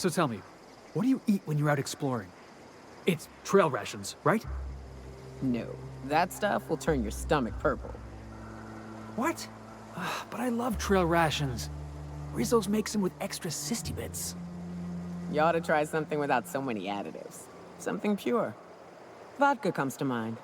So tell me, what do you eat when you're out exploring? It's trail rations, right? No, that stuff will turn your stomach purple. What? But I love trail rations. Rizzo's makes them with extra cysty bits. You ought to try something without so many additives. Something pure. Vodka comes to mind.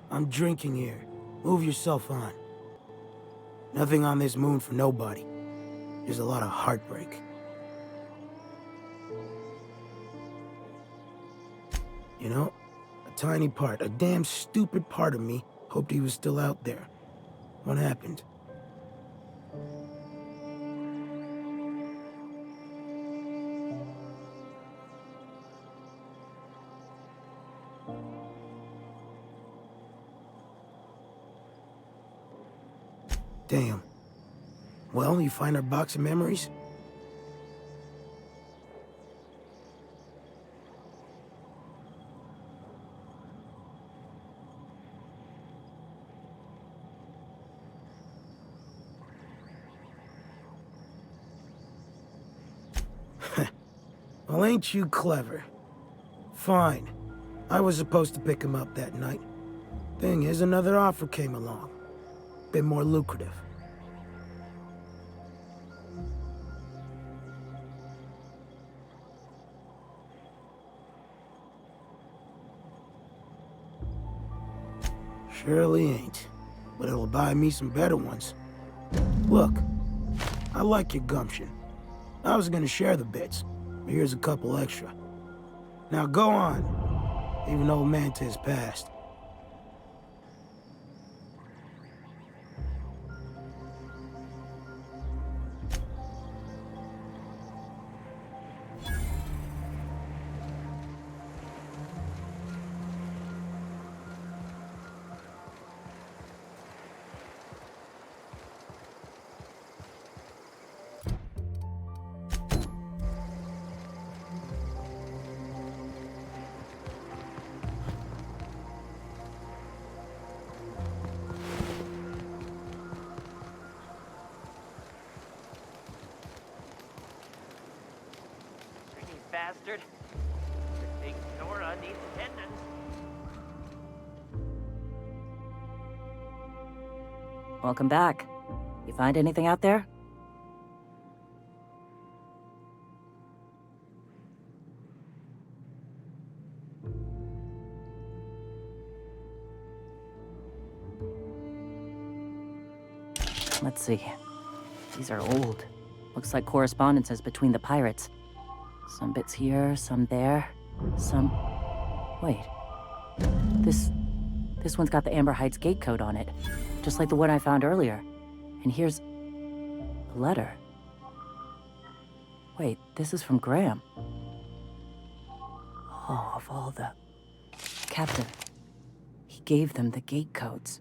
I'm drinking here. Move yourself on. Nothing on this moon for nobody. There's a lot of heartbreak. You know, a tiny part, a damn stupid part of me hoped he was still out there. What happened? Damn. Well, you find our box of memories? Well, ain't you clever? Fine. I was supposed to pick him up that night. Thing is, another offer came along. Bit more lucrative. Surely ain't. But it'll buy me some better ones. Look, I like your gumption. I was gonna share the bits, but here's a couple extra. Now go on, even old Mantis passed. Bastard. The big Nora needs attendance. Welcome back. You find anything out there? Let's see. These are old. Looks like correspondences between the pirates. Some bits here, some there, some... Wait. This one's got the Amber Heights gate code on it, just like the one I found earlier. And here's a letter. Wait, this is from Graham. Oh, of all the... Captain, he gave them the gate codes.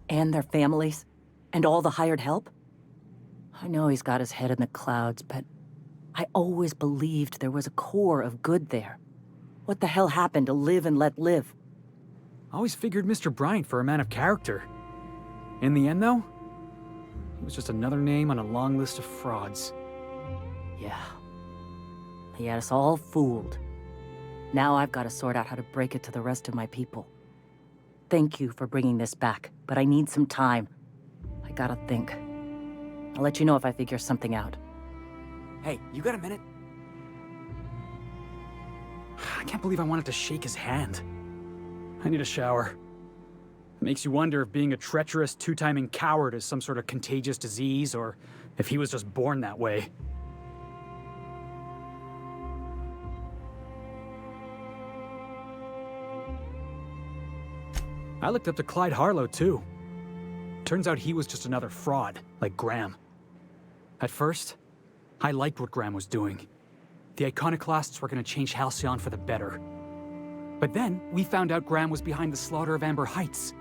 And their families, and all the hired help? I know he's got his head in the clouds, but I always believed there was a core of good there. What the hell happened to live and let live? I always figured Mr. Bryant for a man of character. In the end, though, he was just another name on a long list of frauds. Yeah. He had us all fooled. Now I've got to sort out how to break it to the rest of my people. Thank you for bringing this back, but I need some time. I gotta think. I'll let you know if I figure something out. Hey, you got a minute? I can't believe I wanted to shake his hand. I need a shower. It makes you wonder if being a treacherous, two-timing coward is some sort of contagious disease, or if he was just born that way. I looked up to Clyde Harlow, too. Turns out he was just another fraud, like Graham. At first, I liked what Graham was doing. The Iconoclasts were going to change Halcyon for the better. But then, we found out Graham was behind the slaughter of Amber Heights.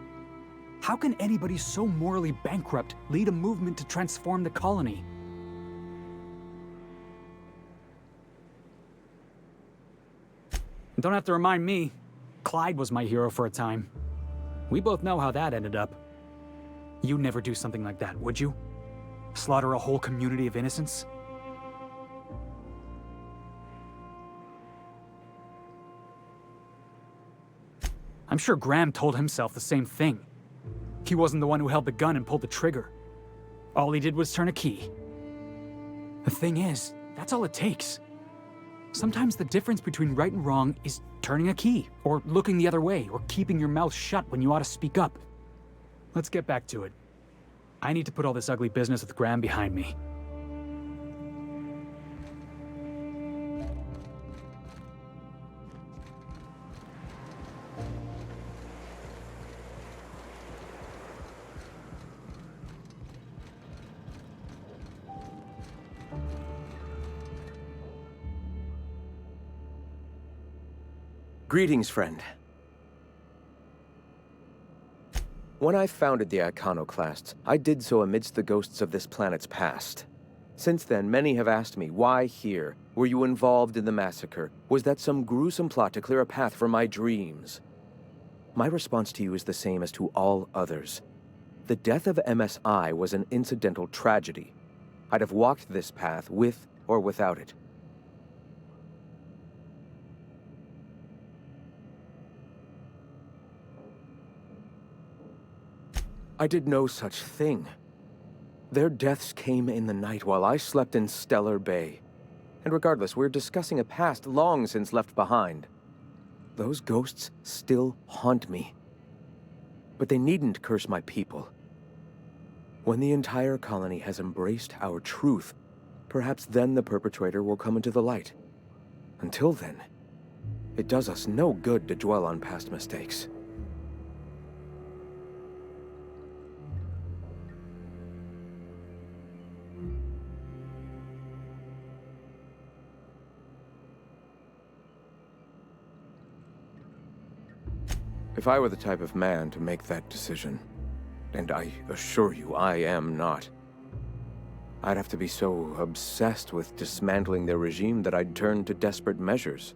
How can anybody so morally bankrupt lead a movement to transform the colony? Don't have to remind me. Clyde was my hero for a time. We both know how that ended up. You'd never do something like that, would you? Slaughter a whole community of innocents? I'm sure Graham told himself the same thing. He wasn't the one who held the gun and pulled the trigger. All he did was turn a key. The thing is, that's all it takes. Sometimes the difference between right and wrong is turning a key, or looking the other way, or keeping your mouth shut when you ought to speak up. Let's get back to it. I need to put all this ugly business with Graham behind me. Greetings, friend. When I founded the Iconoclasts, I did so amidst the ghosts of this planet's past. Since then, many have asked me, why here? Were you involved in the massacre? Was that some gruesome plot to clear a path for my dreams? My response to you is the same as to all others. The death of MSI was an incidental tragedy. I'd have walked this path with or without it. I did no such thing. Their deaths came in the night while I slept in Stellar Bay. And regardless, we're discussing a past long since left behind. Those ghosts still haunt me. But they needn't curse my people. When the entire colony has embraced our truth, perhaps then the perpetrator will come into the light. Until then, it does us no good to dwell on past mistakes. If I were the type of man to make that decision, and I assure you I am not, I'd have to be so obsessed with dismantling their regime that I'd turn to desperate measures.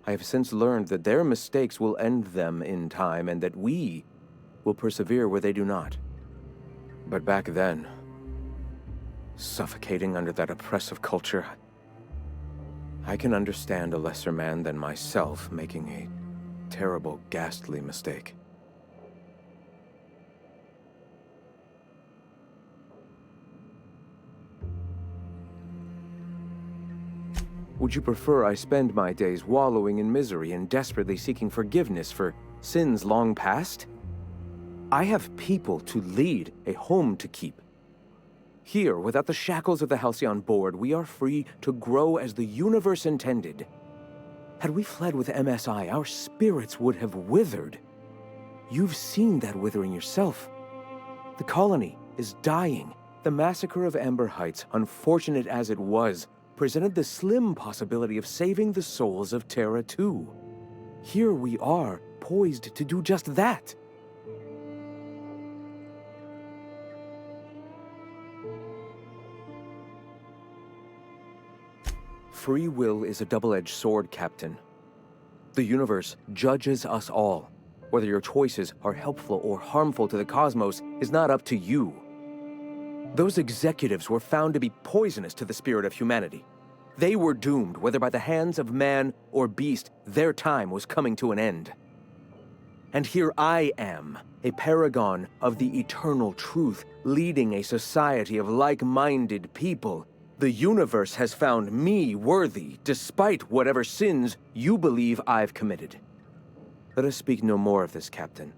I have since learned that their mistakes will end them in time, and that we will persevere where they do not. But back then, suffocating under that oppressive culture, I can understand a lesser man than myself making a terrible, ghastly mistake. Would you prefer I spend my days wallowing in misery and desperately seeking forgiveness for sins long past? I have people to lead, a home to keep. Here, without the shackles of the Halcyon Board, we are free to grow as the universe intended. Had we fled with MSI, our spirits would have withered. You've seen that withering yourself. The colony is dying. The massacre of Amber Heights, unfortunate as it was, presented the slim possibility of saving the souls of Terra 2. Here we are, poised to do just that. Free will is a double-edged sword, Captain. The universe judges us all. Whether your choices are helpful or harmful to the cosmos is not up to you. Those executives were found to be poisonous to the spirit of humanity. They were doomed, whether by the hands of man or beast, their time was coming to an end. And here I am, a paragon of the eternal truth, leading a society of like-minded people. The universe has found me worthy, despite whatever sins you believe I've committed. Let us speak no more of this, Captain.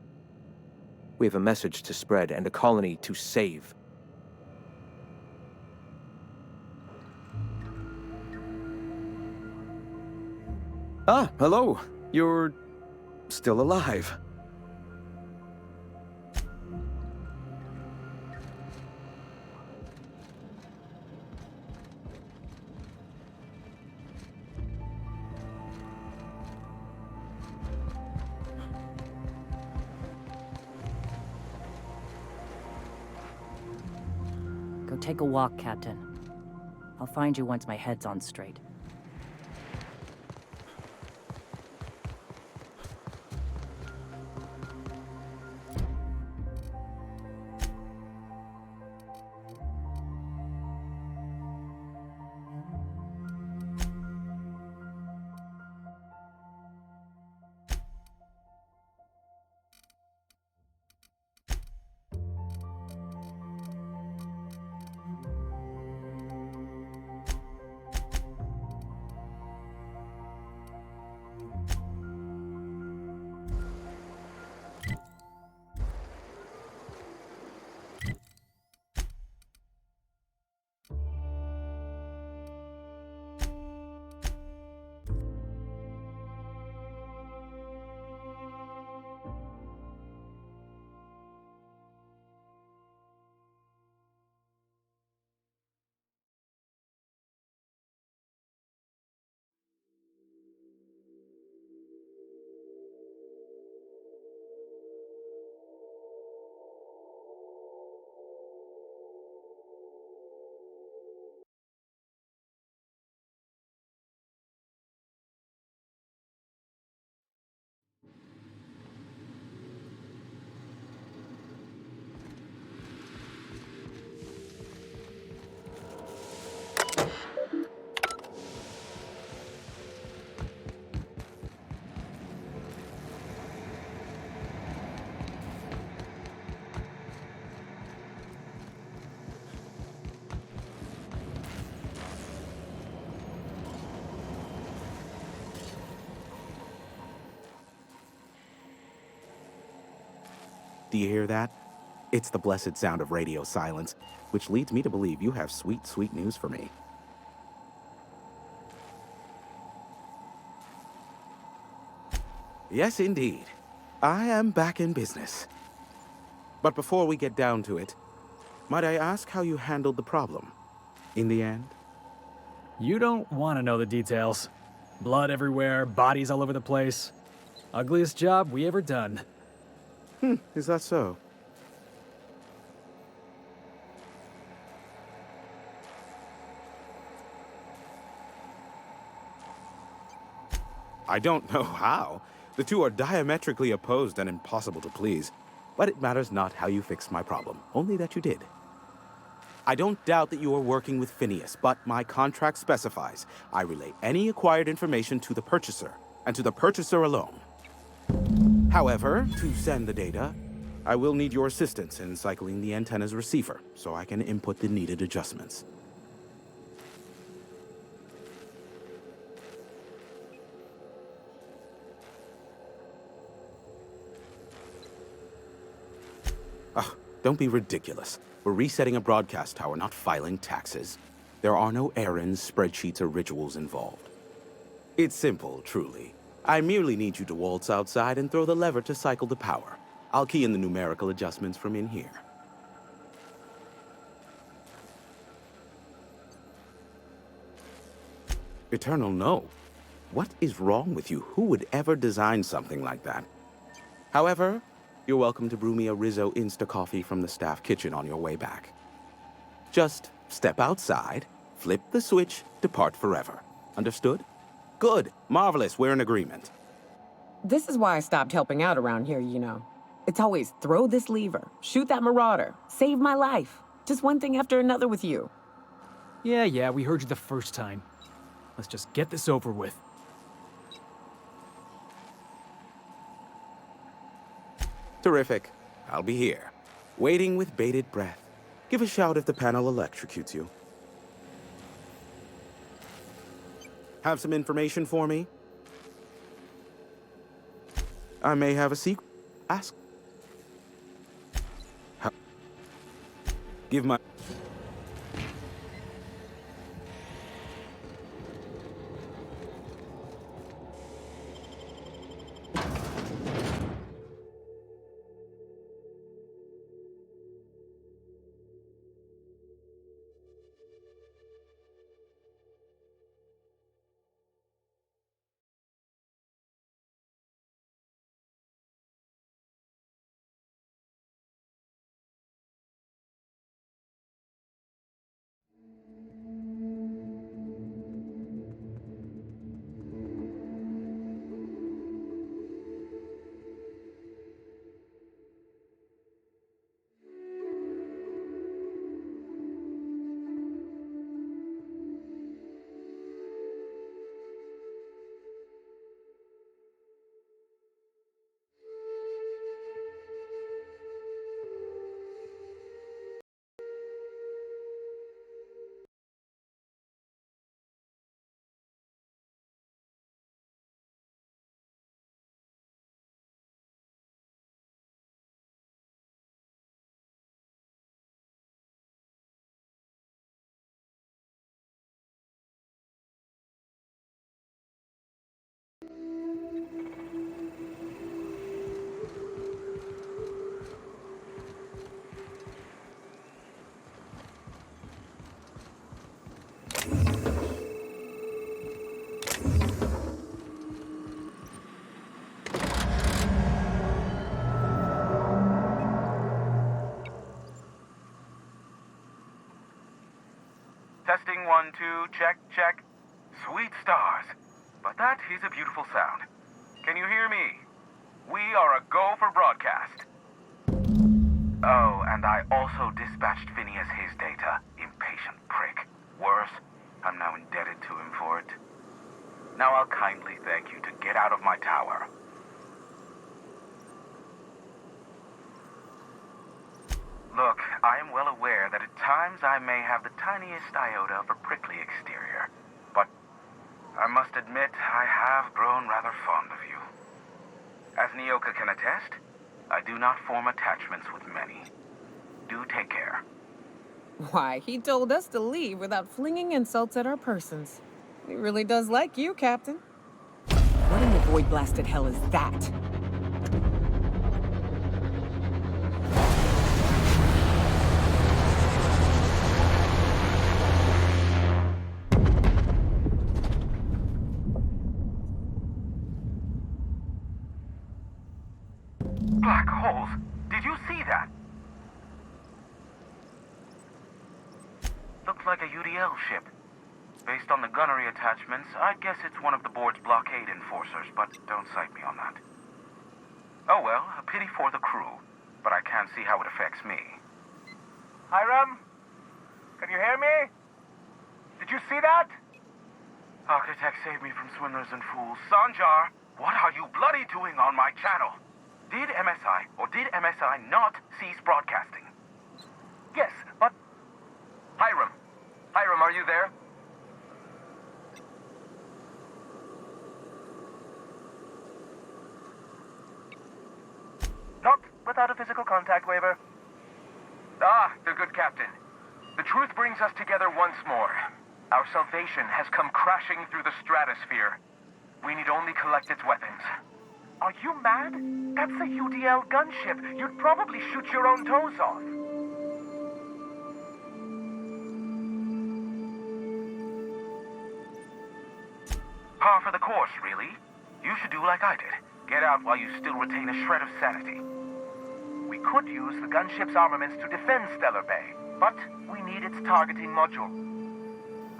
We have a message to spread and a colony to save. Ah, hello. You're still alive. Go take a walk, Captain. I'll find you once my head's on straight. Do you hear that? It's the blessed sound of radio silence, which leads me to believe you have sweet, sweet news for me. Yes, indeed. I am back in business. But before we get down to it, might I ask how you handled the problem? In the end? You don't want to know the details. Blood everywhere, bodies all over the place. Ugliest job we ever done. Is that so? I don't know how. The two are diametrically opposed and impossible to please. But it matters not how you fixed my problem, only that you did. I don't doubt that you are working with Phineas, but my contract specifies I relay any acquired information to the purchaser, and to the purchaser alone. However, to send the data, I will need your assistance in cycling the antenna's receiver, so I can input the needed adjustments. Oh, don't be ridiculous. We're resetting a broadcast tower, not filing taxes. There are no errands, spreadsheets, or rituals involved. It's simple, truly. I merely need you to waltz outside and throw the lever to cycle the power. I'll key in the numerical adjustments from in here. Eternal, no. What is wrong with you? Who would ever design something like that? However, you're welcome to brew me a Rizzo Insta-Coffee from the staff kitchen on your way back. Just step outside, flip the switch, depart forever. Understood? Good. Marvelous. We're in agreement. This is why I stopped helping out around here, you know. It's always throw this lever, shoot that marauder, save my life. Just one thing after another with you. Yeah, we heard you the first time. Let's just get this over with. Terrific. I'll be here, waiting with bated breath. Give a shout if the panel electrocutes you. Have some information for me? I may have a secret. Ask. Give my... Testing 1, 2, check, check. Sweet stars. But that is a beautiful sound. Can you hear me? We are a go for broadcast. Oh, and I also dispatched Phineas his data. Impatient prick. Worse, I'm now indebted to him for it. Now I'll kindly thank you to get out of my tower. Look, I am well aware that at times I may have the tiniest iota of a prickly exterior, but I must admit I have grown rather fond of you. As Nyoka can attest, I do not form attachments with many. Do take care. Why, he told us to leave without flinging insults at our persons. He really does like you, Captain. What in the void-blasted hell is that? Black holes? Did you see that? Looked like a UDL ship. Based on the gunnery attachments, I'd guess it's one of the board's blockade enforcers, but don't cite me on that. Oh well, a pity for the crew, but I can't see how it affects me. Hiram? Can you hear me? Did you see that? Architect saved me from swindlers and fools. Sanjar, what are you bloody doing on my channel? Did MSI or did MSI not cease broadcasting? Yes, but... Hiram! Hiram, are you there? Not without a physical contact waiver. Ah, the good captain. The truth brings us together once more. Our salvation has come crashing through the stratosphere. We need only collect its weapons. Are you mad? That's a UDL gunship. You'd probably shoot your own toes off. Par for the course, really. You should do like I did. Get out while you still retain a shred of sanity. We could use the gunship's armaments to defend Stellar Bay, but we need its targeting module.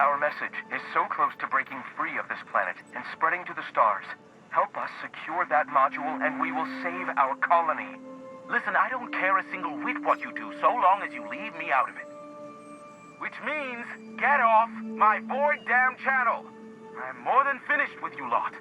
Our message is so close to breaking free of this planet and spreading to the stars. Help us secure that module and we will save our colony. Listen, I don't care a single whit what you do, so long as you leave me out of it. Which means, get off my void damn channel. I'm more than finished with you lot.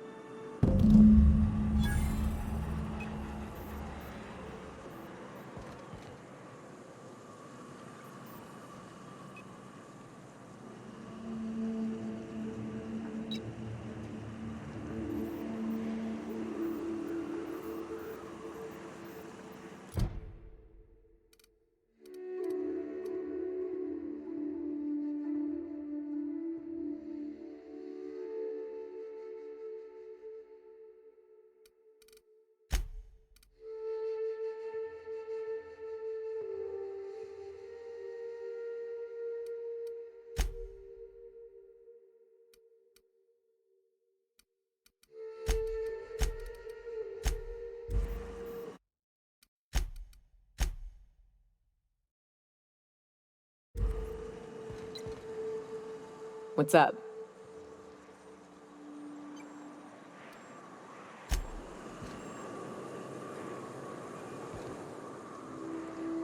What's up?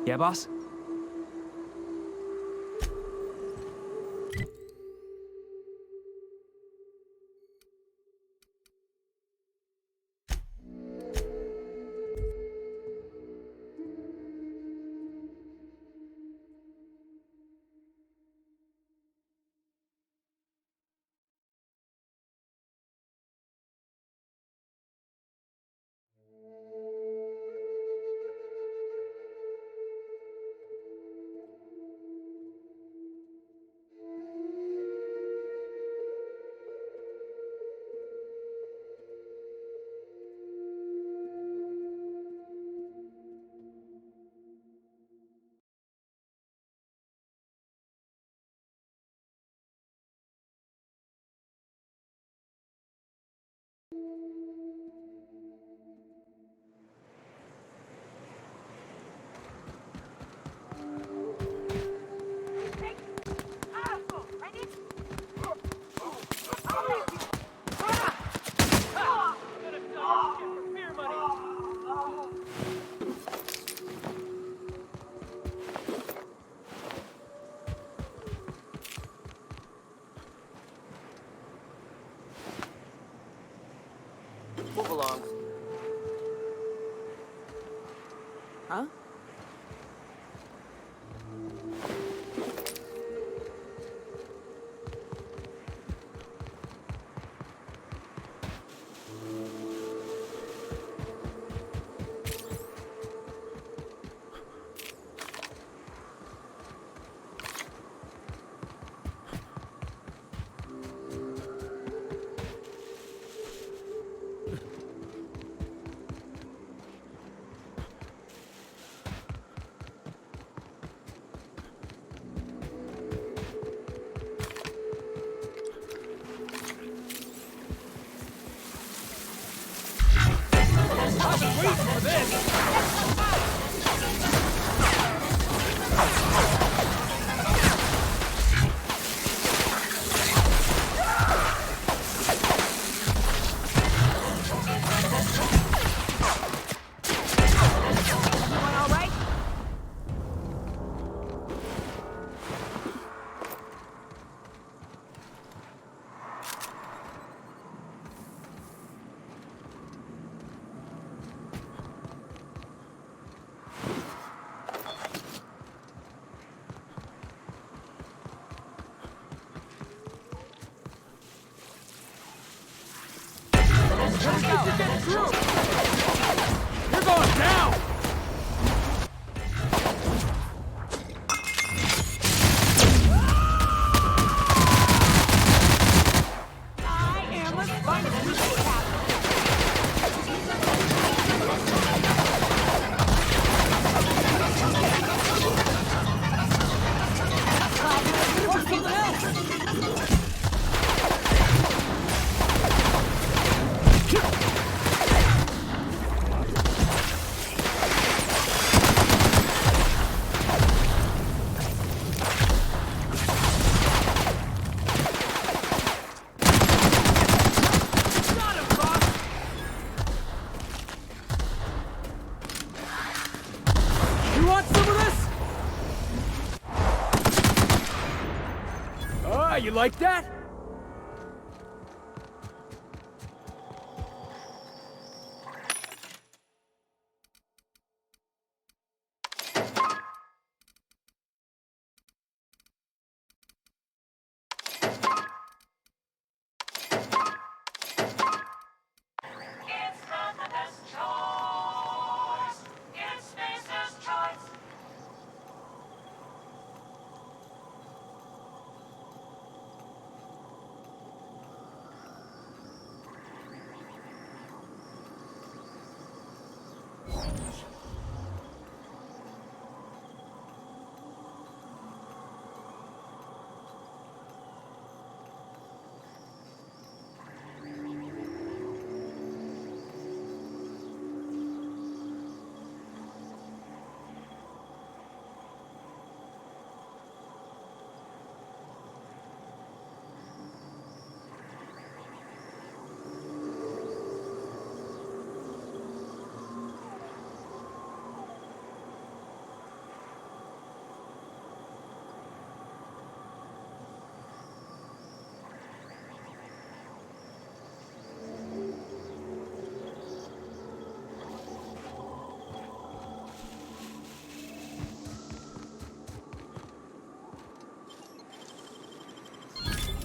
Yeah, boss? Huh? Everyone all right? You're going down! I am a sponge captain. You want some of this? Ah, you like that? It's not the best choice. It's Spacer's choice.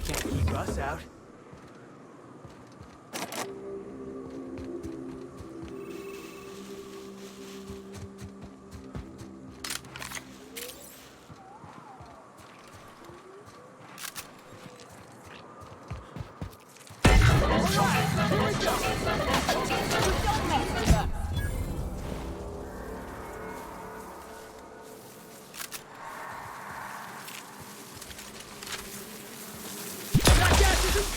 Can't keep us out. That gas isn't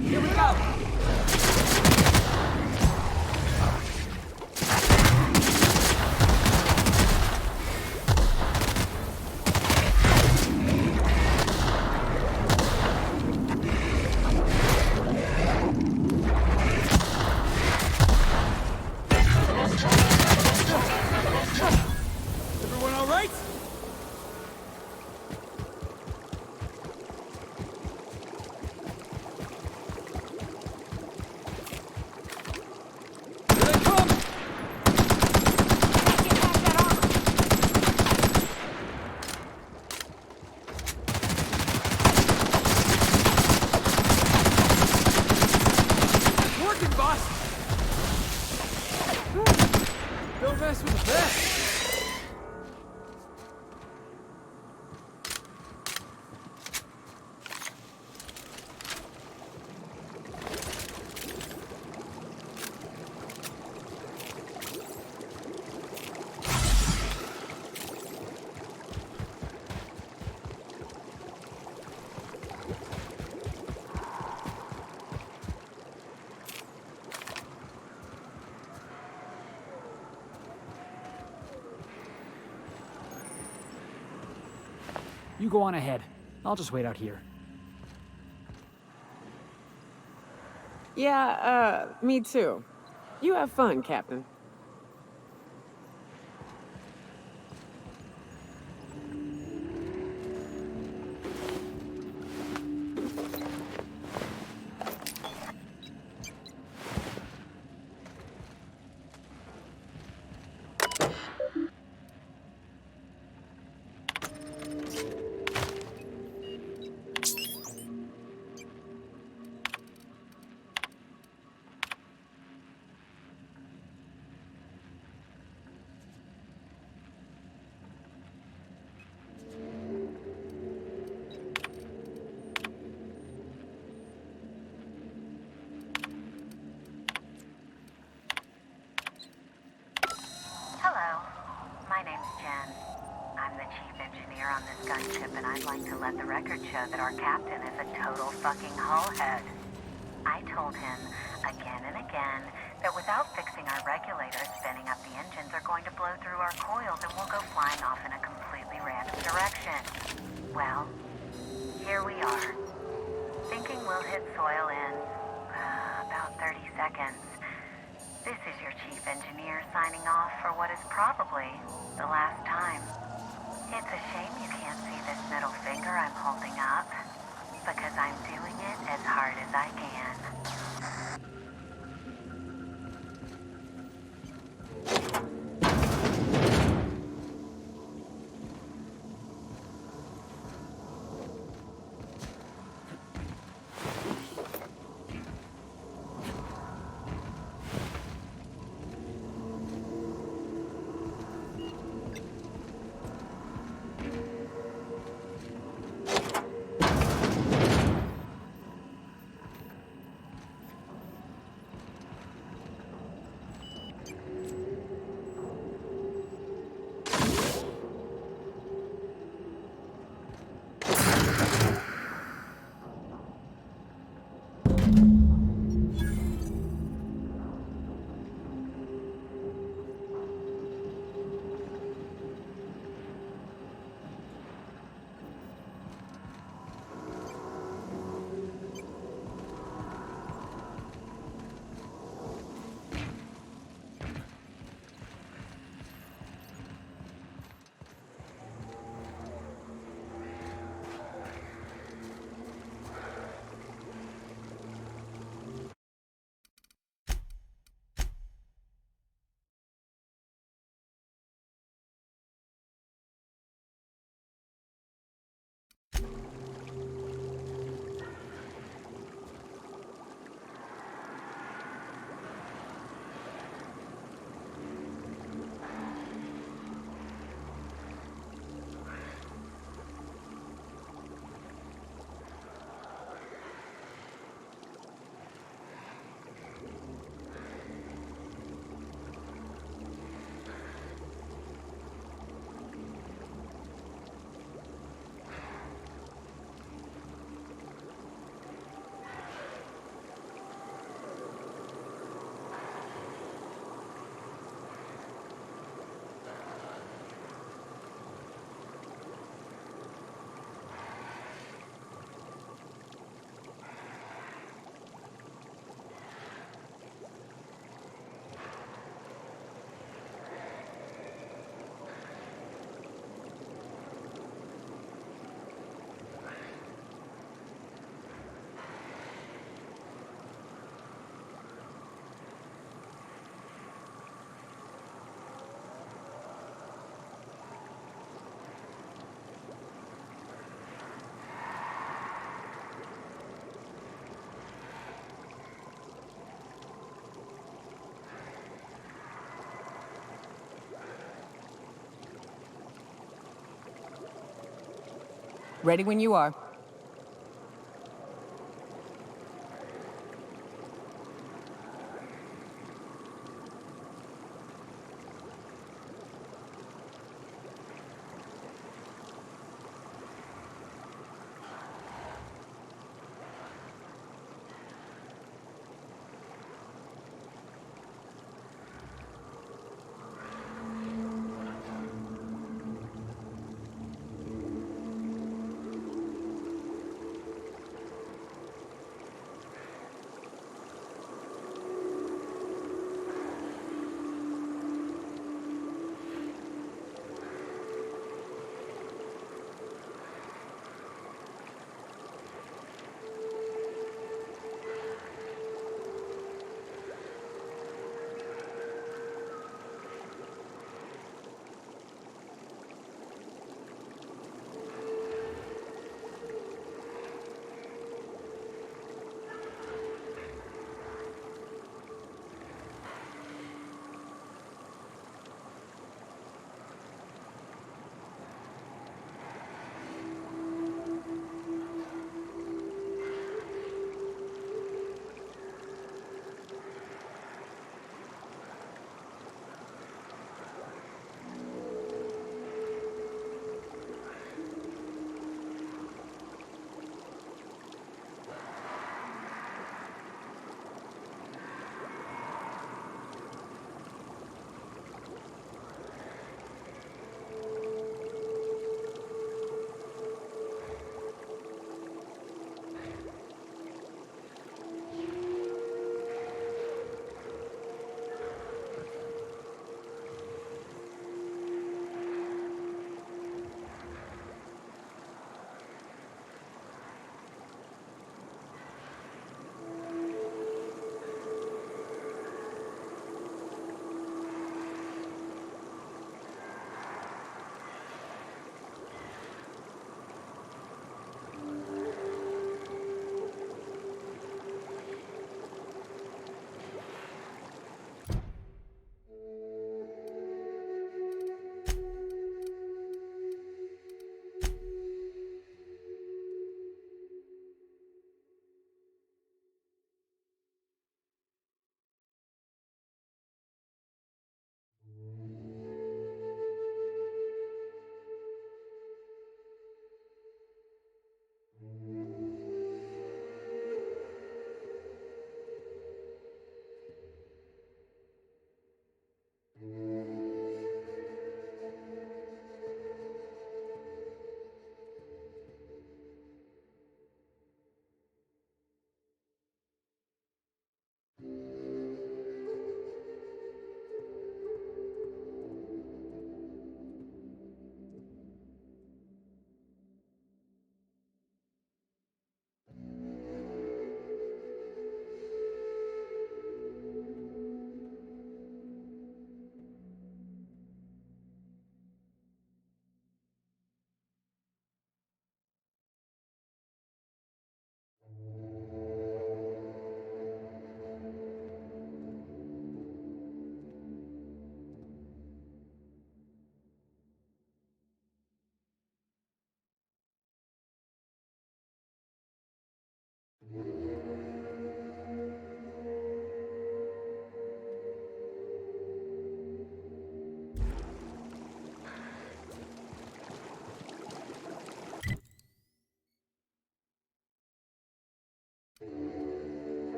Here we go! Everyone all right? Here they come! Get past that armor. Working, boss! Don't mess with the best! You go on ahead. I'll just wait out here. Yeah, me too. You have fun, Captain. Hello, my name's Jen. I'm the chief engineer on this gunship, and I'd like to let the record show that our captain is a total fucking hullhead. I told him again and again that without fixing our regulators, spinning up the engines are going to blow through our coils and we'll go flying off in a completely random direction. Well, here we are. Thinking we'll hit soil in about 30 seconds. This is your chief engineer signing off for what is probably the last time. It's a shame you can't see this middle finger I'm holding up, because I'm doing it as hard as I can. Ready when you are.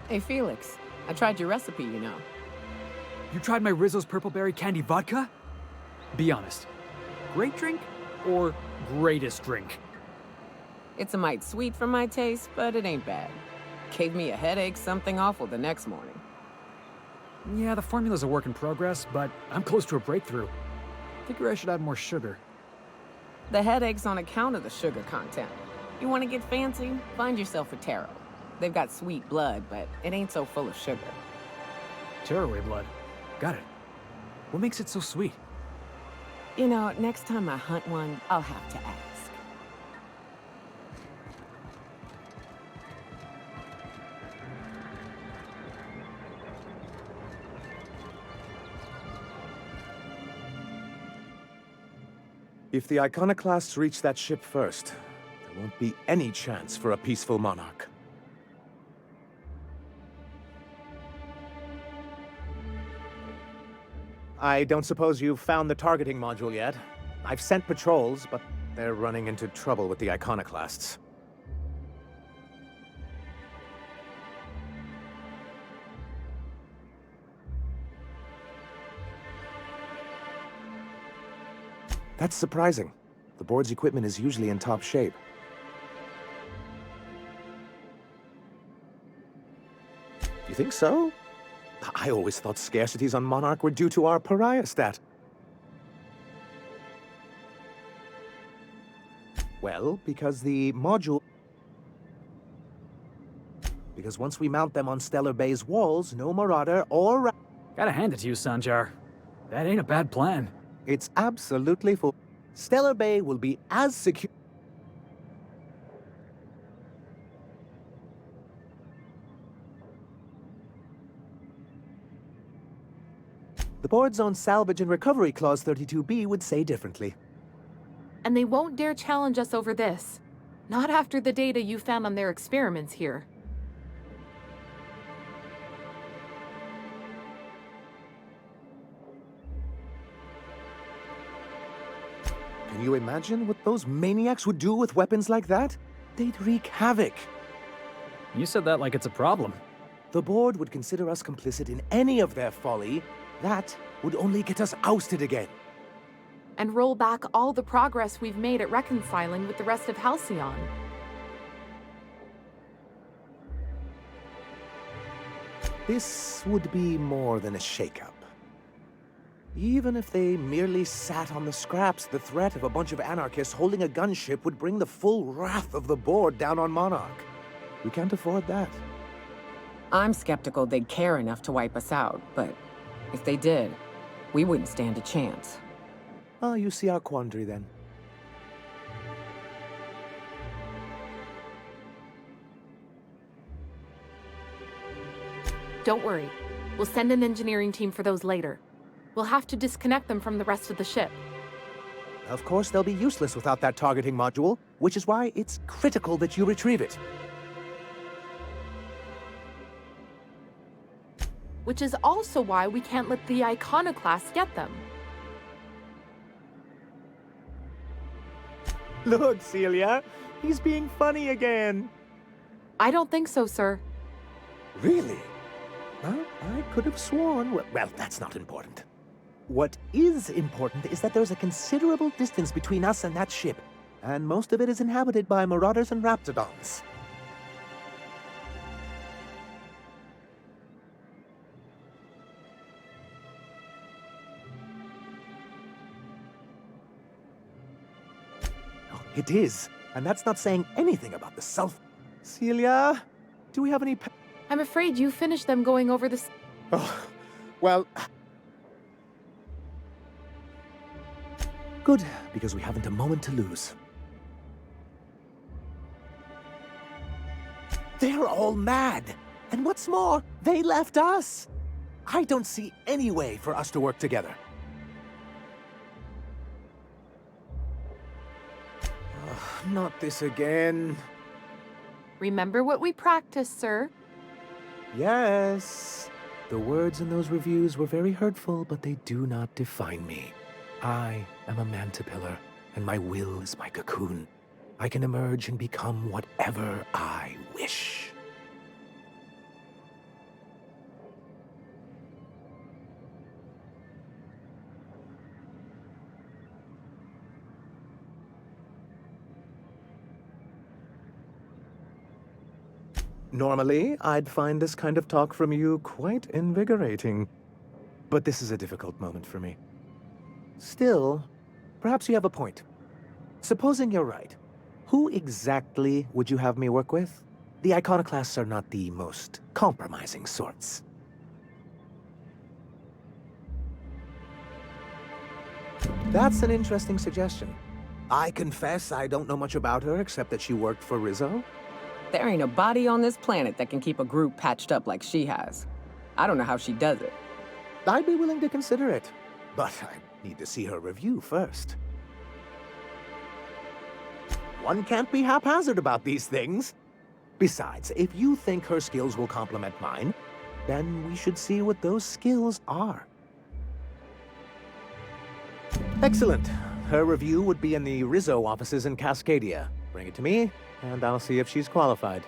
Hey, Felix. I tried your recipe, you know. You tried my Rizzo's Purple Berry Candy Vodka? Be honest. Great drink or greatest drink? It's a mite sweet for my taste, but it ain't bad. Gave me a headache, something awful the next morning. Yeah, the formula's a work in progress, but I'm close to a breakthrough. Figure I should add more sugar. The headache's on account of the sugar content. You want to get fancy? Find yourself a taro. They've got sweet blood, but it ain't so full of sugar. Tearaway blood. Got it. What makes it so sweet? You know, next time I hunt one, I'll have to ask. If the Iconoclasts reach that ship first, there won't be any chance for a peaceful monarch. I don't suppose you've found the targeting module yet. I've sent patrols, but they're running into trouble with the Iconoclasts. That's surprising. The board's equipment is usually in top shape. You think so? I always thought scarcities on Monarch were due to our pariah stat. Well, because the module... Because once we mount them on Stellar Bay's walls, no Marauder or... Gotta hand it to you, Sanjar. That ain't a bad plan. It's absolutely full. Stellar Bay will be as secure... The board's own Salvage and Recovery Clause 32B would say differently. And they won't dare challenge us over this. Not after the data you found on their experiments here. Can you imagine what those maniacs would do with weapons like that? They'd wreak havoc. You said that like it's a problem. The board would consider us complicit in any of their folly. That would only get us ousted again. And roll back all the progress we've made at reconciling with the rest of Halcyon. This would be more than a shakeup. Even if they merely sat on the scraps, the threat of a bunch of anarchists holding a gunship would bring the full wrath of the board down on Monarch. We can't afford that. I'm skeptical they'd care enough to wipe us out, but if they did, we wouldn't stand a chance. Ah, you see our quandary then. Don't worry. We'll send an engineering team for those later. We'll have to disconnect them from the rest of the ship. Of course, they'll be useless without that targeting module, which is why it's critical that you retrieve it. Which is also why we can't let the Iconoclasts get them. Look, Celia, he's being funny again. I don't think so, sir. Really? Well, I could have sworn... Well, that's not important. What is important is that there's a considerable distance between us and that ship, and most of it is inhabited by Marauders and Raptidons. Oh, it is, and that's not saying anything about the self... Celia, do we have any... I'm afraid you finished them going over this. Oh, well... Good, because we haven't a moment to lose. They're all mad! And what's more, they left us! I don't see any way for us to work together. Ugh, not this again. Remember what we practiced, sir. Yes. The words in those reviews were very hurtful, but they do not define me. I am a Mantipillar, and my will is my cocoon. I can emerge and become whatever I wish. Normally, I'd find this kind of talk from you quite invigorating. But this is a difficult moment for me. Still, perhaps you have a point. Supposing you're right, who exactly would you have me work with? The iconoclasts are not the most compromising sorts. That's an interesting suggestion. I confess I don't know much about her except that she worked for Rizzo. There ain't a body on this planet that can keep a group patched up like she has. I don't know how she does it. I'd be willing to consider it, but I need to see her review first. One can't be haphazard about these things. Besides, if you think her skills will complement mine, then we should see what those skills are. Excellent. Her review would be in the Rizzo offices in Cascadia. Bring it to me, and I'll see if she's qualified.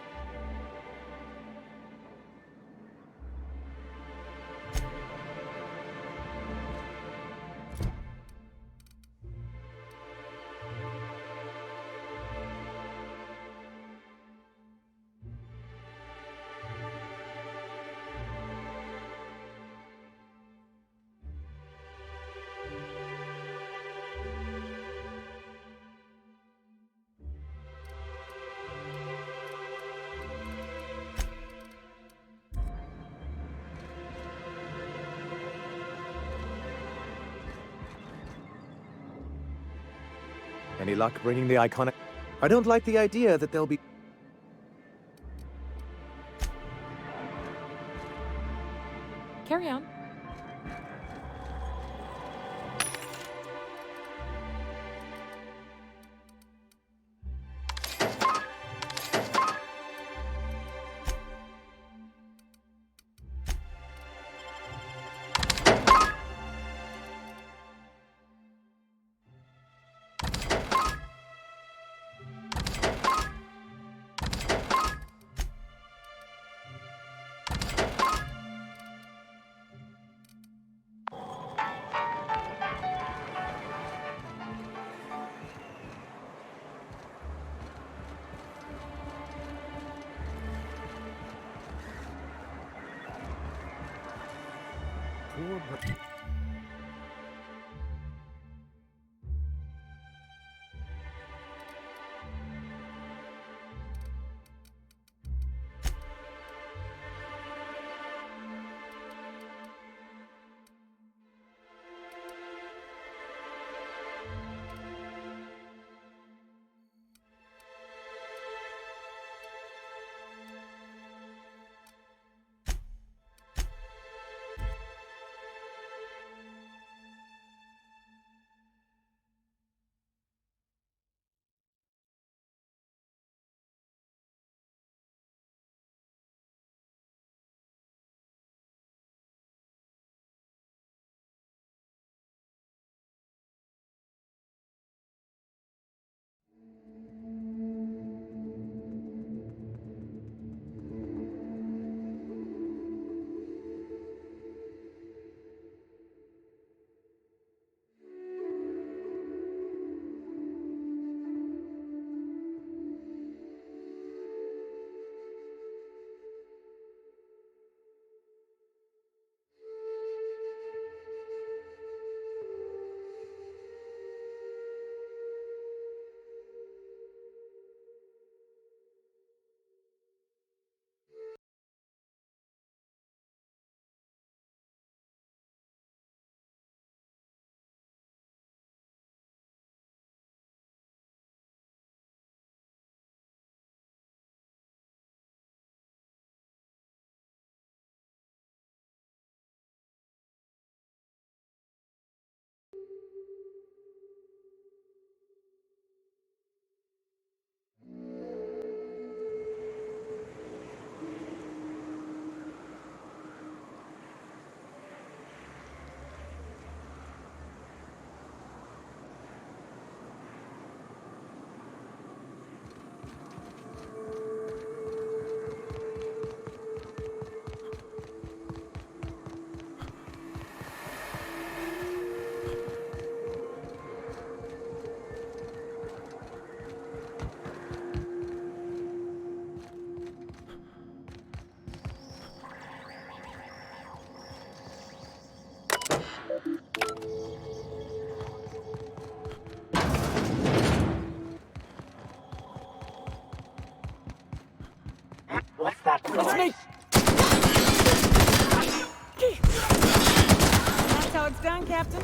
Any luck bringing the iconic? I don't like the idea that they'll be... Carry on. Let's make... That's how it's done, Captain.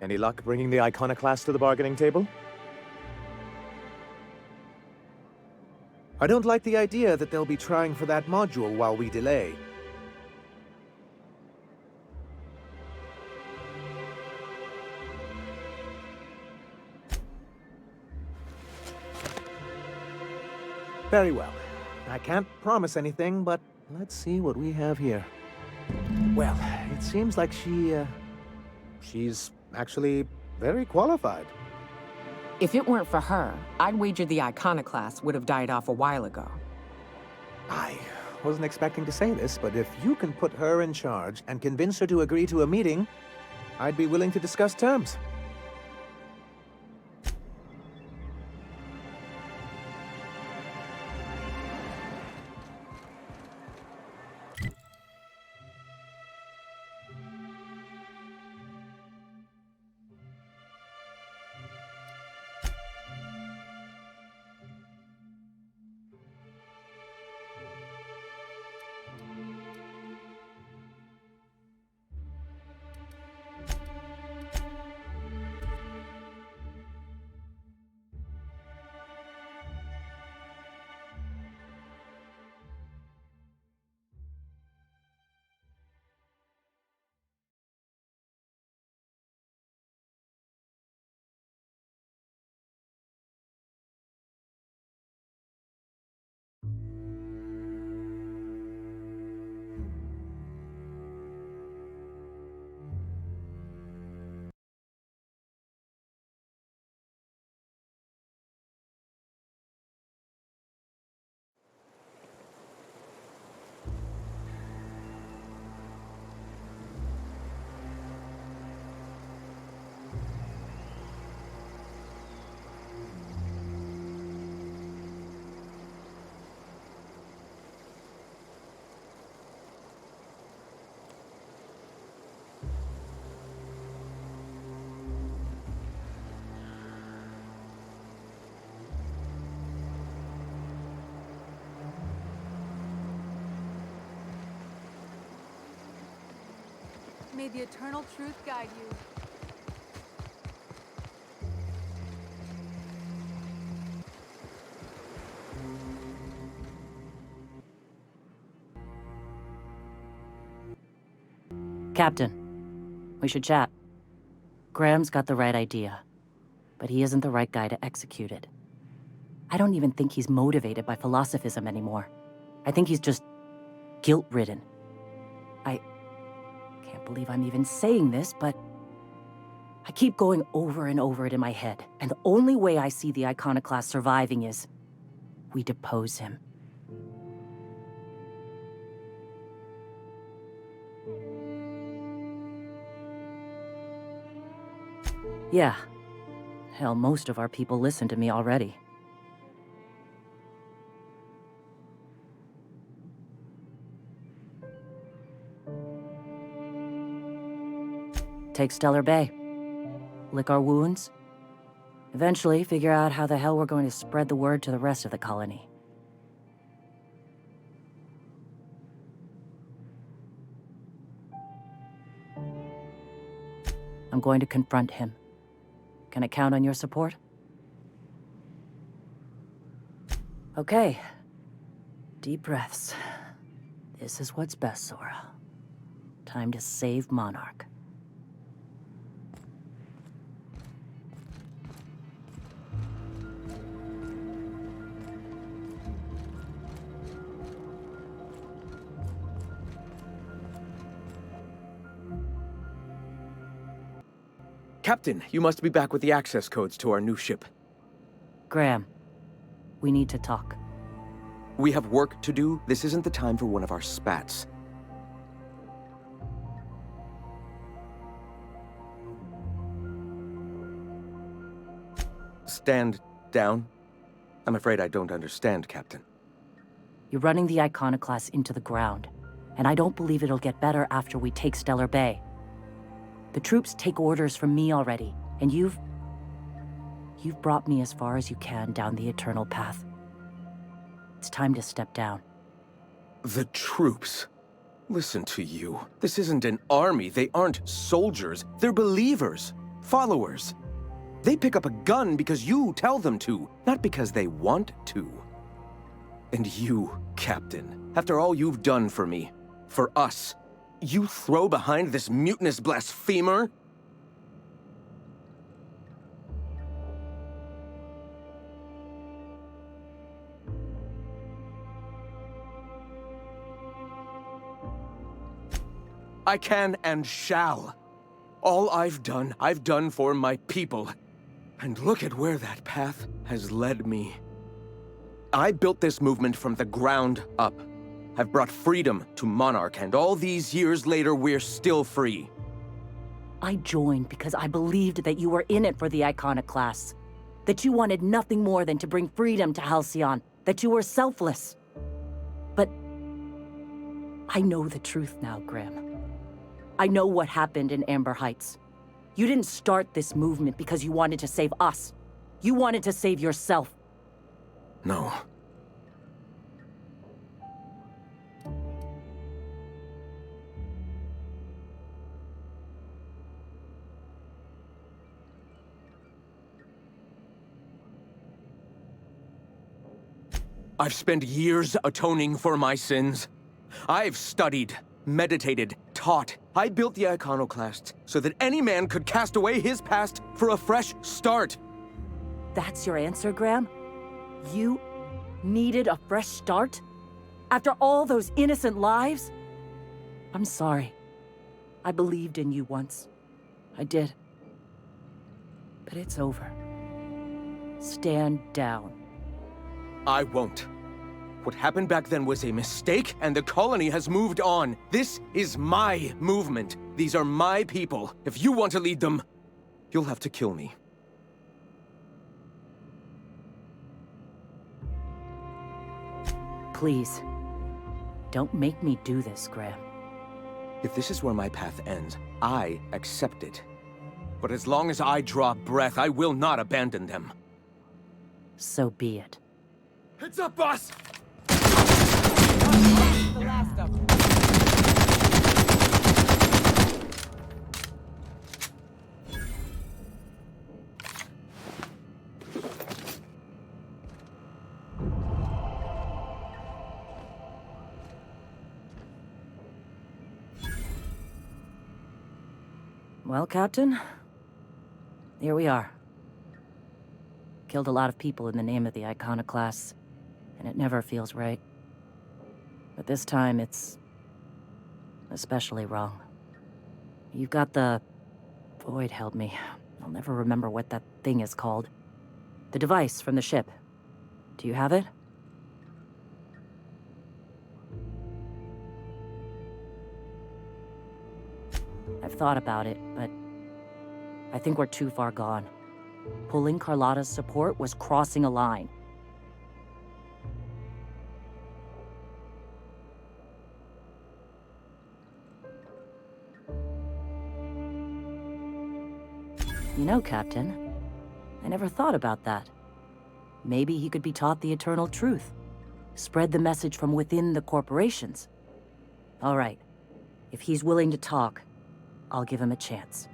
Any luck bringing the Iconoclast to the bargaining table? I don't like the idea that they'll be trying for that module while we delay. Very well. I can't promise anything, but let's see what we have here. Well, it seems like she's actually very qualified. If it weren't for her, I'd wager the Iconoclast would have died off a while ago. I wasn't expecting to say this, but if you can put her in charge and convince her to agree to a meeting, I'd be willing to discuss terms. May the eternal truth guide you. Captain, we should chat. Graham's got the right idea, but he isn't the right guy to execute it. I don't even think he's motivated by philosophism anymore. I think he's just guilt-ridden. I can't believe I'm even saying this, but I keep going over and over it in my head, and the only way I see the Iconoclast surviving is we depose him. Yeah. Hell, most of our people listen to me already. Take Stellar Bay. Lick our wounds. Eventually, figure out how the hell we're going to spread the word to the rest of the colony. I'm going to confront him. Can I count on your support? Okay. Deep breaths. This is what's best, Sora. Time to save Monarch. Captain, you must be back with the access codes to our new ship. Graham, we need to talk. We have work to do. This isn't the time for one of our spats. Stand down. I'm afraid I don't understand, Captain. You're running the Iconoclast into the ground, and I don't believe it'll get better after we take Stellar Bay. The troops take orders from me already, and you've brought me as far as you can down the Eternal Path. It's time to step down. The troops? Listen to you. This isn't an army. They aren't soldiers. They're believers. Followers. They pick up a gun because you tell them to, not because they want to. And you, Captain, after all you've done for me, for us, you throw behind this mutinous blasphemer? I can and shall. All I've done for my people. And look at where that path has led me. I built this movement from the ground up. I've brought freedom to Monarch, and all these years later, we're still free. I joined because I believed that you were in it for the Iconoclasts. That you wanted nothing more than to bring freedom to Halcyon. That you were selfless. But I know the truth now, Graham. I know what happened in Amber Heights. You didn't start this movement because you wanted to save us. You wanted to save yourself. No. I've spent years atoning for my sins. I've studied, meditated, taught. I built the Iconoclasts so that any man could cast away his past for a fresh start. That's your answer, Graham? You needed a fresh start? After all those innocent lives? I'm sorry. I believed in you once. I did. But it's over. Stand down. I won't. What happened back then was a mistake, and the colony has moved on. This is my movement. These are my people. If you want to lead them, you'll have to kill me. Please, don't make me do this, Graham. If this is where my path ends, I accept it. But as long as I draw breath, I will not abandon them. So be it. Heads up, boss! The last of them. Well, Captain, here we are. Killed a lot of people in the name of the Iconoclasts, and it never feels right. But this time, it's especially wrong. You've got the... Void, help me. I'll never remember what that thing is called. The device from the ship. Do you have it? I've thought about it, but I think we're too far gone. Pulling Carlotta's support was crossing a line. You know, Captain, I never thought about that. Maybe he could be taught the eternal truth. Spread the message from within the corporations. All right. If he's willing to talk, I'll give him a chance.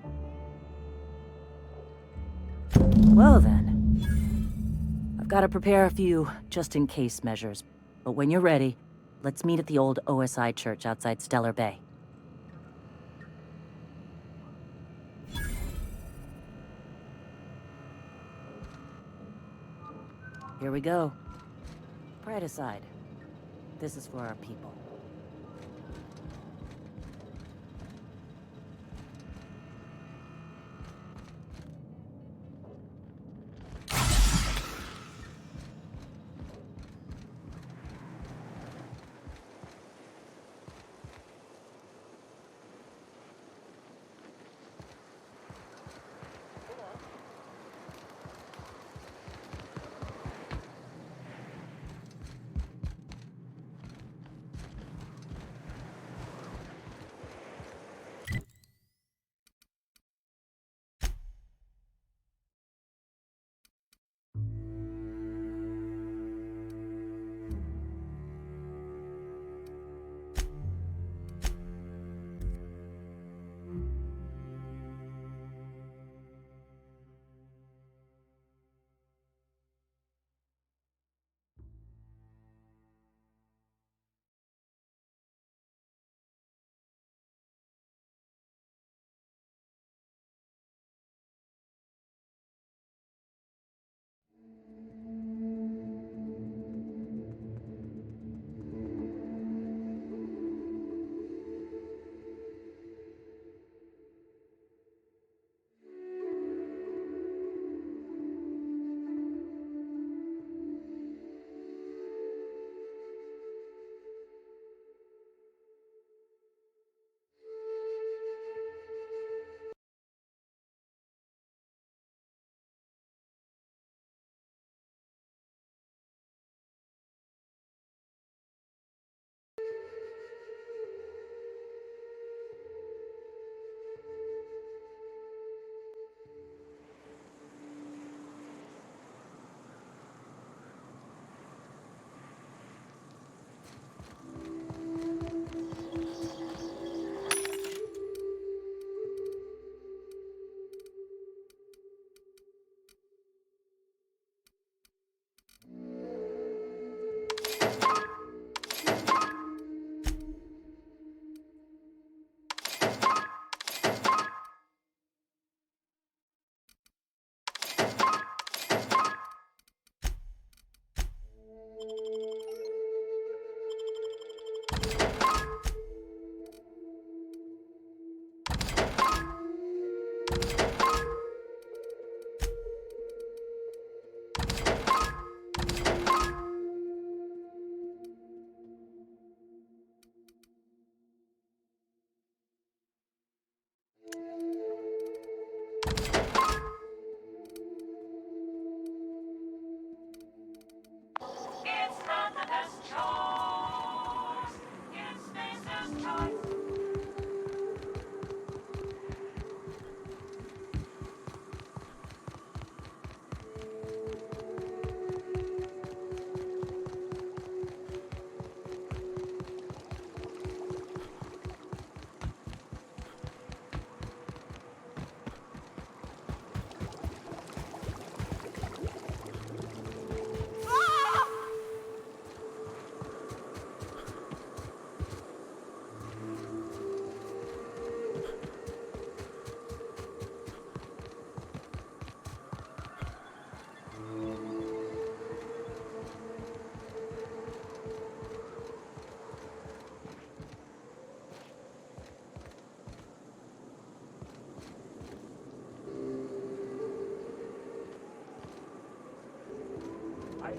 Well then. I've got to prepare a few just-in-case measures. But when you're ready, let's meet at the old OSI church outside Stellar Bay. Here we go. Pride aside. This is for our people.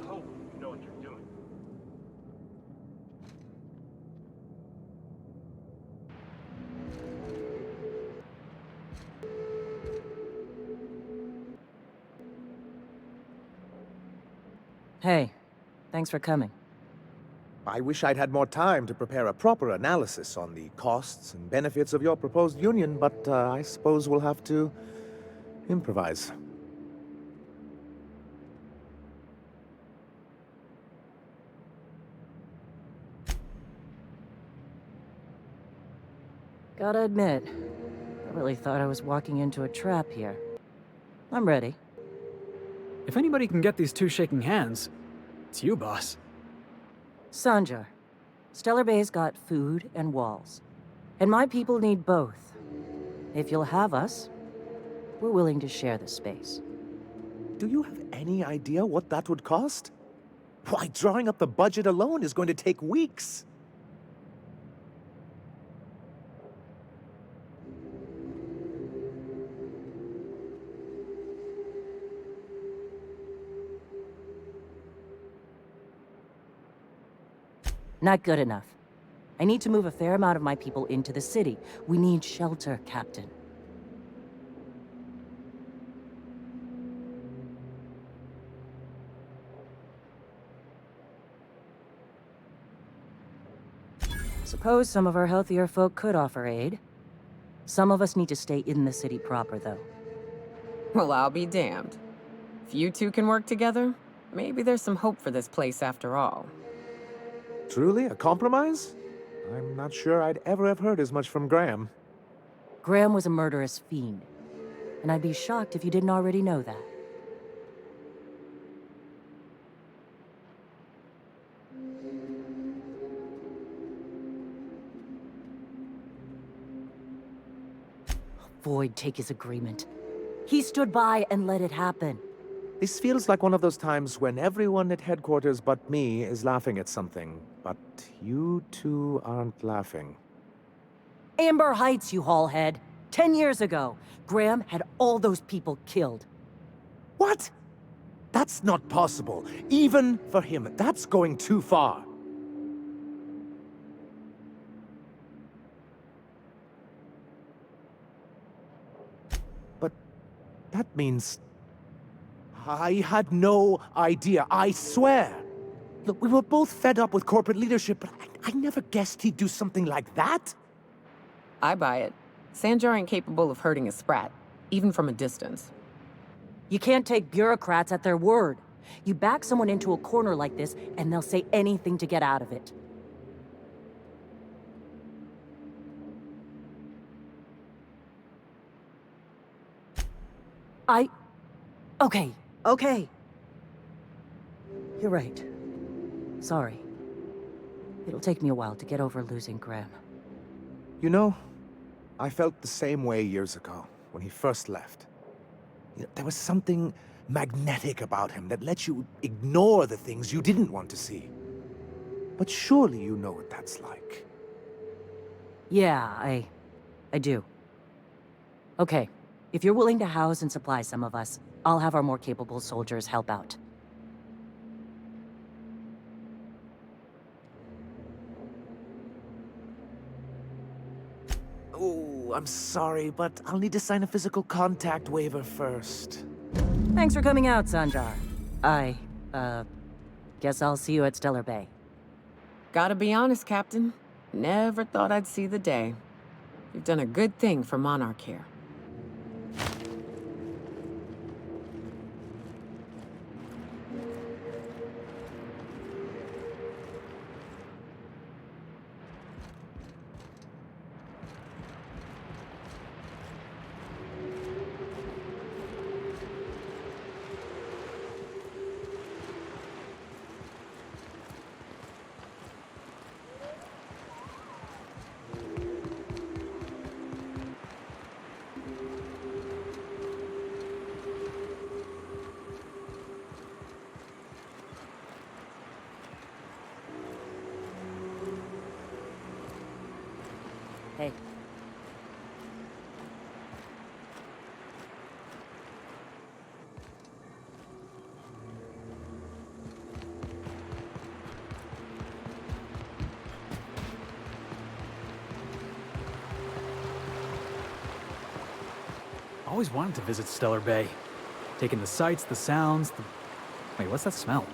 hope you know what you're doing. Hey, thanks for coming. I wish I'd had more time to prepare a proper analysis on the costs and benefits of your proposed union, but I suppose we'll have to improvise. Gotta admit, I really thought I was walking into a trap here. I'm ready. If anybody can get these two shaking hands, it's you, boss. Sanjar, Stellar Bay's got food and walls. And my people need both. If you'll have us, we're willing to share the space. Do you have any idea what that would cost? Why, drawing up the budget alone is going to take weeks. Not good enough. I need to move a fair amount of my people into the city. We need shelter, Captain. Suppose some of our healthier folk could offer aid. Some of us need to stay in the city proper, though. Well, I'll be damned. If you two can work together, maybe there's some hope for this place after all. Truly, a compromise? I'm not sure I'd ever have heard as much from Graham. Graham was a murderous fiend, and I'd be shocked if you didn't already know that. Void take his agreement. He stood by and let it happen. This feels like one of those times when everyone at headquarters but me is laughing at something, but you two aren't laughing. Amber Heights, you haulhead. 10 years ago, Graham had all those people killed. What? That's not possible. Even for him, that's going too far. But that means... I had no idea, I swear. Look, we were both fed up with corporate leadership, but I never guessed he'd do something like that. I buy it. Sanjar ain't capable of hurting a sprat, even from a distance. You can't take bureaucrats at their word. You back someone into a corner like this, and they'll say anything to get out of it. Okay. You're right. Sorry. It'll take me a while to get over losing Graham. You know, I felt the same way years ago, when he first left. You know, there was something magnetic about him that let you ignore the things you didn't want to see. But surely you know what that's like. Yeah, I do. Okay, if you're willing to house and supply some of us, I'll have our more capable soldiers help out. Oh, I'm sorry, but I'll need to sign a physical contact waiver first. Thanks for coming out, Sanjar. Guess I'll see you at Stellar Bay. Gotta be honest, Captain. Never thought I'd see the day. You've done a good thing for Monarch here. Hey. Always wanted to visit Stellar Bay. Taking the sights, the sounds, the... Wait, what's that smell?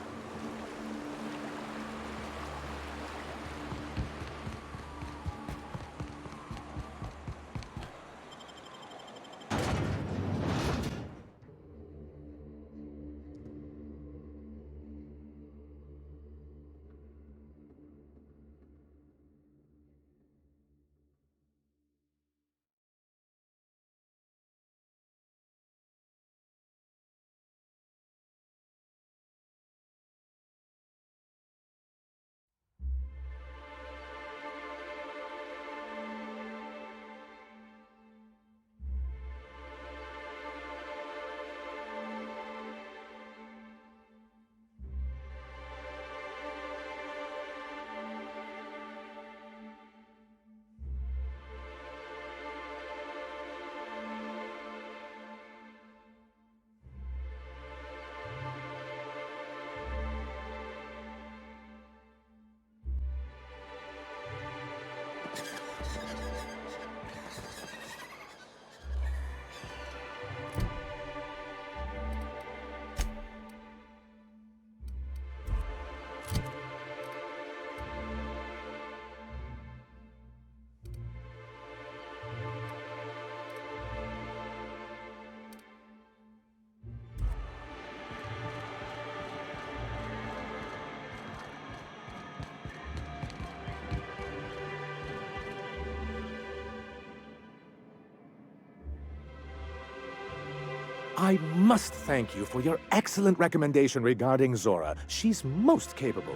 I must thank you for your excellent recommendation regarding Zora. She's most capable.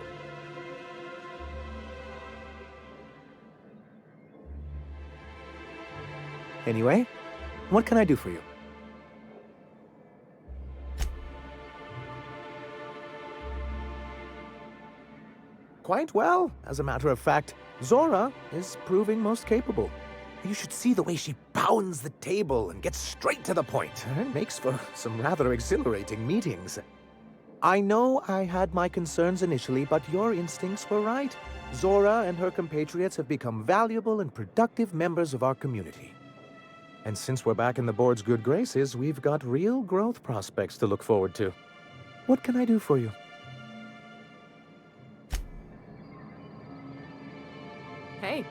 Anyway, what can I do for you? Quite well. As a matter of fact, Zora is proving most capable. You should see the way she pounds the table and gets straight to the point. It makes for some rather exhilarating meetings. I know I had my concerns initially, but your instincts were right. Zora and her compatriots have become valuable and productive members of our community. And since we're back in the board's good graces, we've got real growth prospects to look forward to. What can I do for you? Hey.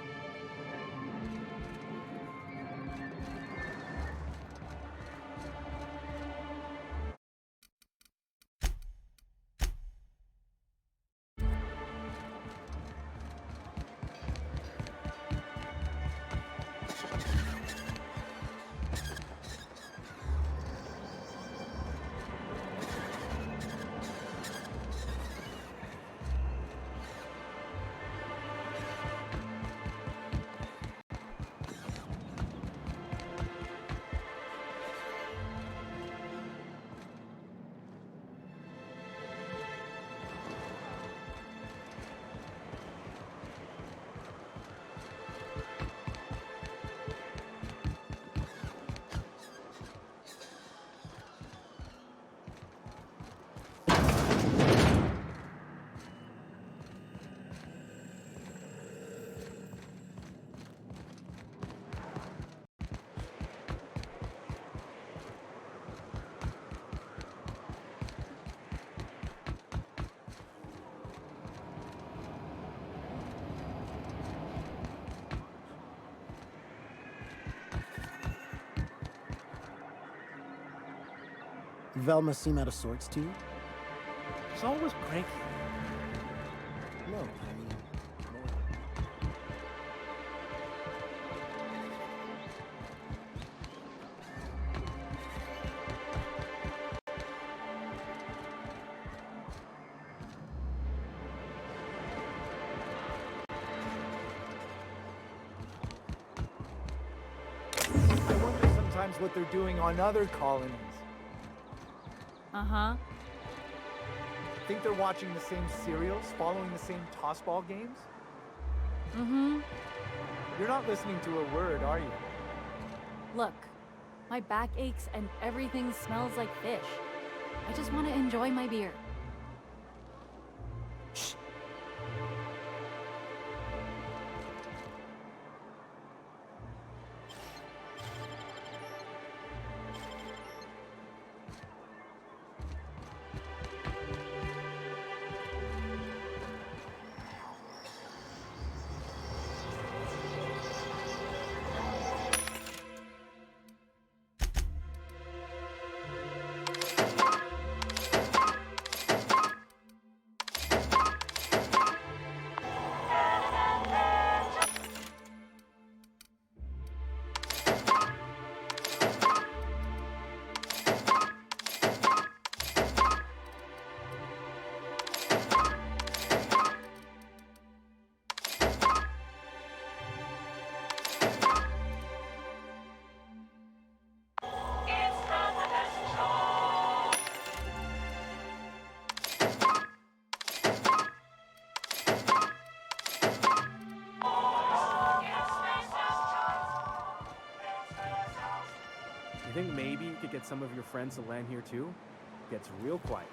Velma seem out of sorts to you? She's always cranky. No, I mean... I wonder sometimes what they're doing on other colonies. Uh-huh. Think they're watching the same serials, following the same tossball games? Mm-hmm. You're not listening to a word, are you? Look, my back aches and everything smells like fish. I just want to enjoy my beer. You think maybe you could get some of your friends to land here too? Gets real quiet.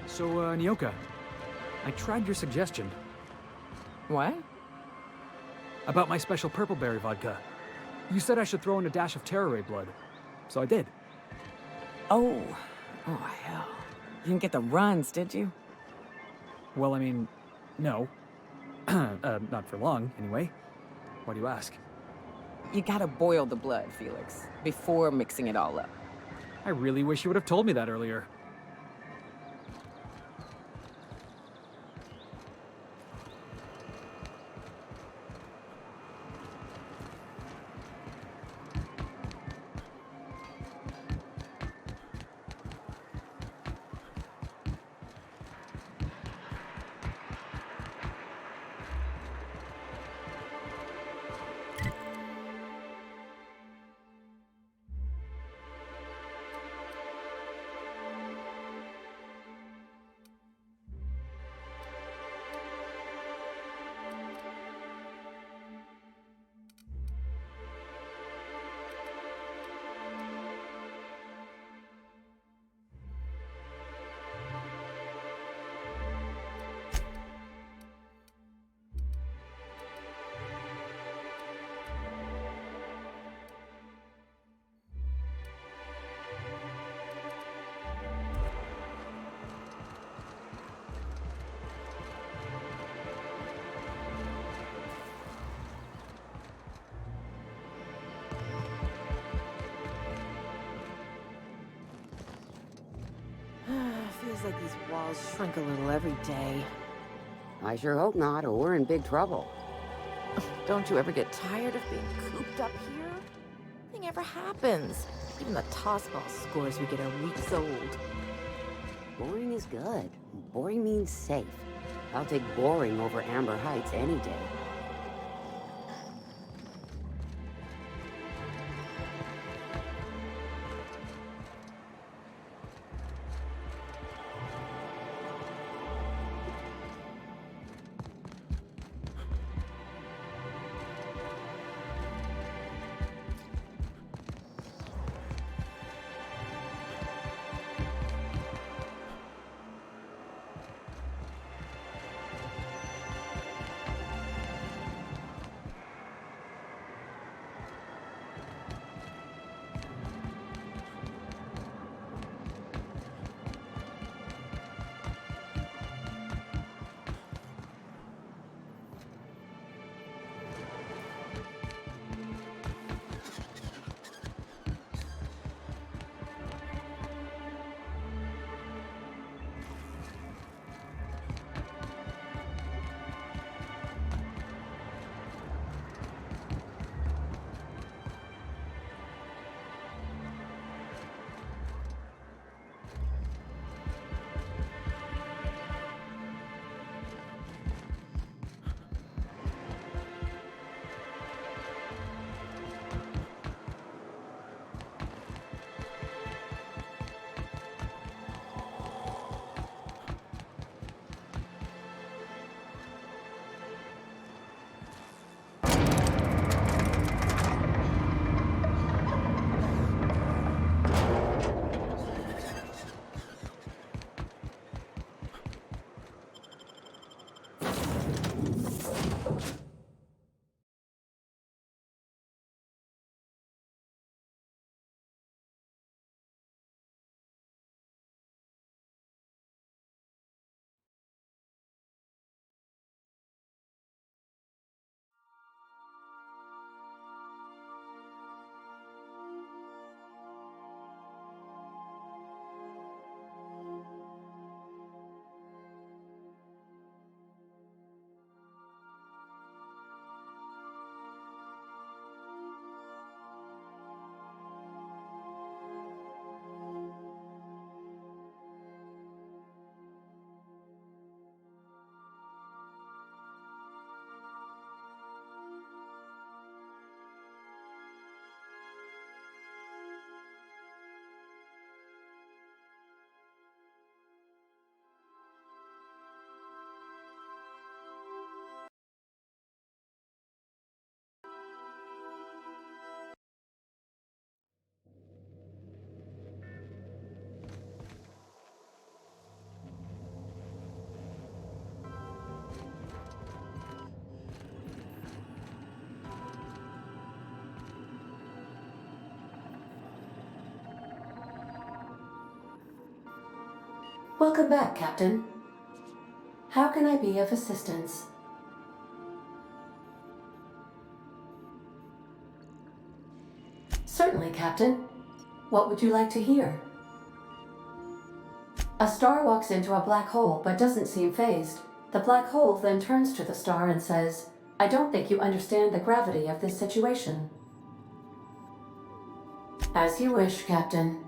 So, Nyoka, I tried your suggestion. What? About my special purple berry vodka. You said I should throw in a dash of Terra Ray blood. So I did. Oh. Oh, hell. You didn't get the runs, did you? Well, I mean, no. Not for long, anyway. Why do you ask? You gotta boil the blood, Felix, before mixing it all up. I really wish you would have told me that earlier. Feels like these walls shrink a little every day. I sure hope not, or we're in big trouble. Don't you ever get tired of being cooped up here? Nothing ever happens. Even the tossball scores we get are weeks old. Boring is good. Boring means safe. I'll take boring over Amber Heights any day. Welcome back, Captain. How can I be of assistance? Certainly, Captain. What would you like to hear? A star walks into a black hole but doesn't seem phased. The black hole then turns to the star and says, "I don't think you understand the gravity of this situation." As you wish, Captain.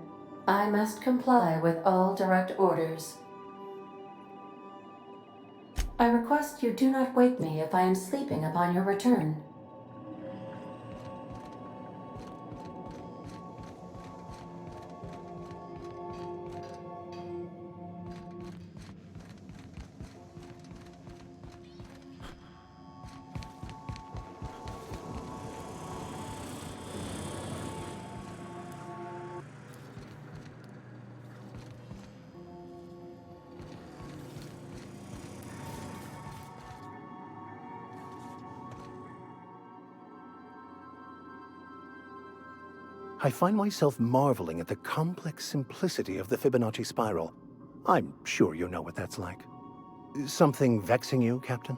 I must comply with all direct orders. I request you do not wake me if I am sleeping upon your return. I find myself marveling at the complex simplicity of the Fibonacci spiral. I'm sure you know what that's like. Something vexing you, Captain?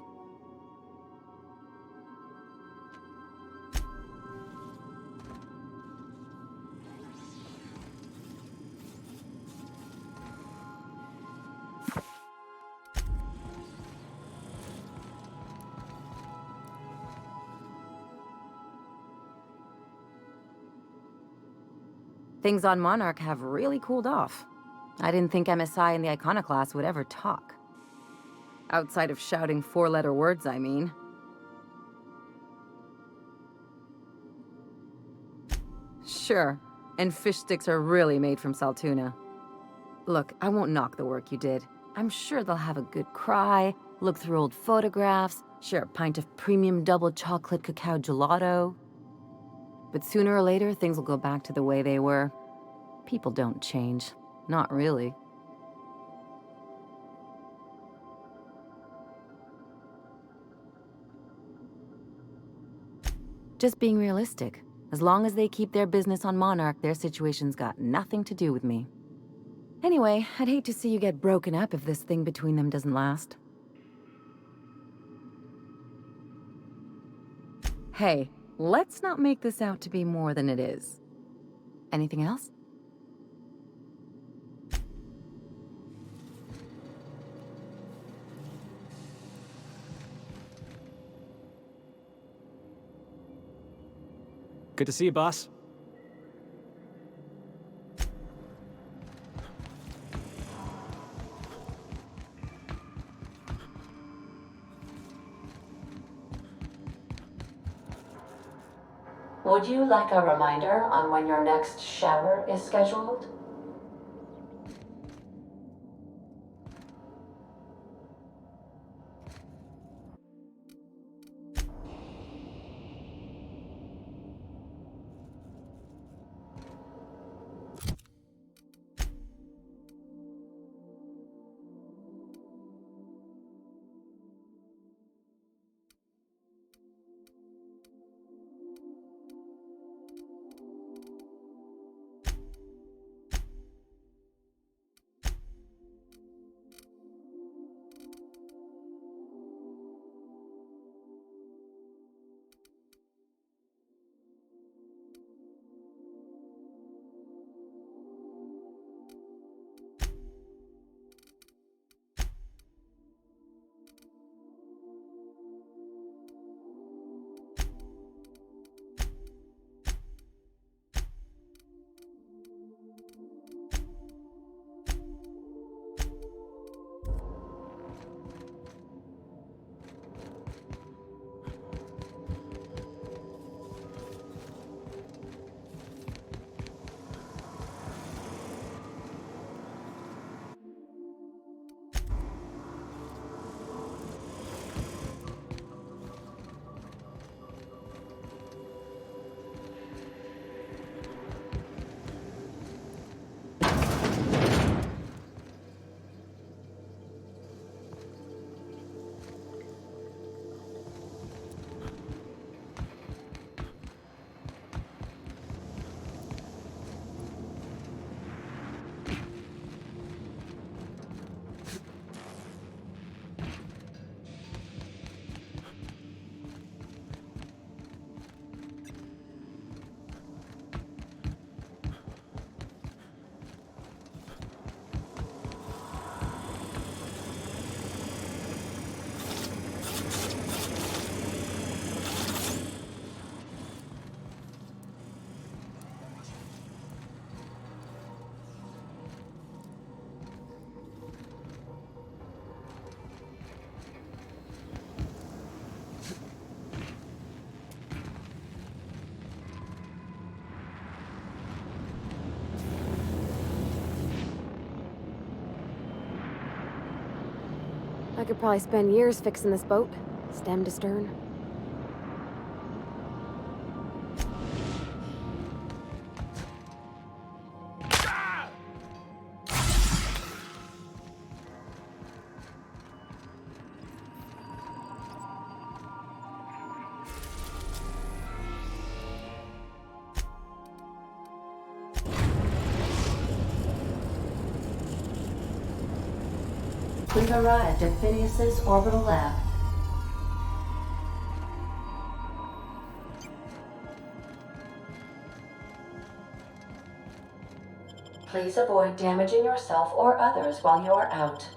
Things on Monarch have really cooled off. I didn't think MSI and the Iconoclast would ever talk. Outside of shouting four-letter words, I mean. Sure, and fish sticks are really made from Saltuna. Look, I won't knock the work you did. I'm sure they'll have a good cry, look through old photographs, share a pint of premium double chocolate cacao gelato. But sooner or later, things will go back to the way they were. People don't change. Not really. Just being realistic. As long as they keep their business on Monarch, their situation's got nothing to do with me. Anyway, I'd hate to see you get broken up if this thing between them doesn't last. Hey, let's not make this out to be more than it is. Anything else? Good to see you, boss. Would you like a reminder on when your next shower is scheduled? could probably spend years fixing this boat, stem to stern. We've arrived at Phineas's orbital lab. Please avoid damaging yourself or others while you are out.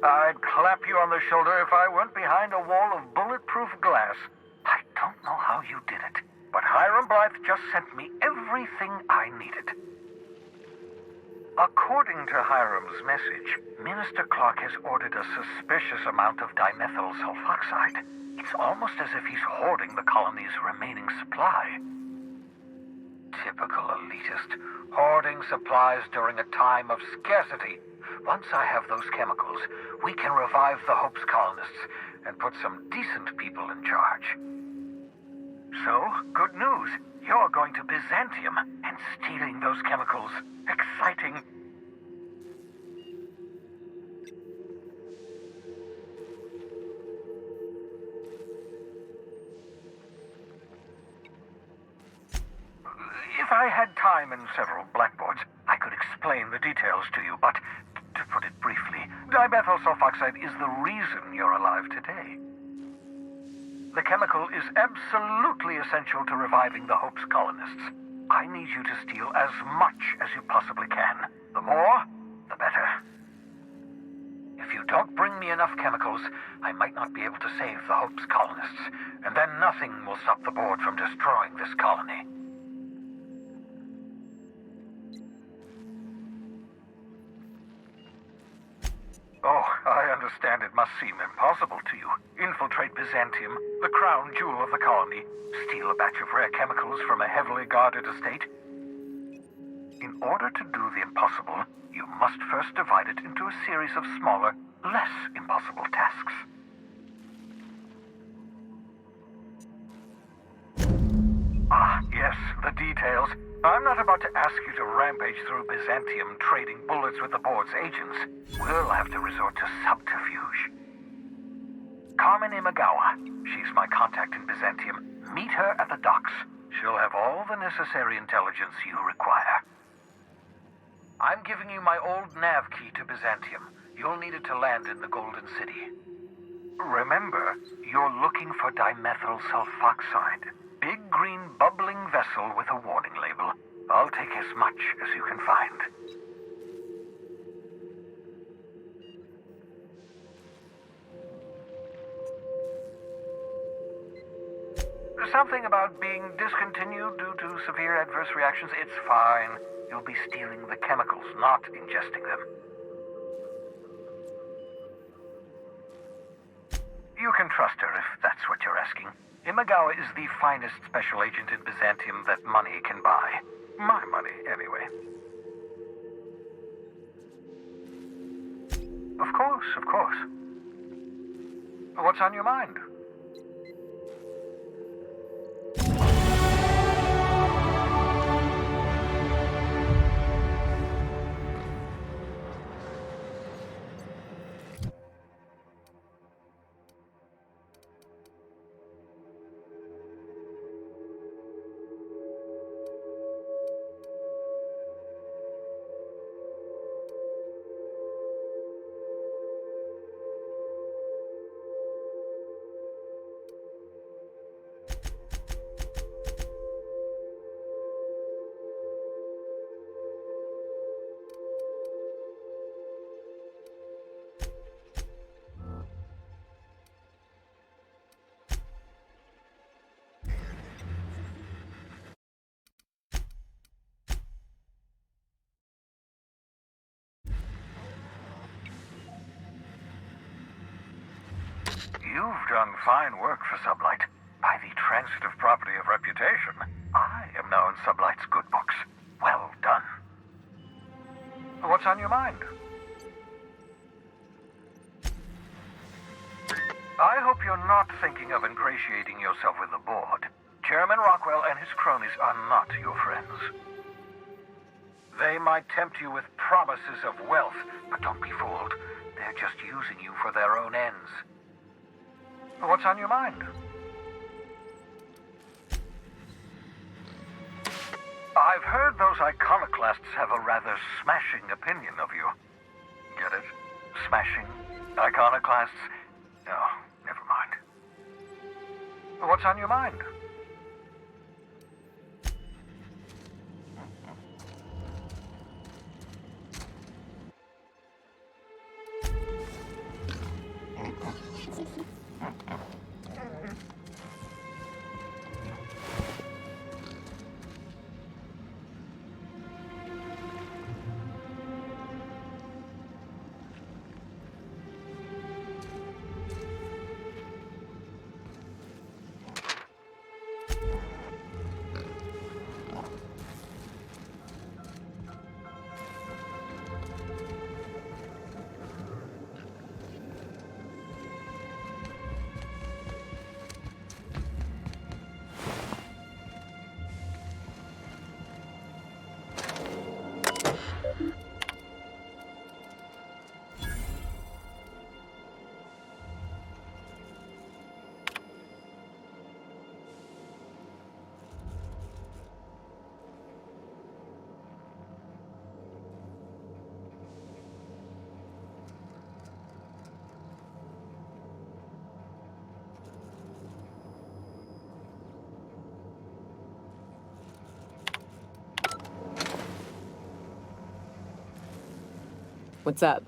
I'd clap you on the shoulder if I weren't behind a wall of bulletproof glass. I don't know how you did it, but Hiram Blythe just sent me everything I needed. According to Hiram's message, Minister Clark has ordered a suspicious amount of dimethyl sulfoxide. It's almost as if he's hoarding the colony's remaining supply. Typical elitist, hoarding supplies during a time of scarcity. Once I have those chemicals, we can revive the Hope's colonists and put some decent people in charge. So, good news. You're going to Byzantium and stealing those chemicals. Exciting. If I had time and several blackboards, I could explain the details to you, but to put it briefly, dimethyl sulfoxide is the reason you're alive today. The chemical is absolutely essential to reviving the Hope's colonists. I need you to steal as much as you possibly can. The more, the better. If you don't bring me enough chemicals, I might not be able to save the Hope's colonists, and then nothing will stop the board from destroying this colony. Oh, I understand it must seem impossible to you. Infiltrate Byzantium, the crown jewel of the colony, steal a batch of rare chemicals from a heavily guarded estate. In order to do the impossible, you must first divide it into a series of smaller, less impossible tasks. Ah, yes, the details. I'm not about to ask you to rampage through Byzantium trading bullets with the board's agents. We'll have to resort to subterfuge. Carmen Imagawa. She's my contact in Byzantium. Meet her at the docks. She'll have all the necessary intelligence you require. I'm giving you my old nav key to Byzantium. You'll need it to land in the Golden City. Remember, you're looking for dimethyl sulfoxide. Big green bubbling vessel with a warning label. I'll take as much as you can find. Something about being discontinued due to severe adverse reactions. It's fine. You'll be stealing the chemicals, not ingesting them. You can trust her if that's what you're asking. Imagawa is the finest special agent in Byzantium that money can buy. My money, anyway. Of course, of course. What's on your mind? You've done fine work for Sublight. By the transitive property of reputation, I am now in Sublight's good books. Well done. What's on your mind? I hope you're not thinking of ingratiating yourself with the board. Chairman Rockwell and his cronies are not your friends. They might tempt you with promises of wealth, but don't be fooled. They're just using you for their own ends. What's on your mind? I've heard those iconoclasts have a rather smashing opinion of you. Get it? Smashing? Iconoclasts? Oh, never mind. What's on your mind? What's up?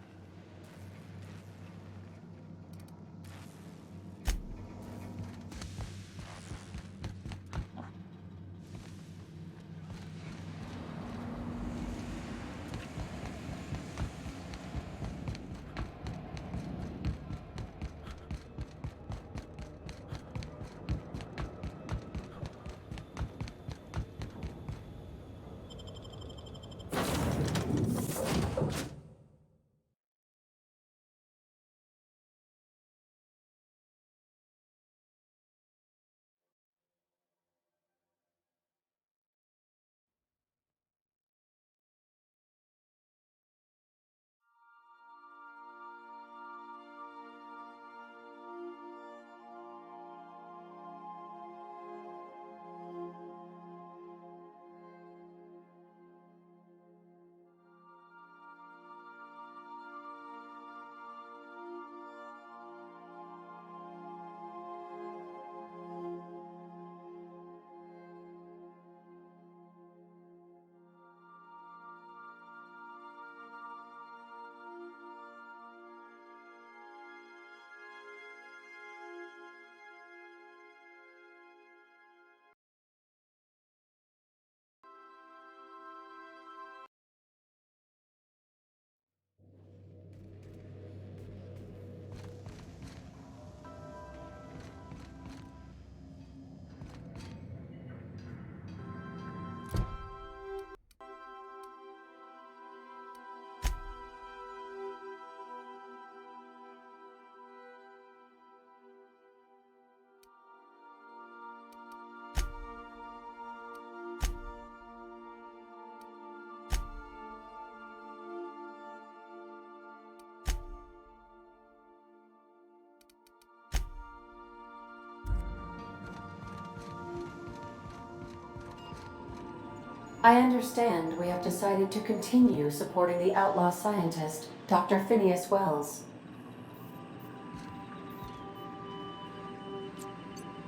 I understand we have decided to continue supporting the outlaw scientist, Dr. Phineas Wells.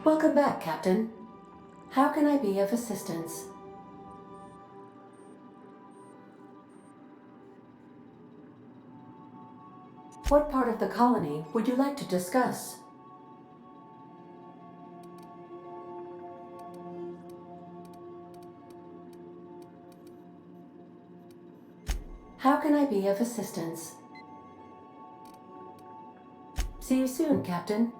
Welcome back, Captain. How can I be of assistance? What part of the colony would you like to discuss? How can I be of assistance? See you soon, Captain.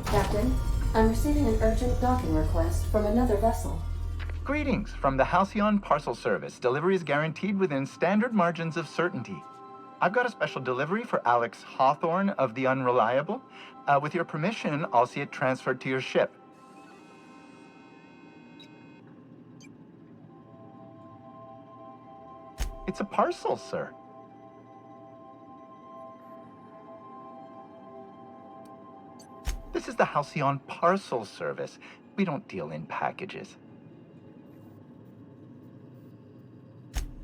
Captain, I'm receiving an urgent docking request from another vessel. Greetings from the Halcyon Parcel Service. Delivery is guaranteed within standard margins of certainty. I've got a special delivery for Alex Hawthorne of the Unreliable. With your permission, I'll see it transferred to your ship. It's a parcel, sir. This is the Halcyon Parcel Service. We don't deal in packages.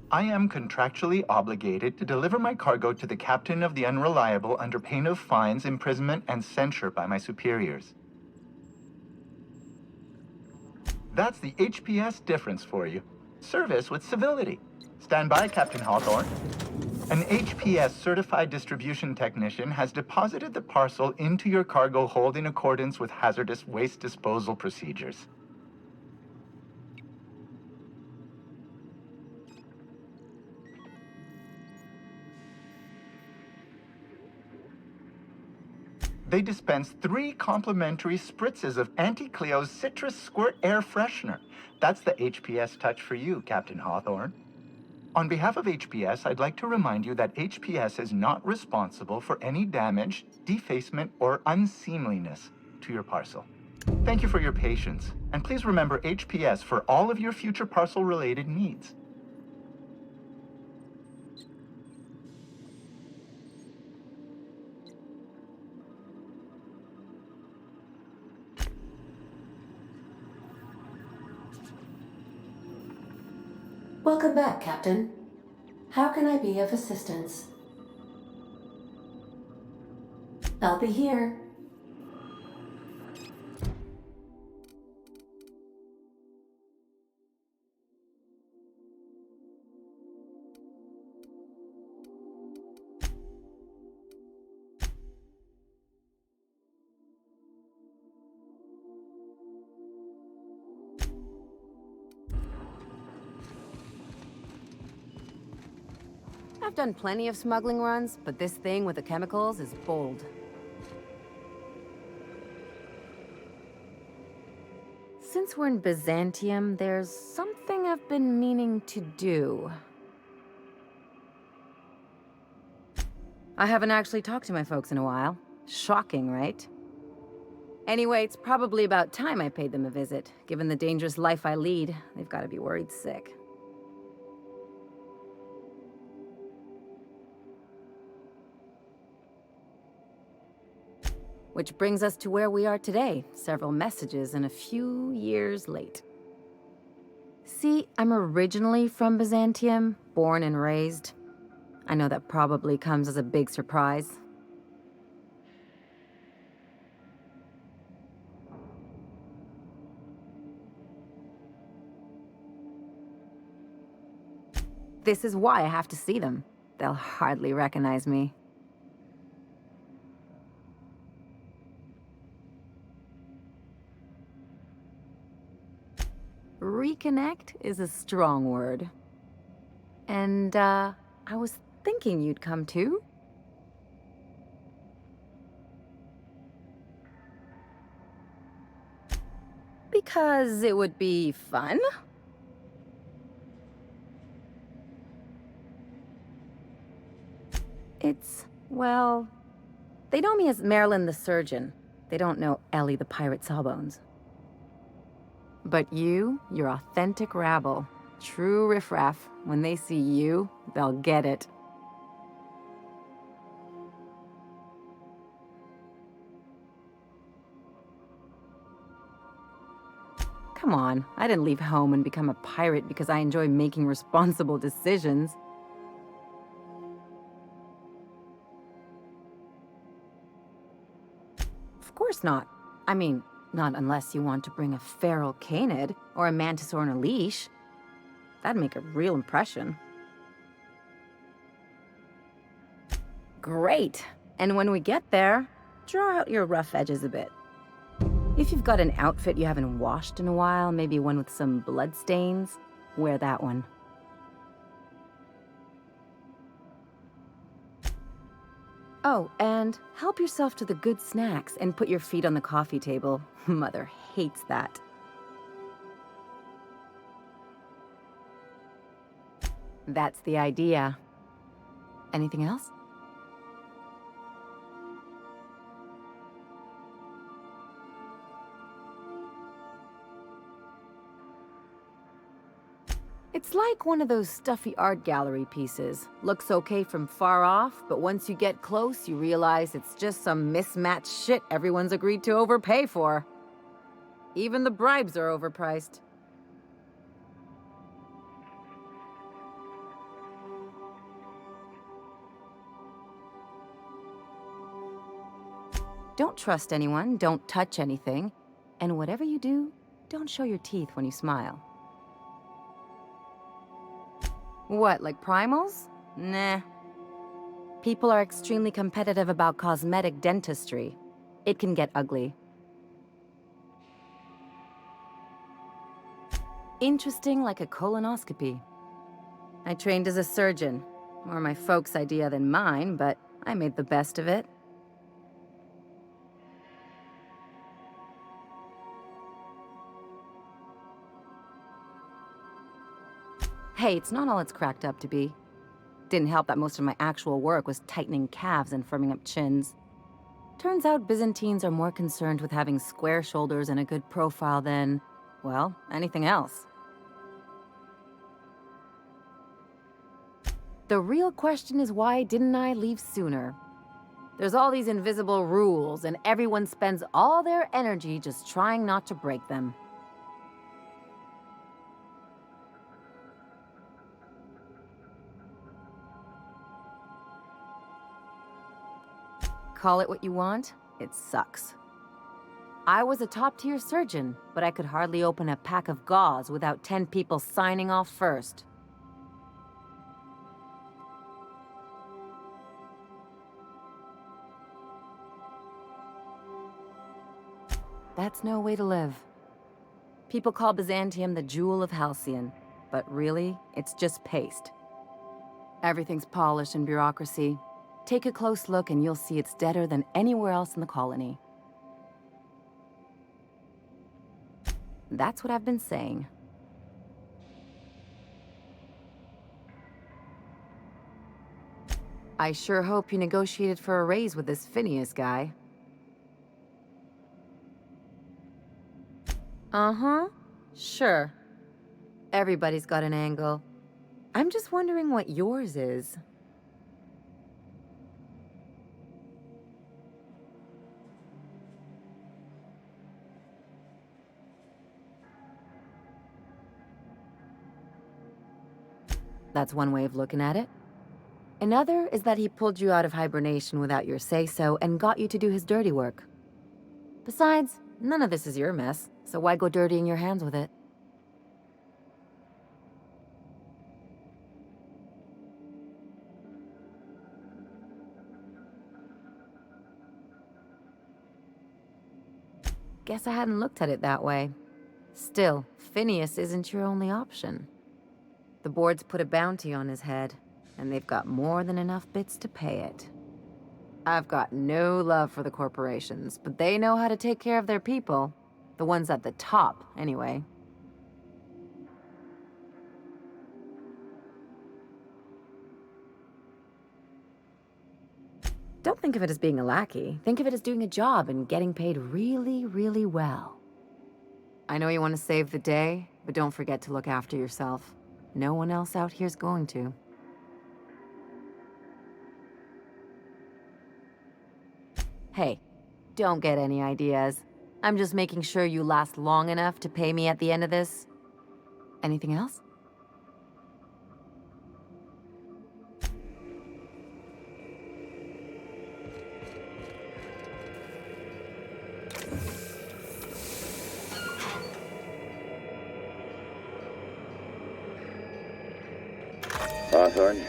I am contractually obligated to deliver my cargo to the captain of the Unreliable under pain of fines, imprisonment, and censure by my superiors. That's the HPS difference for you. Service with civility. Stand by, Captain Hawthorne. An HPS certified distribution technician has deposited the parcel into your cargo hold in accordance with hazardous waste disposal procedures. They dispense 3 complimentary spritzes of Anti-Cleo's Citrus Squirt Air Freshener. That's the HPS touch for you, Captain Hawthorne. On behalf of HPS, I'd like to remind you that HPS is not responsible for any damage, defacement, or unseemliness to your parcel. Thank you for your patience, and please remember HPS for all of your future parcel-related needs. Welcome back, Captain. How can I be of assistance? I'll be here. I've done plenty of smuggling runs, but this thing with the chemicals is bold. Since we're in Byzantium, there's something I've been meaning to do. I haven't actually talked to my folks in a while. Shocking, right? Anyway, it's probably about time I paid them a visit. Given the dangerous life I lead, they've got to be worried sick. Which brings us to where we are today, several messages and a few years late. See, I'm originally from Byzantium, born and raised. I know that probably comes as a big surprise. This is why I have to see them. They'll hardly recognize me. Reconnect is a strong word. And, I was thinking you'd come too. Because it would be fun? Well, they know me as Marilyn the Surgeon. They don't know Ellie the Pirate Sawbones. But you're authentic rabble. True riffraff. When they see you, they'll get it. Come on, I didn't leave home and become a pirate because I enjoy making responsible decisions. Of course not. I mean, not unless you want to bring a feral canid or a mantis on a leash. That'd make a real impression. Great. And when we get there, draw out your rough edges a bit. If you've got an outfit you haven't washed in a while, maybe one with some blood stains, wear that one. Oh, and help yourself to the good snacks and put your feet on the coffee table. Mother hates that. That's the idea. Anything else? It's like one of those stuffy art gallery pieces. Looks okay from far off, but once you get close, you realize it's just some mismatched shit everyone's agreed to overpay for. Even the bribes are overpriced. Don't trust anyone, don't touch anything, and whatever you do, don't show your teeth when you smile. What, like primals? Nah. People are extremely competitive about cosmetic dentistry. It can get ugly. Interesting like a colonoscopy. I trained as a surgeon. More my folks' idea than mine, but I made the best of it. Hey, it's not all it's cracked up to be. Didn't help that most of my actual work was tightening calves and firming up chins. Turns out Byzantines are more concerned with having square shoulders and a good profile than, well, anything else. The real question is, why didn't I leave sooner? There's all these invisible rules, and everyone spends all their energy just trying not to break them. Call it what you want, it sucks. I was a top-tier surgeon, but I could hardly open a pack of gauze without 10 people signing off first. That's no way to live. People call Byzantium the jewel of Halcyon, but really, it's just paste. Everything's polished and bureaucracy. Take a close look and you'll see it's deader than anywhere else in the colony. That's what I've been saying. I sure hope you negotiated for a raise with this Phineas guy. Uh-huh. Sure. Everybody's got an angle. I'm just wondering what yours is. That's one way of looking at it. Another is that he pulled you out of hibernation without your say-so and got you to do his dirty work. Besides, none of this is your mess, so why go dirtying your hands with it? Guess I hadn't looked at it that way. Still, Phineas isn't your only option. The board's put a bounty on his head, and they've got more than enough bits to pay it. I've got no love for the corporations, but they know how to take care of their people. The ones at the top, anyway. Don't think of it as being a lackey. Think of it as doing a job and getting paid really, really well. I know you want to save the day, but don't forget to look after yourself. No one else out here's going to. Hey, don't get any ideas. I'm just making sure you last long enough to pay me at the end of this. Anything else? Hawthorne,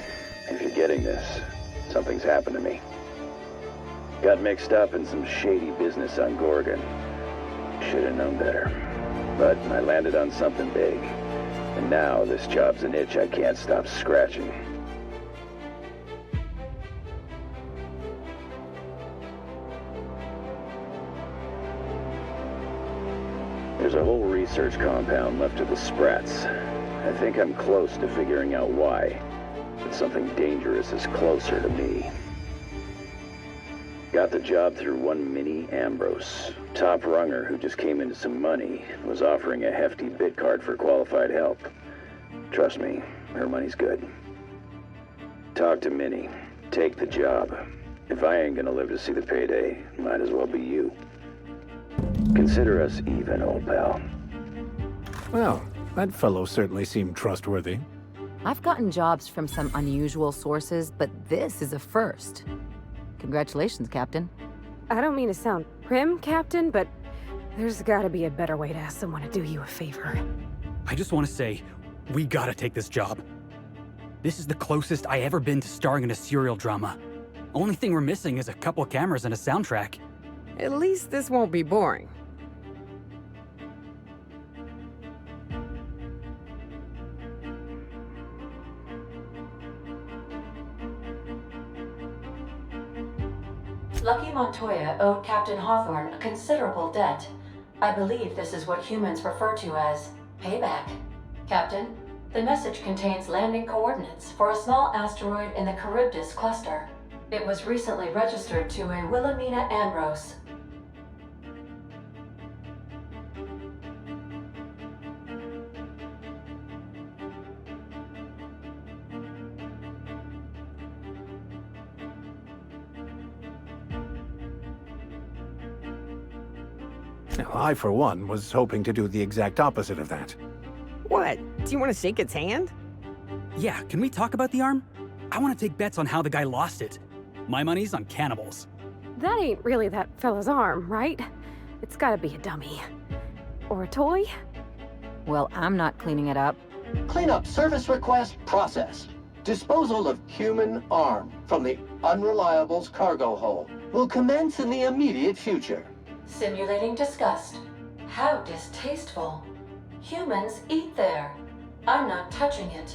if you're getting this, something's happened to me. Got mixed up in some shady business on Gorgon. Should've known better. But I landed on something big. And now this job's an itch I can't stop scratching. There's a whole research compound left of the Sprats. I think I'm close to figuring out why. But something dangerous is closer to me. Got the job through one Minnie Ambrose. Top runger who just came into some money, was offering a hefty bid card for qualified help. Trust me, her money's good. Talk to Minnie. Take the job. If I ain't gonna live to see the payday, might as well be you. Consider us even, old pal. Well, that fellow certainly seemed trustworthy. I've gotten jobs from some unusual sources, but this is a first. Congratulations, Captain. I don't mean to sound prim, Captain, but there's gotta be a better way to ask someone to do you a favor. I just want to say, we gotta take this job. This is the closest I ever been to starring in a serial drama. Only thing we're missing is a couple cameras and a soundtrack. At least this won't be boring. Lucky Montoya owed Captain Hawthorne a considerable debt. I believe this is what humans refer to as payback. Captain, the message contains landing coordinates for a small asteroid in the Charybdis cluster. It was recently registered to a Wilhelmina Ambrose. Now, I, for one, was hoping to do the exact opposite of that. What? Do you want to shake its hand? Yeah, can we talk about the arm? I want to take bets on how the guy lost it. My money's on cannibals. That ain't really that fella's arm, right? It's gotta be a dummy. Or a toy? Well, I'm not cleaning it up. Cleanup service request processed. Disposal of human arm from the Unreliable's cargo hold will commence in the immediate future. Simulating disgust. How distasteful. Humans eat there. I'm not touching it.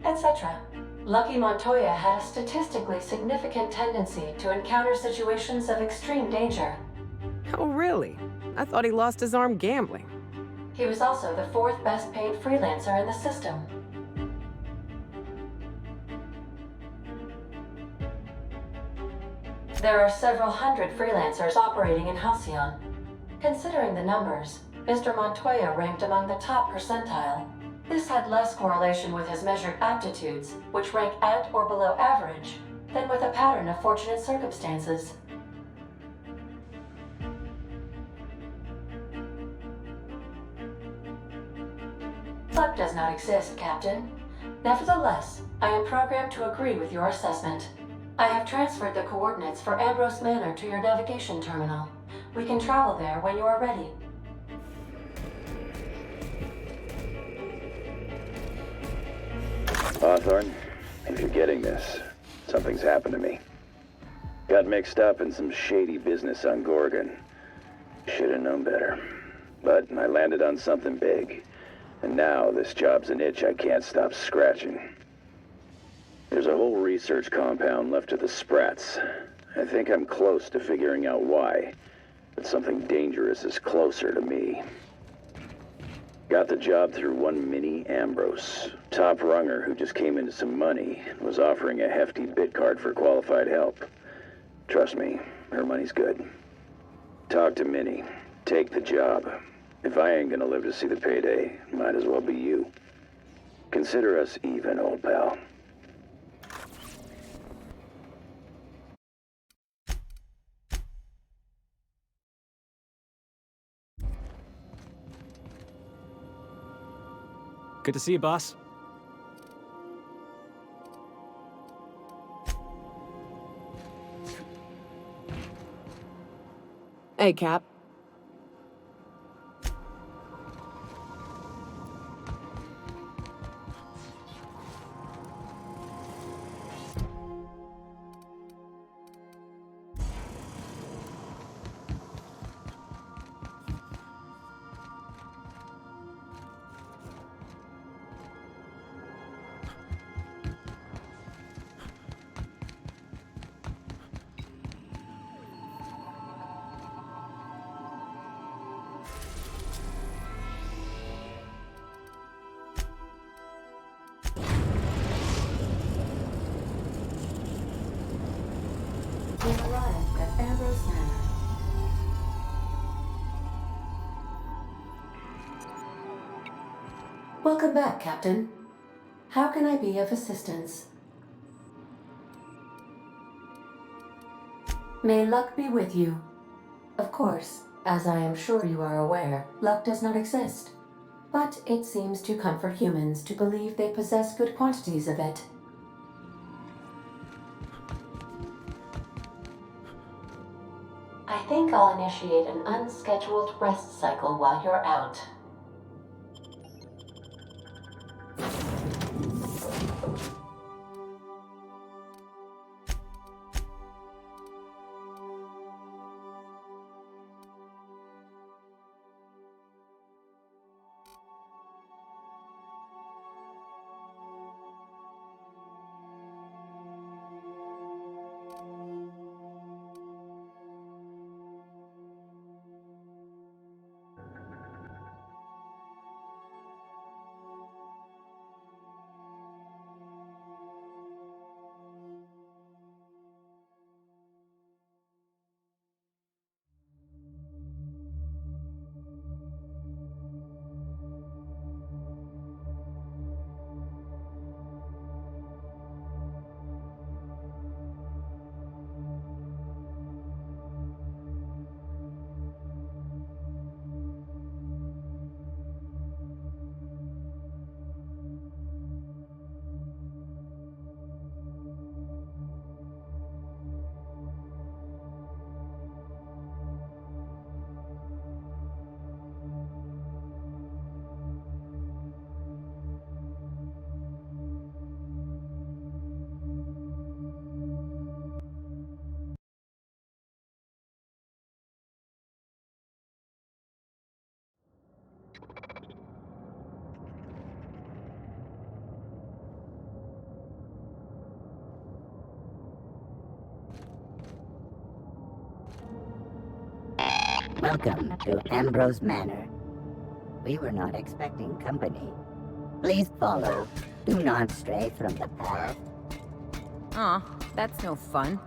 Etc. Lucky Montoya had a statistically significant tendency to encounter situations of extreme danger. Oh, really? I thought he lost his arm gambling. He was also the 4th best paid freelancer in the system. There are several hundred freelancers operating in Halcyon. Considering the numbers, Mr. Montoya ranked among the top percentile. This had less correlation with his measured aptitudes, which rank at or below average, than with a pattern of fortunate circumstances. Luck does not exist, Captain. Nevertheless, I am programmed to agree with your assessment. I have transferred the coordinates for Ambrose Manor to your navigation terminal. We can travel there when you are ready. Hawthorne, if you're getting this, something's happened to me. Got mixed up in some shady business on Gorgon. Should have known better. But I landed on something big. And now this job's an itch I can't stop scratching. There's a whole research compound left of the Sprats. I think I'm close to figuring out why. But something dangerous is closer to me. Got the job through one Minnie Ambrose. Top runger who just came into some money and was offering a hefty bid card for qualified help. Trust me, her money's good. Talk to Minnie. Take the job. If I ain't gonna live to see the payday, might as well be you. Consider us even, old pal. Good to see you, boss. Hey, Cap. We arrived at Ambrose Manor. Welcome back, Captain. How can I be of assistance? May luck be with you. Of course, as I am sure you are aware, luck does not exist. But it seems to comfort humans to believe they possess good quantities of it. I think I'll initiate an unscheduled rest cycle while you're out. Welcome to Ambrose Manor. We were not expecting company. Please follow. Do not stray from the path. Aw, that's no fun.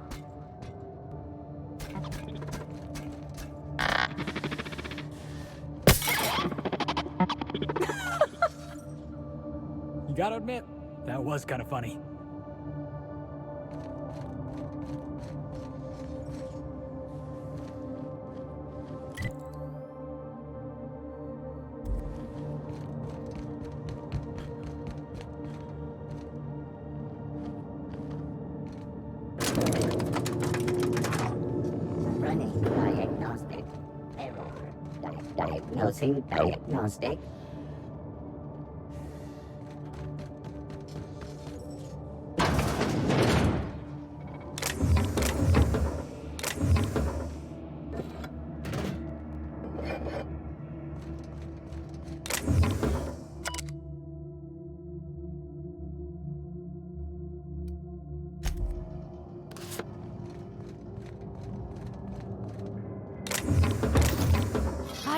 You gotta admit, that was kind of funny. Running diagnostic. Error. Diagnosing diagnostic.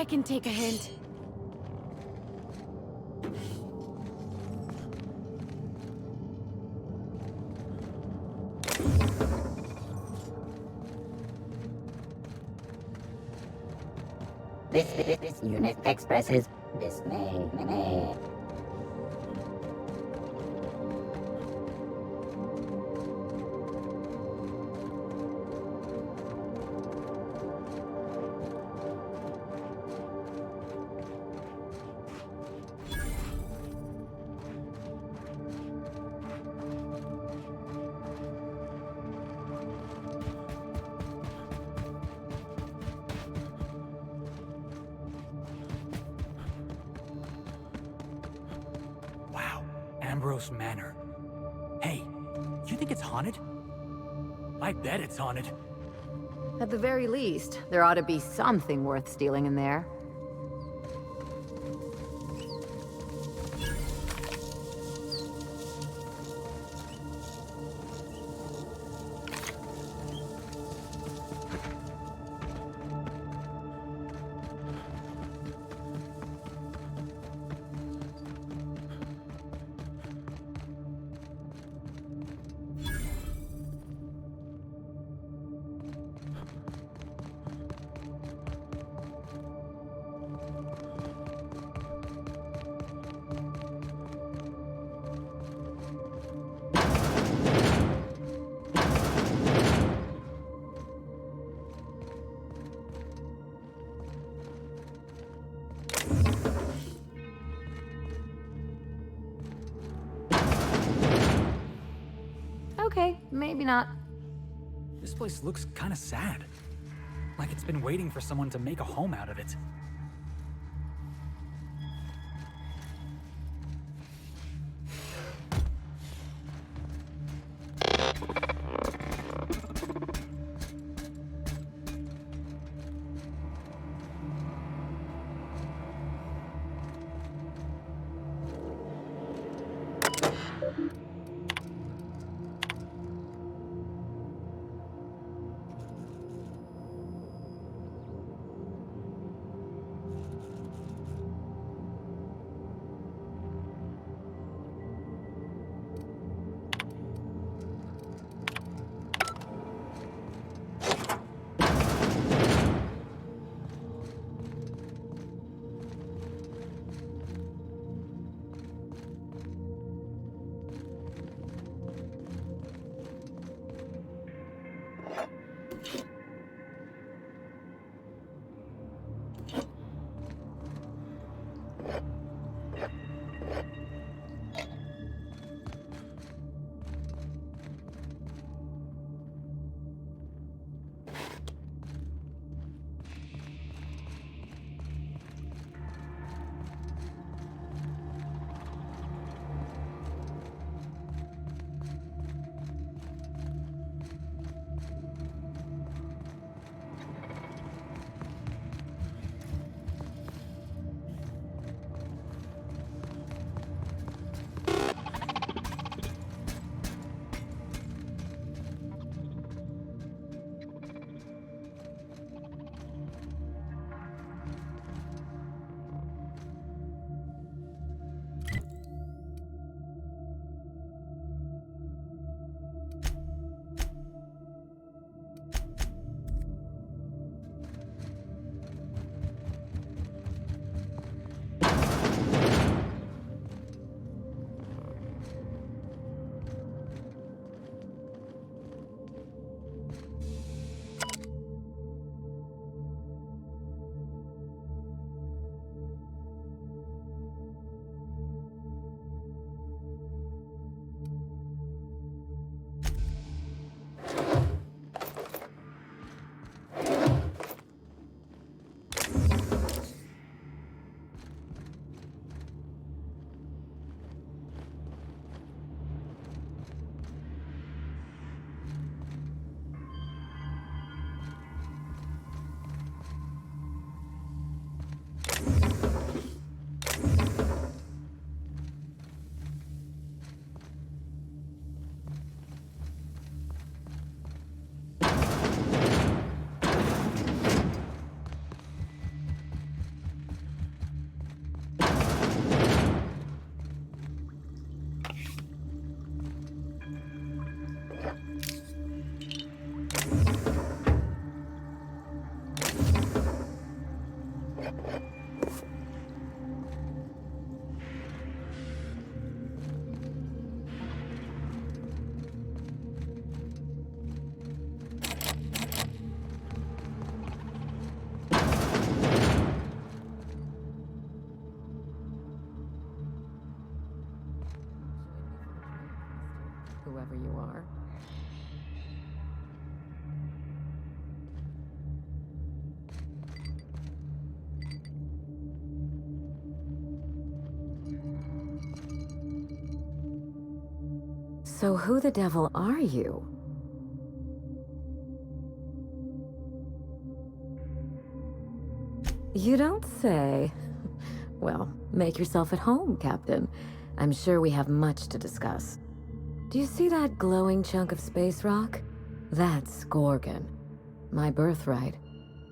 I can take a hint. This unit expresses dismay. Wow, Ambrose Manor. Hey, you think it's haunted? I bet it's haunted. At the very least, there ought to be something worth stealing in there. Okay, maybe not. This place looks kind of sad. Like it's been waiting for someone to make a home out of it. whoever you are. So who the devil are you? You don't say. Well, make yourself at home, Captain. I'm sure we have much to discuss. Do you see that glowing chunk of space rock? That's Gorgon. My birthright,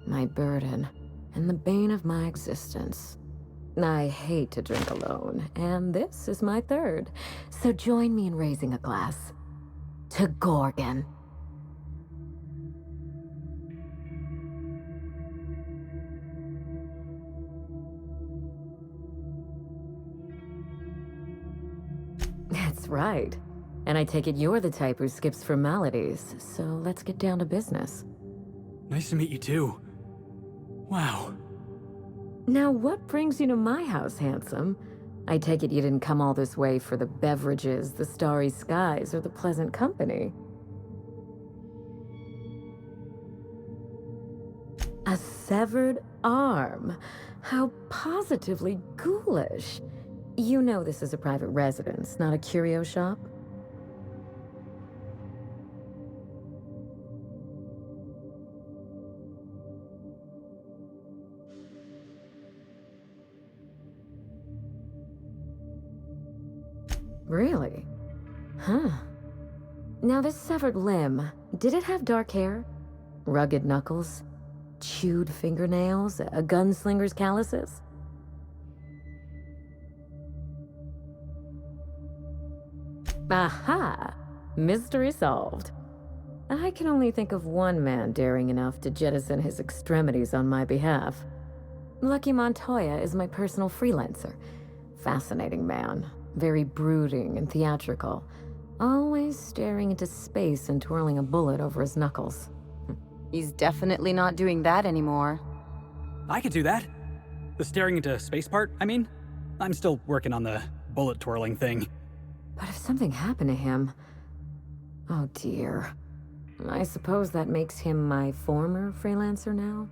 my burden, and the bane of my existence. I hate to drink alone, and this is my third. So join me in raising a glass. To Gorgon. That's right. And I take it you're the type who skips formalities, so let's get down to business. Nice to meet you too. Wow. Now, what brings you to my house, handsome? I take it you didn't come all this way for the beverages, the starry skies, or the pleasant company. A severed arm. How positively ghoulish. You know this is a private residence, not a curio shop? Really? Huh. Now this severed limb, did it have dark hair? Rugged knuckles? Chewed fingernails? A gunslinger's calluses? Aha! Mystery solved. I can only think of one man daring enough to jettison his extremities on my behalf. Lucky Montoya is my personal freelancer. Fascinating man. Very brooding and theatrical. Always staring into space and twirling a bullet over his knuckles. He's definitely not doing that anymore. I could do that. The staring into space part, I mean. I'm still working on the bullet twirling thing. But if something happened to him... Oh dear. I suppose that makes him my former freelancer now?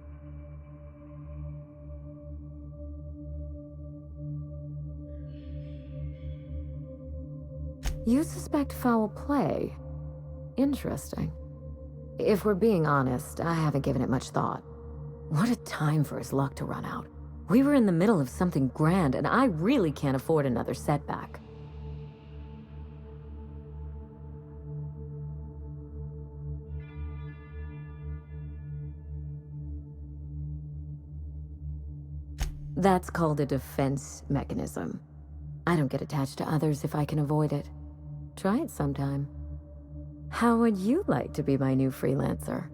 You suspect foul play? Interesting. If we're being honest, I haven't given it much thought. What a time for his luck to run out. We were in the middle of something grand, and I really can't afford another setback. That's called a defense mechanism. I don't get attached to others if I can avoid it. Try it sometime. How would you like to be my new freelancer?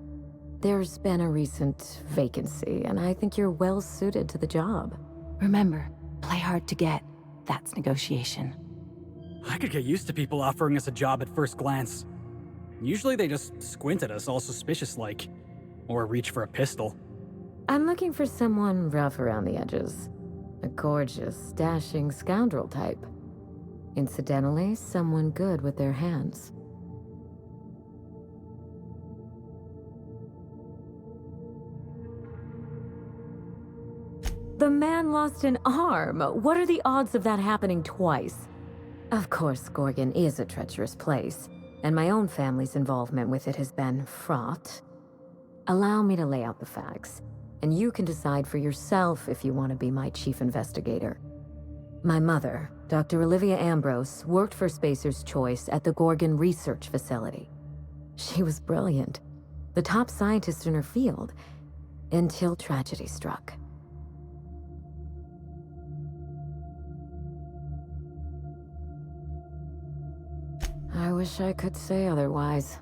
There's been a recent vacancy, and I think you're well suited to the job. Remember, play hard to get. That's negotiation. I could get used to people offering us a job at first glance. Usually they just squint at us all suspicious-like. Or reach for a pistol. I'm looking for someone rough around the edges. A gorgeous, dashing scoundrel type. Incidentally, someone good with their hands. The man lost an arm. What are the odds of that happening twice? Of course, Gorgon is a treacherous place, and my own family's involvement with it has been fraught. Allow me to lay out the facts, and you can decide for yourself if you want to be my chief investigator. My mother, Dr. Olivia Ambrose, worked for Spacer's Choice at the Gorgon Research Facility. She was brilliant, the top scientist in her field, until tragedy struck. I wish I could say otherwise.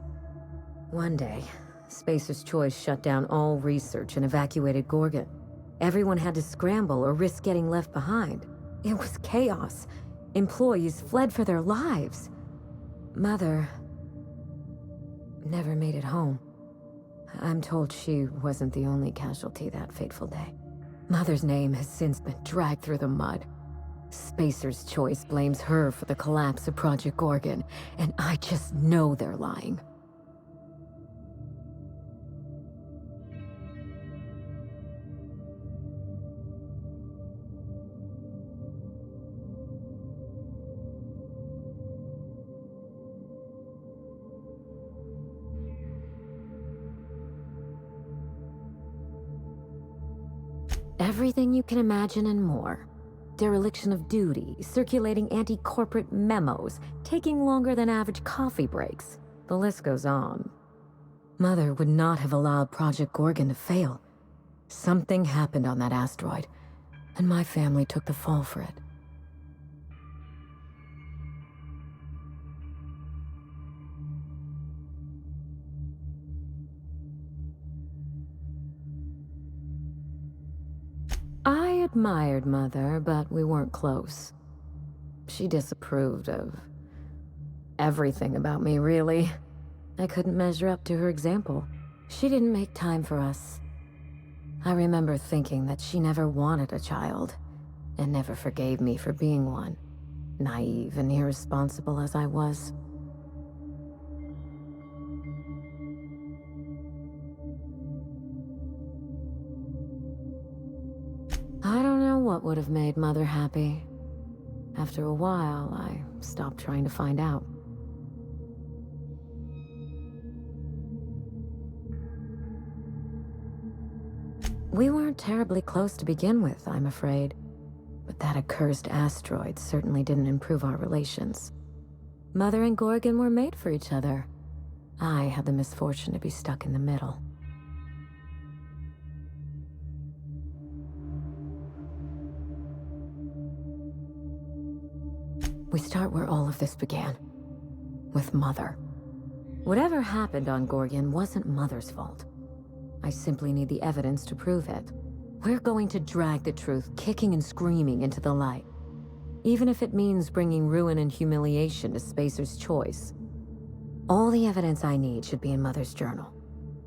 One day, Spacer's Choice shut down all research and evacuated Gorgon. Everyone had to scramble or risk getting left behind. It was chaos. Employees fled for their lives. Mother never made it home. I'm told she wasn't the only casualty that fateful day. Mother's name has since been dragged through the mud. Spacer's Choice blames her for the collapse of Project Gorgon, and I just know they're lying. Everything you can imagine and more. Dereliction of duty, circulating anti-corporate memos, taking longer than average coffee breaks. The list goes on. Mother would not have allowed Project Gorgon to fail. Something happened on that asteroid, and my family took the fall for it. I admired Mother, but we weren't close. She disapproved of everything about me, really. I couldn't measure up to her example. She didn't make time for us. I remember thinking that she never wanted a child, and never forgave me for being one, naive and irresponsible as I was. I don't know what would have made Mother happy. After a while, I stopped trying to find out. We weren't terribly close to begin with, I'm afraid. But that accursed asteroid certainly didn't improve our relations. Mother and Gorgon were made for each other. I had the misfortune to be stuck in the middle. We start where all of this began. With Mother. Whatever happened on Gorgon wasn't Mother's fault. I simply need the evidence to prove it. We're going to drag the truth, kicking and screaming, into the light. Even if it means bringing ruin and humiliation to Spacer's Choice. All the evidence I need should be in Mother's journal.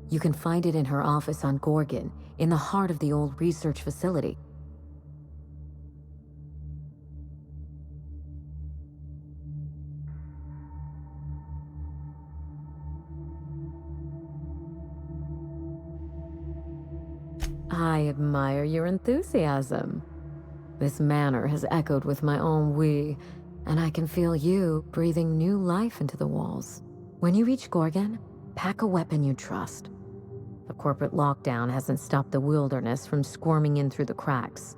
You can find it in her office on Gorgon, in the heart of the old research facility. I admire your enthusiasm. This manor has echoed with my ennui, and I can feel you breathing new life into the walls. When you reach Gorgon, pack a weapon you trust. The corporate lockdown hasn't stopped the wilderness from squirming in through the cracks.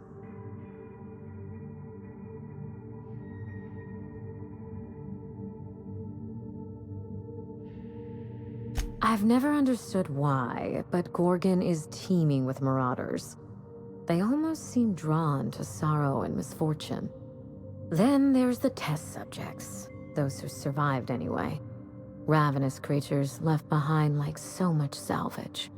I've never understood why, but Gorgon is teeming with marauders. They almost seem drawn to sorrow and misfortune. Then there's the test subjects, those who survived anyway. Ravenous creatures left behind like so much salvage.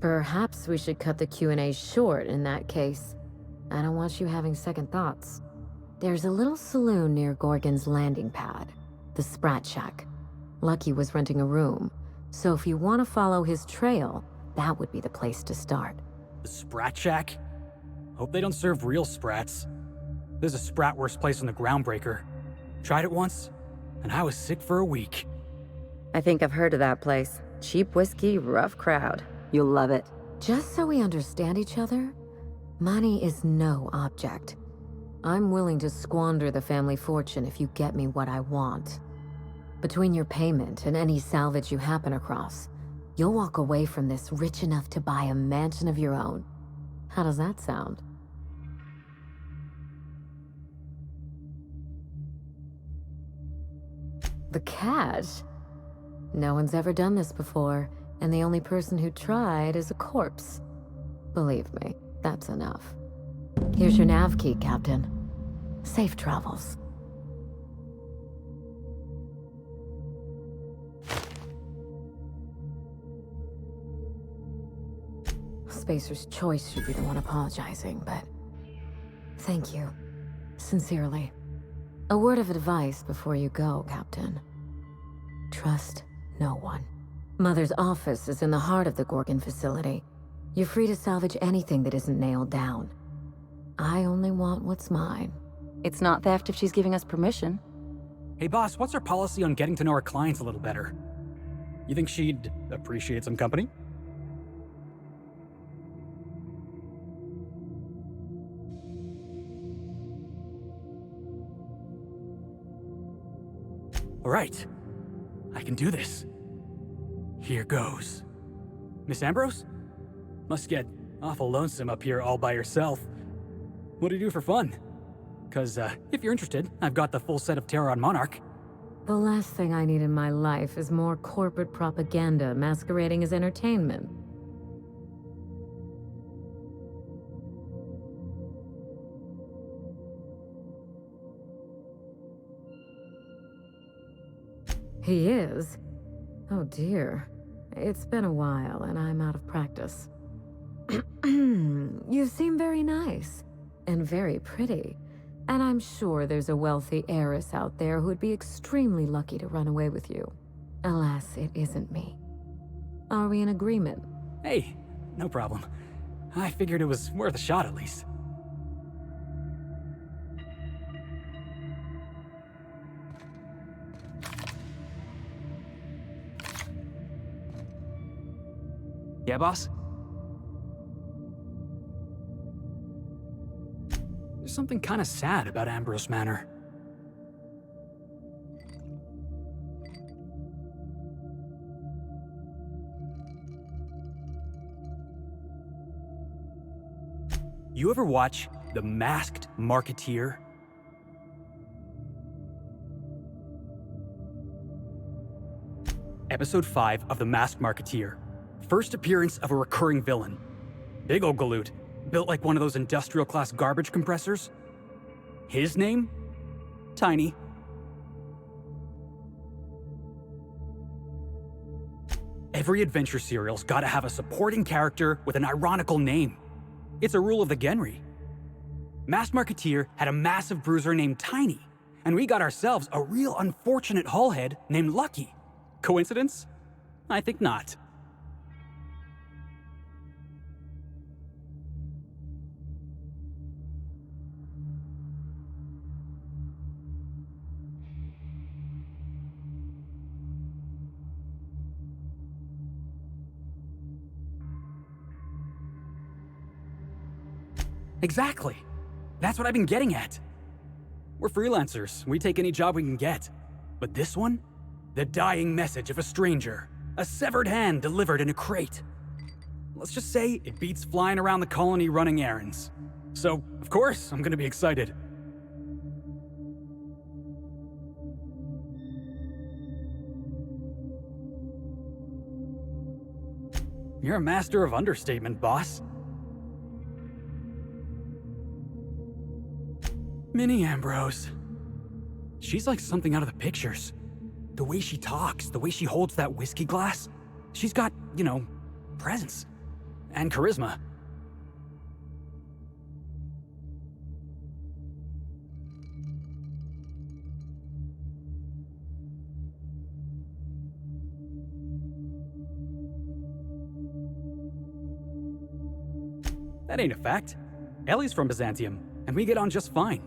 Perhaps we should cut the Q&A short in that case. I don't want you having second thoughts. There's a little saloon near Gorgon's landing pad, the Sprat Shack. Lucky was renting a room, so if you want to follow his trail, that would be the place to start. The Sprat Shack? Hope they don't serve real sprats. There's a Spratwurst place on the Groundbreaker. Tried it once, and I was sick for a week. I think I've heard of that place. Cheap whiskey, rough crowd. You'll love it. Just so we understand each other, money is no object. I'm willing to squander the family fortune if you get me what I want. Between your payment and any salvage you happen across, you'll walk away from this rich enough to buy a mansion of your own. How does that sound? The cash? No one's ever done this before, and the only person who tried is a corpse. Believe me, that's enough. Here's your nav key, Captain. Safe travels. Spacer's Choice should be the one apologizing, but thank you. Sincerely. A word of advice before you go, Captain. Trust no one. Mother's office is in the heart of the Gorgon facility. You're free to salvage anything that isn't nailed down. I only want what's mine. It's not theft if she's giving us permission. Hey boss, what's our policy on getting to know our clients a little better? You think she'd appreciate some company? All right, I can do this. Here goes. Miss Ambrose? Must get awful lonesome up here all by yourself. What do you do for fun? Because if you're interested, I've got the full set of Terror on Monarch. The last thing I need in my life is more corporate propaganda masquerading as entertainment. He is? Oh dear. It's been a while and I'm out of practice. You seem very nice and very pretty. And I'm sure there's a wealthy heiress out there who'd be extremely lucky to run away with you. Alas, it isn't me. Are we in agreement? Hey, no problem. I figured it was worth a shot at least. Yeah, boss? There's something kind of sad about Ambrose Manor. You ever watch The Masked Marketeer? Episode 5 of The Masked Marketeer. First appearance of a recurring villain. Big ol' galoot, built like one of those industrial-class garbage compressors. His name? Tiny. Every adventure serial's gotta have a supporting character with an ironical name. It's a rule of the Genry. Masked Marketeer had a massive bruiser named Tiny, and we got ourselves a real unfortunate hullhead named Lucky. Coincidence? I think not. Exactly. That's what I've been getting at. We're freelancers. We take any job we can get. But this one? The dying message of a stranger. A severed hand delivered in a crate. Let's just say it beats flying around the colony running errands. So, of course, I'm gonna be excited. You're a master of understatement, boss. Minnie Ambrose. She's like something out of the pictures. The way she talks, the way she holds that whiskey glass. She's got, you know, presence. And charisma. That ain't a fact. Ellie's from Byzantium, and we get on just fine.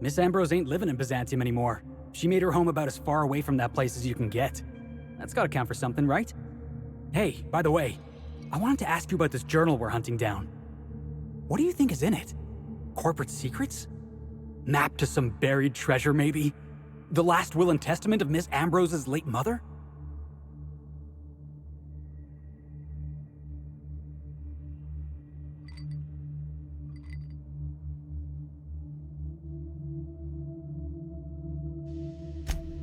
Miss Ambrose ain't living in Byzantium anymore. She made her home about as far away from that place as you can get. That's gotta count for something, right? Hey, by the way, I wanted to ask you about this journal we're hunting down. What do you think is in it? Corporate secrets? Map to some buried treasure, maybe? The last will and testament of Miss Ambrose's late mother?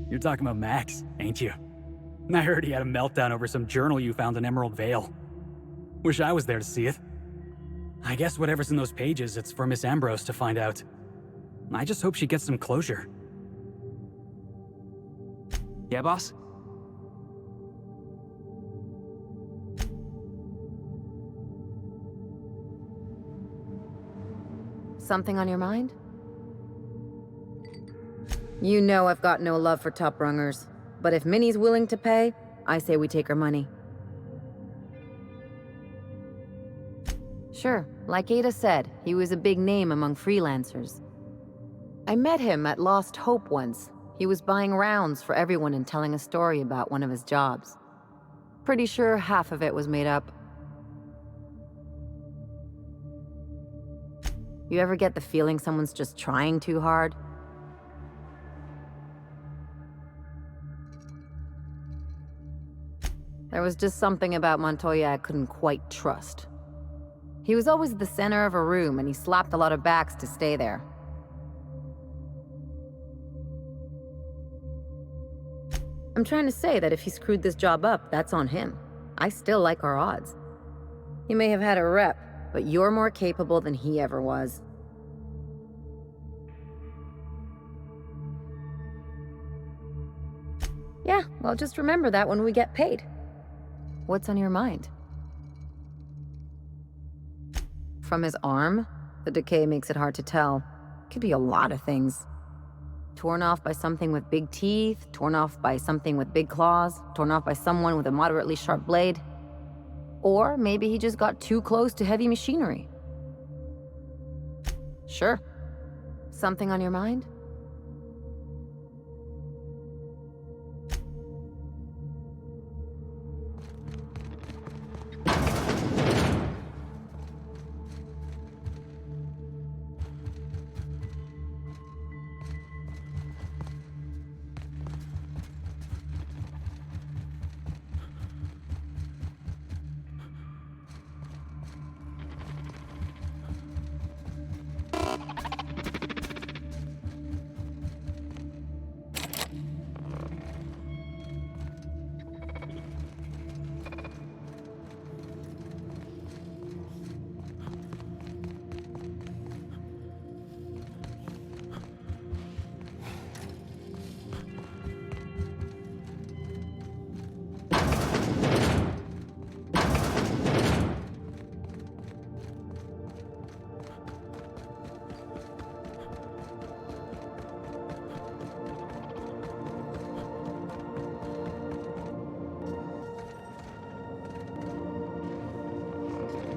You're talking about Max, ain't you? I heard he had a meltdown over some journal you found in Emerald Vale. Wish I was there to see it. I guess whatever's in those pages, it's for Miss Ambrose to find out. I just hope she gets some closure. Yeah, boss? Something on your mind? You know I've got no love for top rungers, but if Minnie's willing to pay, I say we take her money. Sure, like Ada said, he was a big name among freelancers. I met him at Lost Hope once. He was buying rounds for everyone and telling a story about one of his jobs. Pretty sure half of it was made up. You ever get the feeling someone's just trying too hard? There was just something about Montoya I couldn't quite trust. He was always the center of a room, and he slapped a lot of backs to stay there. I'm trying to say that if he screwed this job up, that's on him. I still like our odds. He may have had a rep, but you're more capable than he ever was. Yeah, well, just remember that when we get paid. What's on your mind? From his arm? The decay makes it hard to tell. Could be a lot of things. Torn off by something with big teeth, torn off by something with big claws, torn off by someone with a moderately sharp blade. Or maybe he just got too close to heavy machinery. Sure. Something on your mind?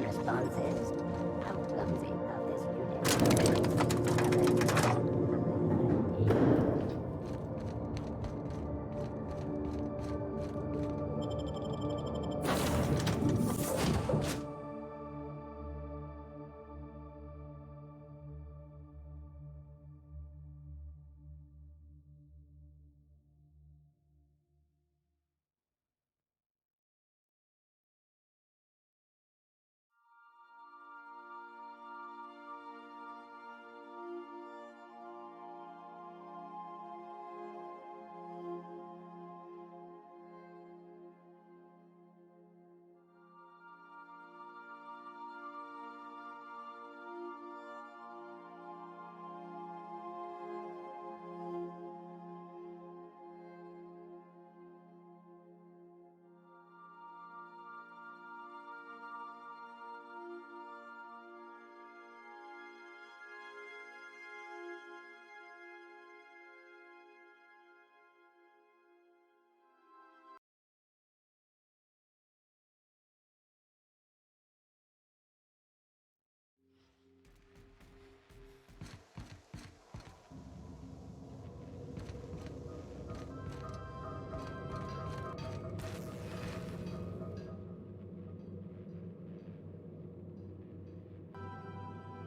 Responses. How clumsy of this unit.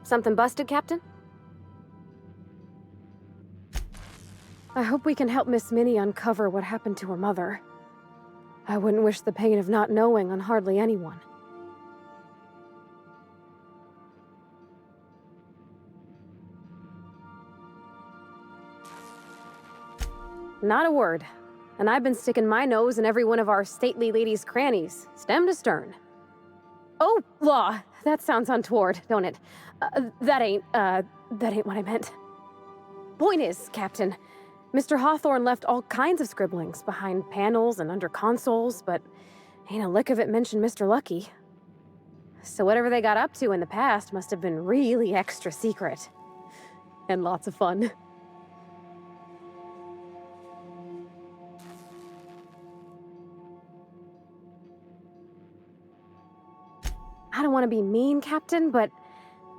Something busted, Captain? I hope we can help Miss Minnie uncover what happened to her mother. I wouldn't wish the pain of not knowing on hardly anyone. Not a word. And I've been sticking my nose in every one of our stately ladies' crannies, stem to stern. Oh, law! That sounds untoward, don't it? That ain't what I meant. Point is, Captain, Mr. Hawthorne left all kinds of scribblings behind panels and under consoles, but ain't a lick of it mentioned Mr. Lucky. So whatever they got up to in the past must have been really extra secret. And lots of fun. I don't want want to be mean, Captain, but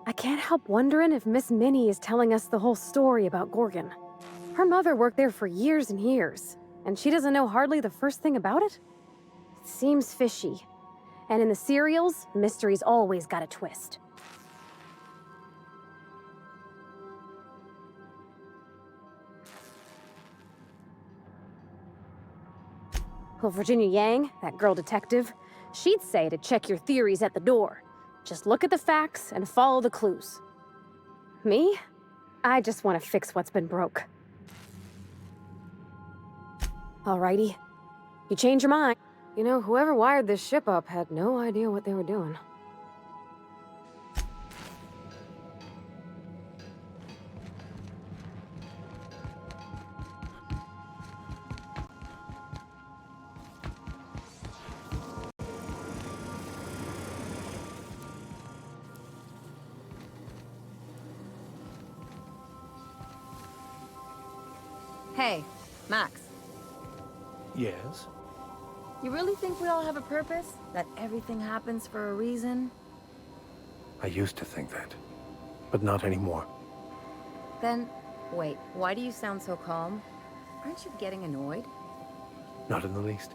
I can't help wondering if Miss Minnie is telling us the whole story about Gorgon. Her mother worked there for years and years, and she doesn't know hardly the first thing about it? It seems fishy. And in the serials, mystery's always got a twist. Well, Virginia Yang, that girl detective, she'd say to check your theories at the door. Just look at the facts and follow the clues. Me? I just want to fix what's been broke. Alrighty. You change your mind. You know, whoever wired this ship up had no idea what they were doing. Hey, Max. Yes? You really think we all have a purpose? That everything happens for a reason? I used to think that, but not anymore. Then, wait, why do you sound so calm? Aren't you getting annoyed? Not in the least.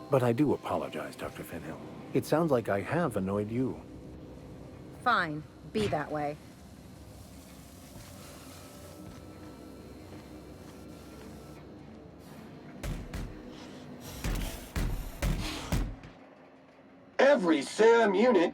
But I do apologize, Dr. Finhill. It sounds like I have annoyed you. Fine, be that way. Every SAM unit.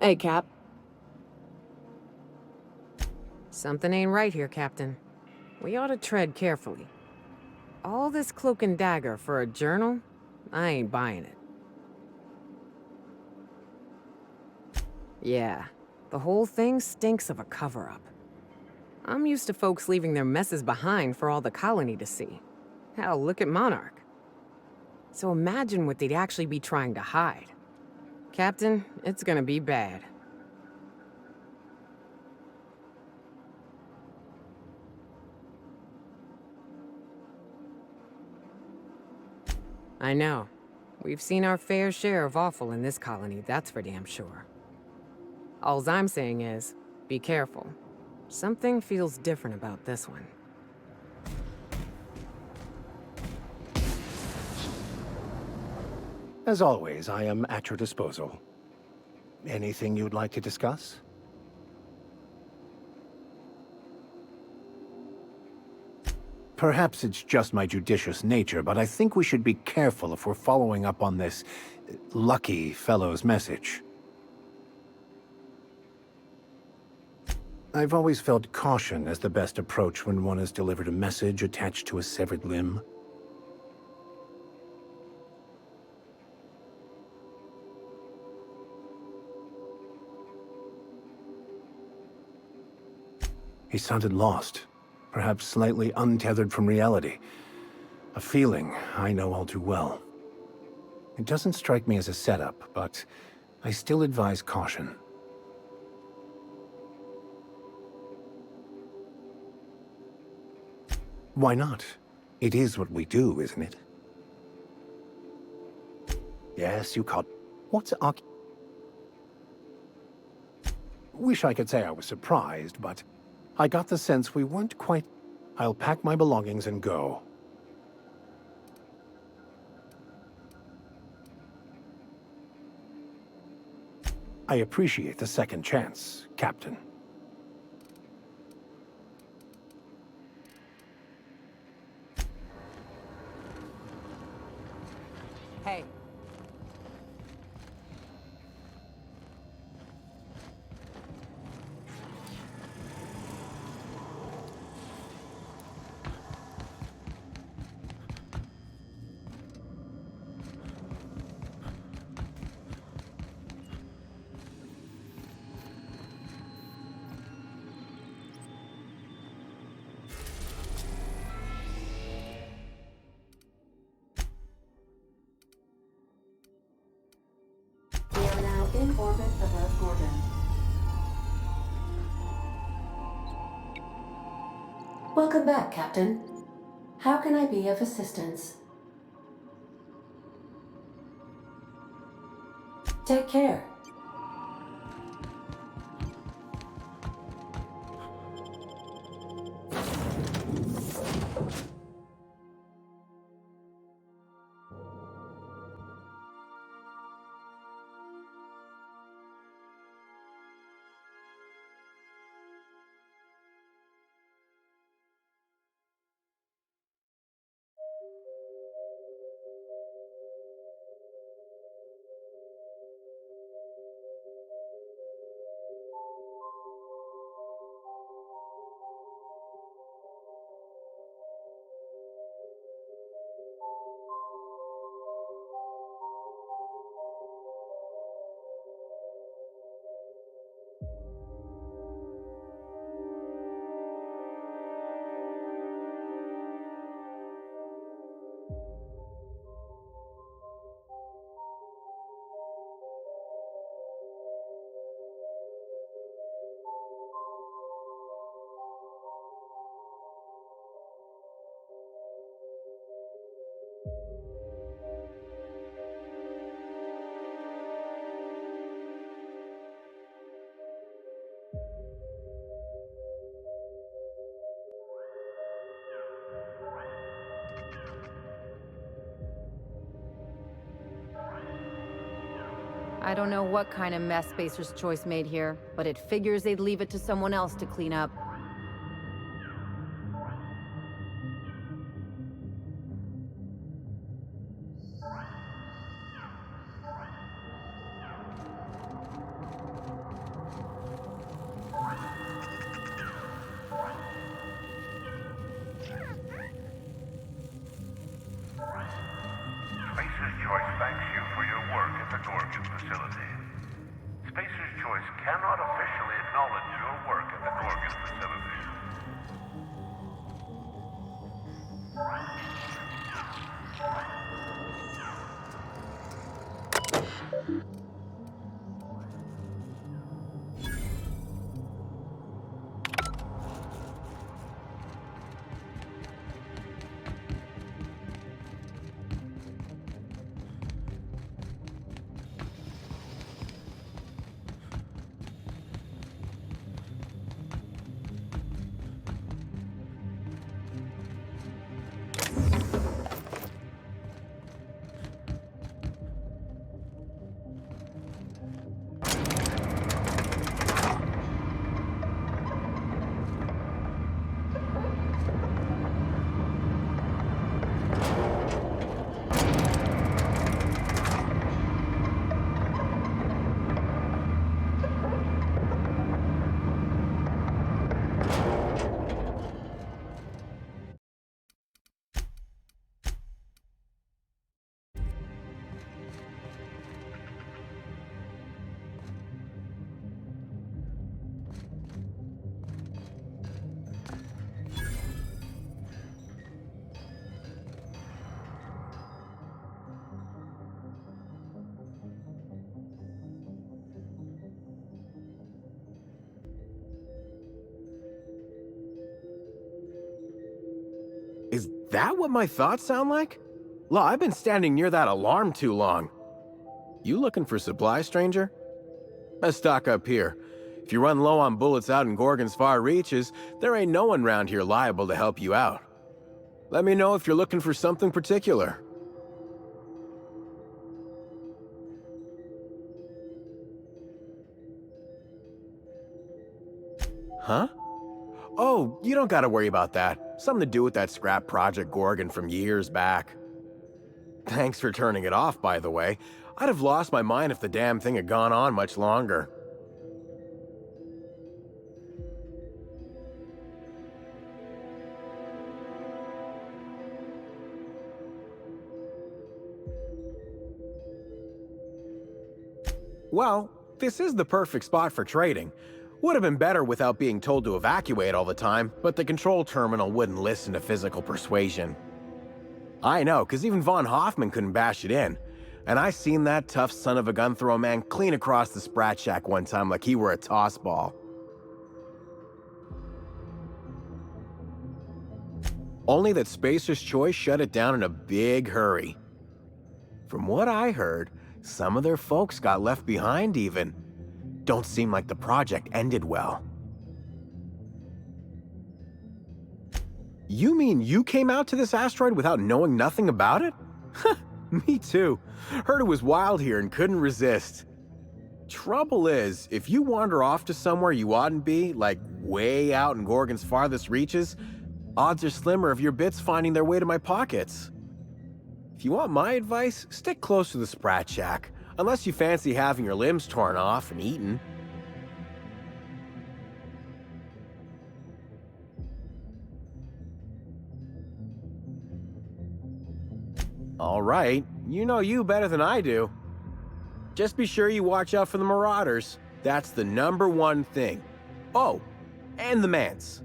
Hey, Cap. Something ain't right here, Captain. We ought to tread carefully. All this cloak and dagger for a journal? I ain't buying it. Yeah, the whole thing stinks of a cover-up. I'm used to folks leaving their messes behind for all the colony to see. Hell, look at Monarch. So imagine what they'd actually be trying to hide. Captain, it's gonna be bad. I know. We've seen our fair share of awful in this colony, that's for damn sure. Alls I'm saying is, be careful. Something feels different about this one. As always, I am at your disposal. Anything you'd like to discuss? Perhaps it's just my judicious nature, but I think we should be careful if we're following up on this lucky fellow's message. I've always felt caution as the best approach when one has delivered a message attached to a severed limb. He sounded lost, perhaps slightly untethered from reality. A feeling I know all too well. It doesn't strike me as a setup, but I still advise caution. Why not? It is what we do, isn't it? Yes, you caught... What's Wish I could say I was surprised, but I got the sense we weren't quite... I'll pack my belongings and go. I appreciate the second chance, Captain. Hey. orbit of Earth Gorgon. Welcome back, Captain. How can I be of assistance? Take care. I don't know what kind of mess Spacer's Choice made here, but it figures they'd leave it to someone else to clean up. Spacer's Choice thanks you for your work at the Gorgon facility. Spacer's Choice cannot officially acknowledge your work at the Gorgon facility. Is that what my thoughts sound like? Law, I've been standing near that alarm too long. You looking for supplies, stranger? Let's stock up here. If you run low on bullets out in Gorgon's far reaches, there ain't no one round here liable to help you out. Let me know if you're looking for something particular. Huh? Oh, you don't gotta worry about that. Something to do with that scrap Project Gorgon from years back. Thanks for turning it off, by the way. I'd have lost my mind if the damn thing had gone on much longer. Well, this is the perfect spot for trading. Would have been better without being told to evacuate all the time, but the control terminal wouldn't listen to physical persuasion. I know, because even von Hoffman couldn't bash it in. And I seen that tough son of a gun throw a man clean across the Sprat Shack one time like he were a toss ball. Only that Spacer's Choice shut it down in a big hurry. From what I heard, some of their folks got left behind even. Don't seem like the project ended well. You mean you came out to this asteroid without knowing nothing about it? Me too. Heard it was wild here and couldn't resist. Trouble is, if you wander off to somewhere you oughtn't be, like way out in Gorgon's farthest reaches, odds are slimmer of your bits finding their way to my pockets. If you want my advice, stick close to the Sprat Shack, unless you fancy having your limbs torn off and eaten. All right, you know you better than I do. Just be sure you watch out for the Marauders. That's the #1 thing. Oh, and the Mance.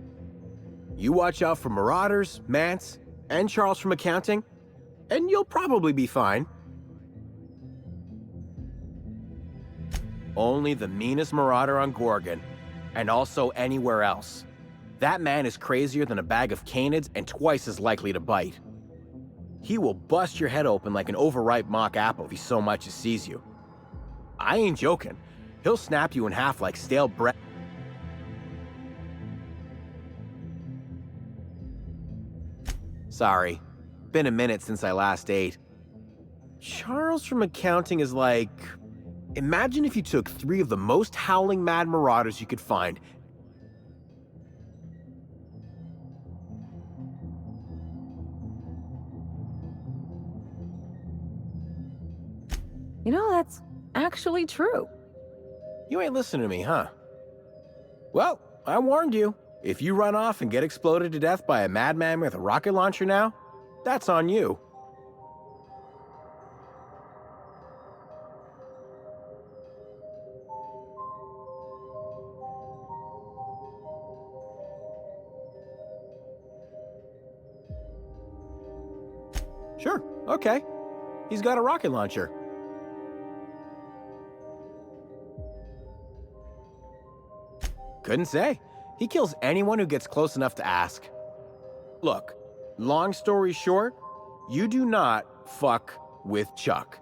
You watch out for Marauders, Mance, and Charles from accounting, and you'll probably be fine. Only the meanest Marauder on Gorgon, and also anywhere else. That man is crazier than a bag of canids and twice as likely to bite. He will bust your head open like an overripe mock apple if he so much as sees you. I ain't joking. He'll snap you in half like stale bread. Sorry. Been a minute since I last ate. Charles from accounting is like... Imagine if you took 3 of the most howling mad Marauders you could find. You know, that's actually true. You ain't listening to me, huh? Well, I warned you. If you run off and get exploded to death by a madman with a rocket launcher now, that's on you. Sure, okay. He's got a rocket launcher. Couldn't say. He kills anyone who gets close enough to ask. Look, long story short, you do not fuck with Chuck.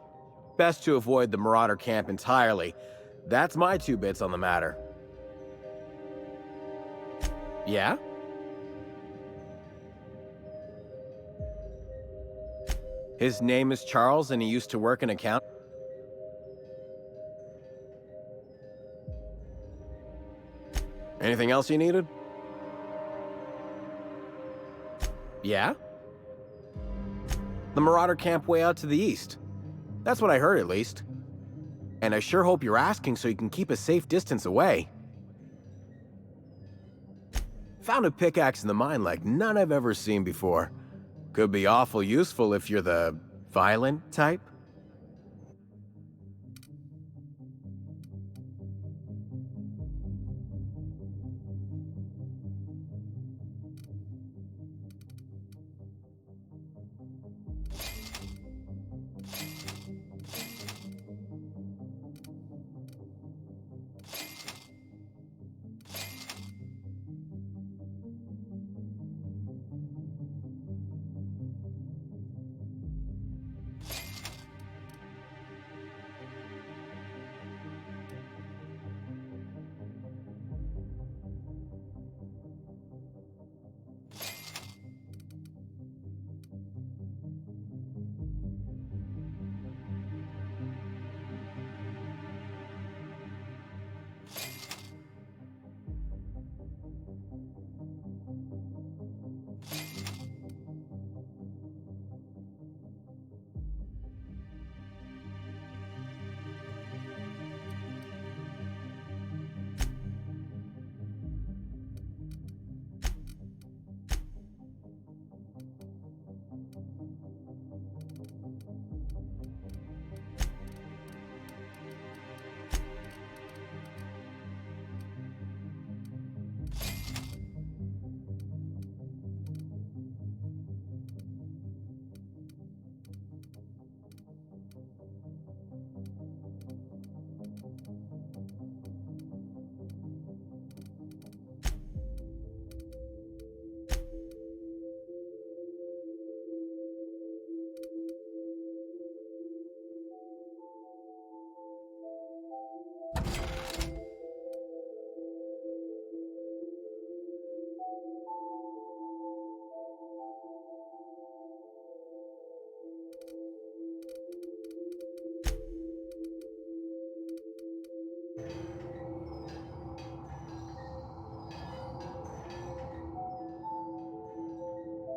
Best to avoid the Marauder camp entirely. That's my 2 bits on the matter. Yeah? His name is Charles and he used to work in account. Anything else you needed? Yeah? The Marauder camp way out to the east. That's what I heard, at least. And I sure hope you're asking so you can keep a safe distance away. Found a pickaxe in the mine like none I've ever seen before. Could be awful useful if you're the violent type.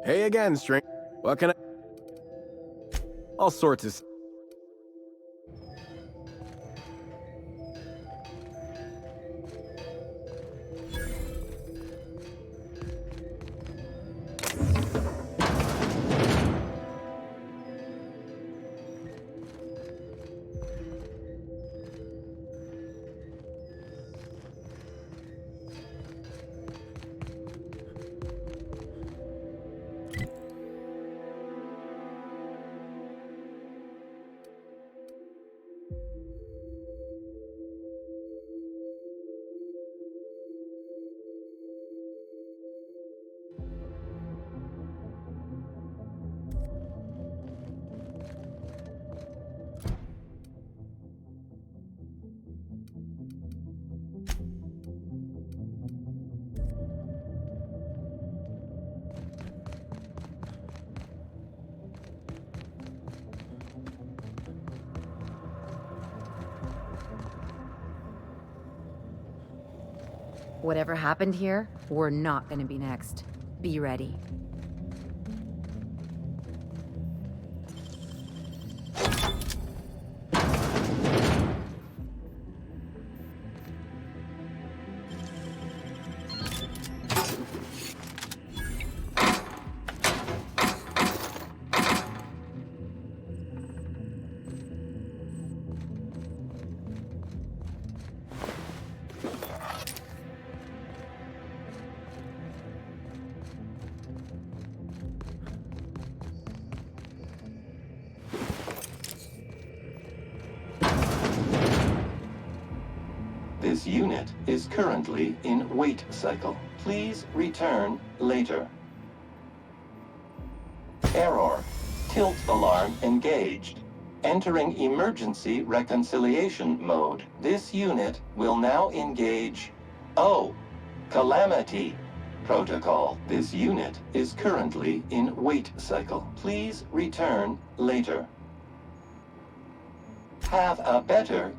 Hey again, String. What can I... All sorts of... Whatever happened here, we're not gonna be next. Be ready. This unit is currently in wait cycle. Please return later. Error. Tilt alarm engaged. Entering emergency reconciliation mode. This unit will now engage... Oh! Calamity protocol. This unit is currently in wait cycle. Please return later. Have a better...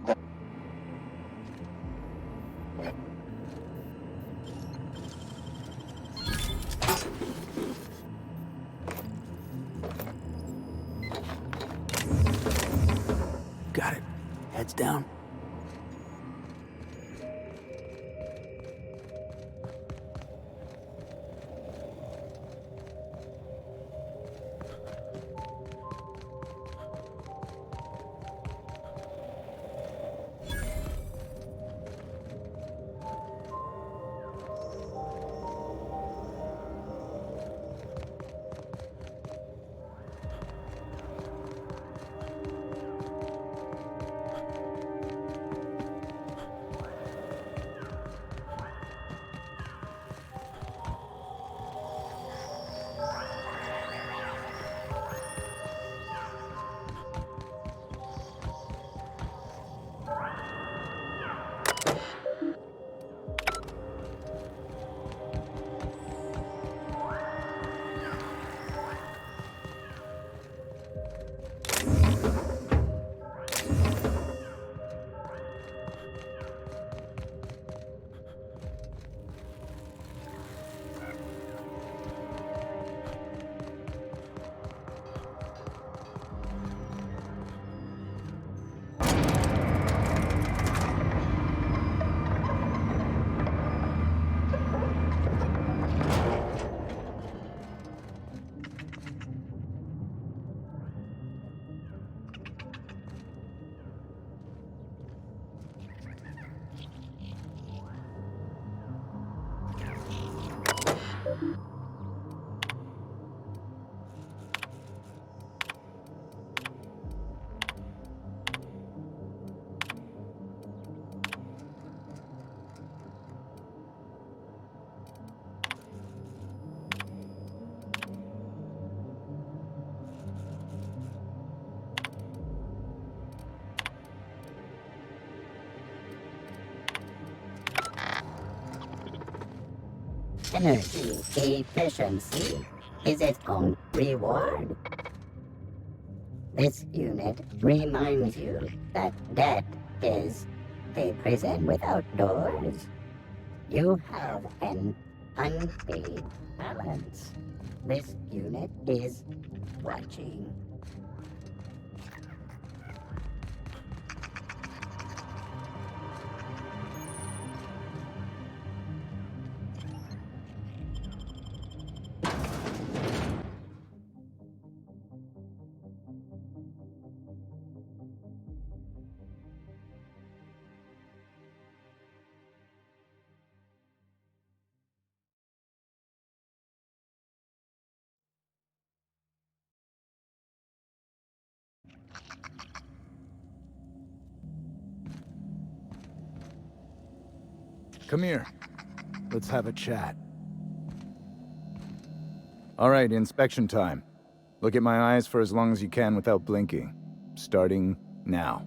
Got it. Heads down. Energy efficiency is its own reward. This unit reminds you that death is a prison without doors. You have an unpaid balance. This unit is watching. Come here. Let's have a chat. All right, inspection time. Look at my eyes for as long as you can without blinking. Starting now.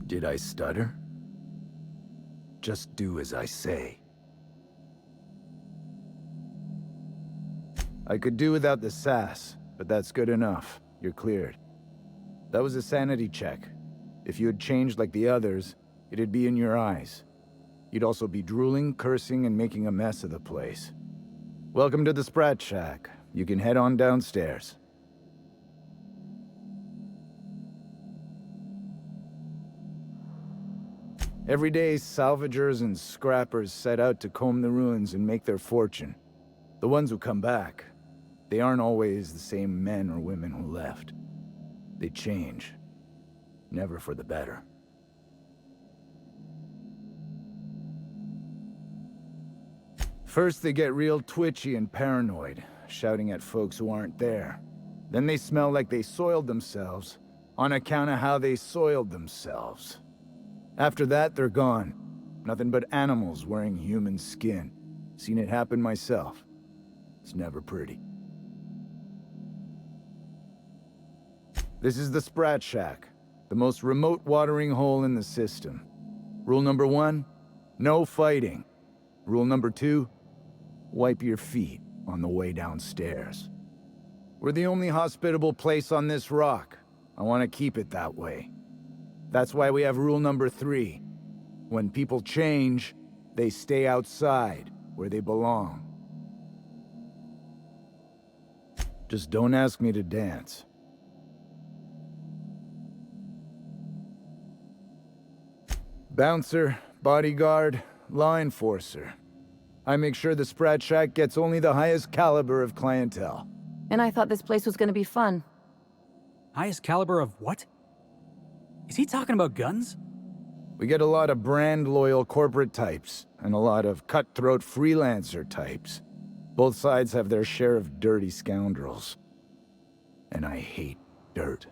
Did I stutter? Just do as I say. I could do without the sass, but that's good enough. You're cleared. That was a sanity check. If you had changed like the others, it'd be in your eyes. You'd also be drooling, cursing, and making a mess of the place. Welcome to the Sprat Shack. You can head on downstairs. Every day, salvagers and scrappers set out to comb the ruins and make their fortune. The ones who come back, they aren't always the same men or women who left. They change. Never for the better. First, they get real twitchy and paranoid, shouting at folks who aren't there. Then they smell like they soiled themselves, on account of how they soiled themselves. After that, they're gone. Nothing but animals wearing human skin. Seen it happen myself. It's never pretty. This is the Sprat Shack, the most remote watering hole in the system. Rule number 1, no fighting. Rule number 2, wipe your feet on the way downstairs. We're the only hospitable place on this rock. I want to keep it that way. That's why we have rule number 3. When people change, they stay outside, where they belong. Just don't ask me to dance. Bouncer, bodyguard, law enforcer. I make sure the Sprat Shack gets only the highest caliber of clientele. And I thought this place was gonna be fun. Highest caliber of what? Is he talking about guns? We get a lot of brand-loyal corporate types, and a lot of cutthroat freelancer types. Both sides have their share of dirty scoundrels. And I hate dirt.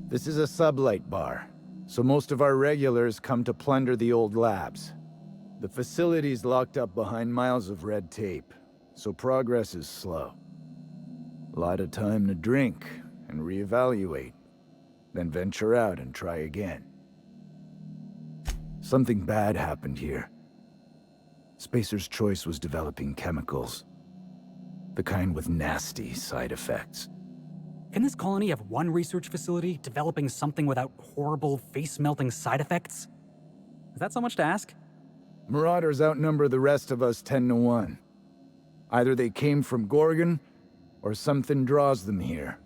This is a sublight bar, so most of our regulars come to plunder the old labs. The facility's locked up behind miles of red tape, so progress is slow. A lot of time to drink and reevaluate, then venture out and try again. Something bad happened here. Spacer's Choice was developing chemicals. The kind with nasty side effects. Can this colony have one research facility developing something without horrible, face-melting side effects? Is that so much to ask? Marauders outnumber the rest of us 10 to 1. Either they came from Gorgon, or something draws them here.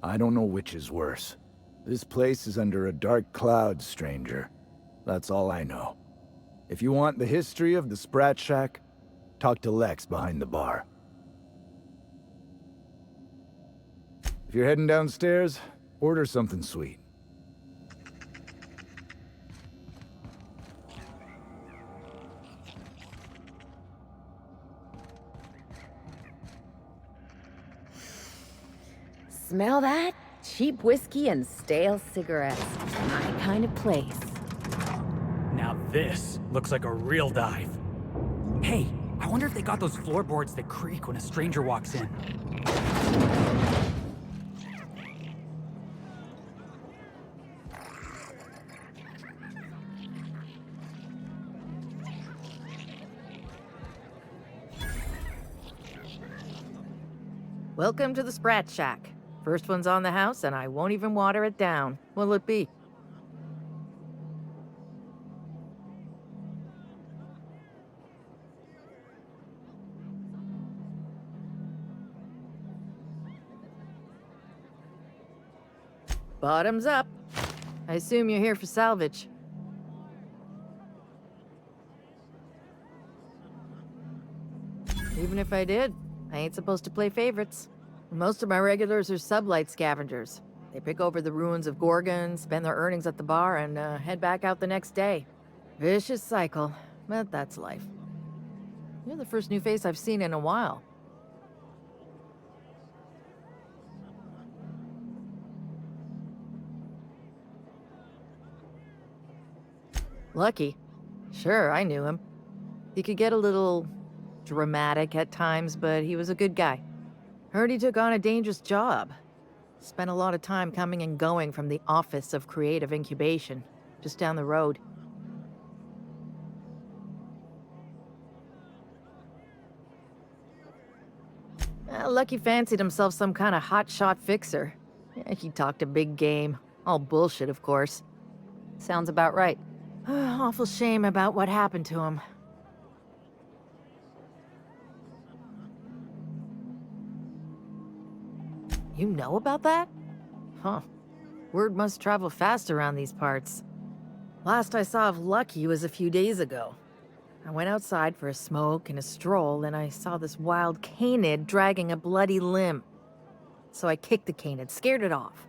I don't know which is worse. This place is under a dark cloud, stranger. That's all I know. If you want the history of the Sprat Shack, talk to Lex behind the bar. If you're heading downstairs, order something sweet. Smell that? Cheap whiskey and stale cigarettes. My kind of place. Now this looks like a real dive. Hey, I wonder if they got those floorboards that creak when a stranger walks in. Welcome to the Sprat Shack. First one's on the house, and I won't even water it down. What'll it be? Bottoms up. I assume you're here for salvage. Even if I did, I ain't supposed to play favorites. Most of my regulars are sublight scavengers. They pick over the ruins of Gorgon, spend their earnings at the bar, and head back out the next day. Vicious cycle, but that's life. You're the first new face I've seen in a while. Lucky. Sure, I knew him. He could get a little dramatic at times, but he was a good guy. Heard he took on a dangerous job. Spent a lot of time coming and going from the Office of Creative Incubation, just down the road. Lucky fancied himself some kind of hotshot fixer. Yeah, he talked a big game. All bullshit, of course. Sounds about right. Awful shame about what happened to him. You know about that? Huh. Word must travel fast around these parts. Last I saw of Lucky was a few days ago. I went outside for a smoke and a stroll, and I saw this wild canid dragging a bloody limb. So I kicked the canid, scared it off.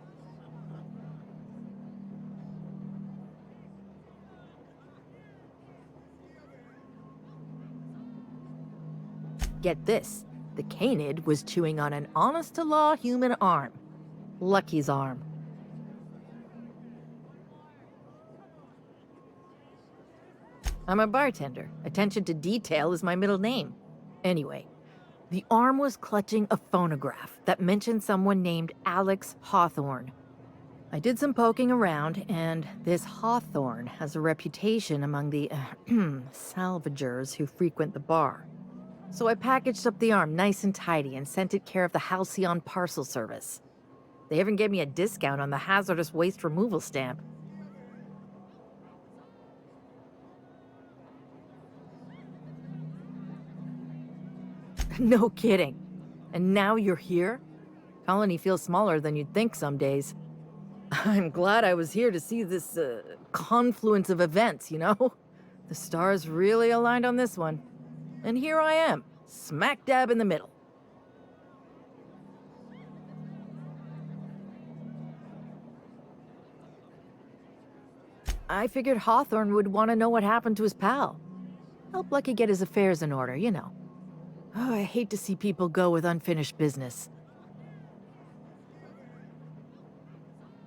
Get this. The canid was chewing on an honest-to-law human arm. Lucky's arm. I'm a bartender. Attention to detail is my middle name. Anyway, the arm was clutching a phonograph that mentioned someone named Alex Hawthorne. I did some poking around, and this Hawthorne has a reputation among the salvagers who frequent the bar. So I packaged up the arm nice and tidy and sent it care of the Halcyon Parcel Service. They even gave me a discount on the hazardous waste removal stamp. No kidding. And now you're here? Colony feels smaller than you'd think some days. I'm glad I was here to see this confluence of events, you know? The stars really aligned on this one. And here I am, smack dab in the middle. I figured Hawthorne would want to know what happened to his pal. Help Lucky get his affairs in order, you know. Oh, I hate to see people go with unfinished business.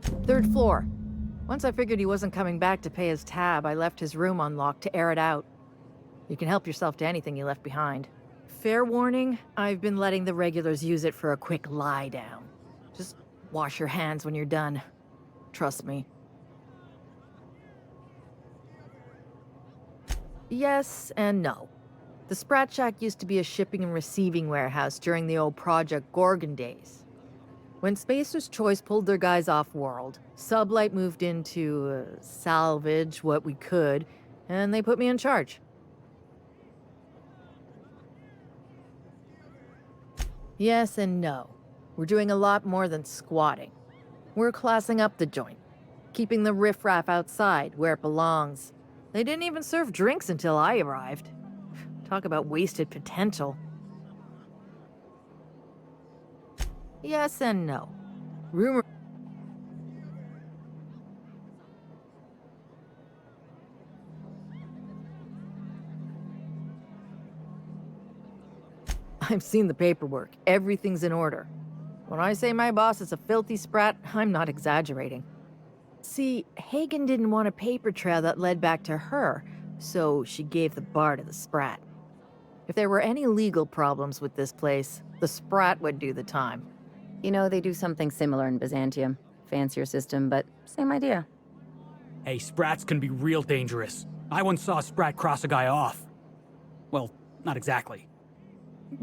3rd floor. Once I figured he wasn't coming back to pay his tab, I left his room unlocked to air it out. You can help yourself to anything you left behind. Fair warning, I've been letting the regulars use it for a quick lie down. Just wash your hands when you're done. Trust me. Yes and no. The Sprat Shack used to be a shipping and receiving warehouse during the old Project Gorgon days. When Spacer's Choice pulled their guys off-world, Sublight moved in to salvage what we could, and they put me in charge. Yes and no. We're doing a lot more than squatting. We're classing up the joint, keeping the riffraff outside where it belongs. They didn't even serve drinks until I arrived. Talk about wasted potential. Yes and no. Rumor... I've seen the paperwork. Everything's in order. When I say my boss is a filthy sprat, I'm not exaggerating. See, Hagen didn't want a paper trail that led back to her, so she gave the bar to the sprat. If there were any legal problems with this place, the sprat would do the time. You know, they do something similar in Byzantium. Fancier system, but same idea. Hey, sprats can be real dangerous. I once saw a sprat cross a guy off. Well, not exactly.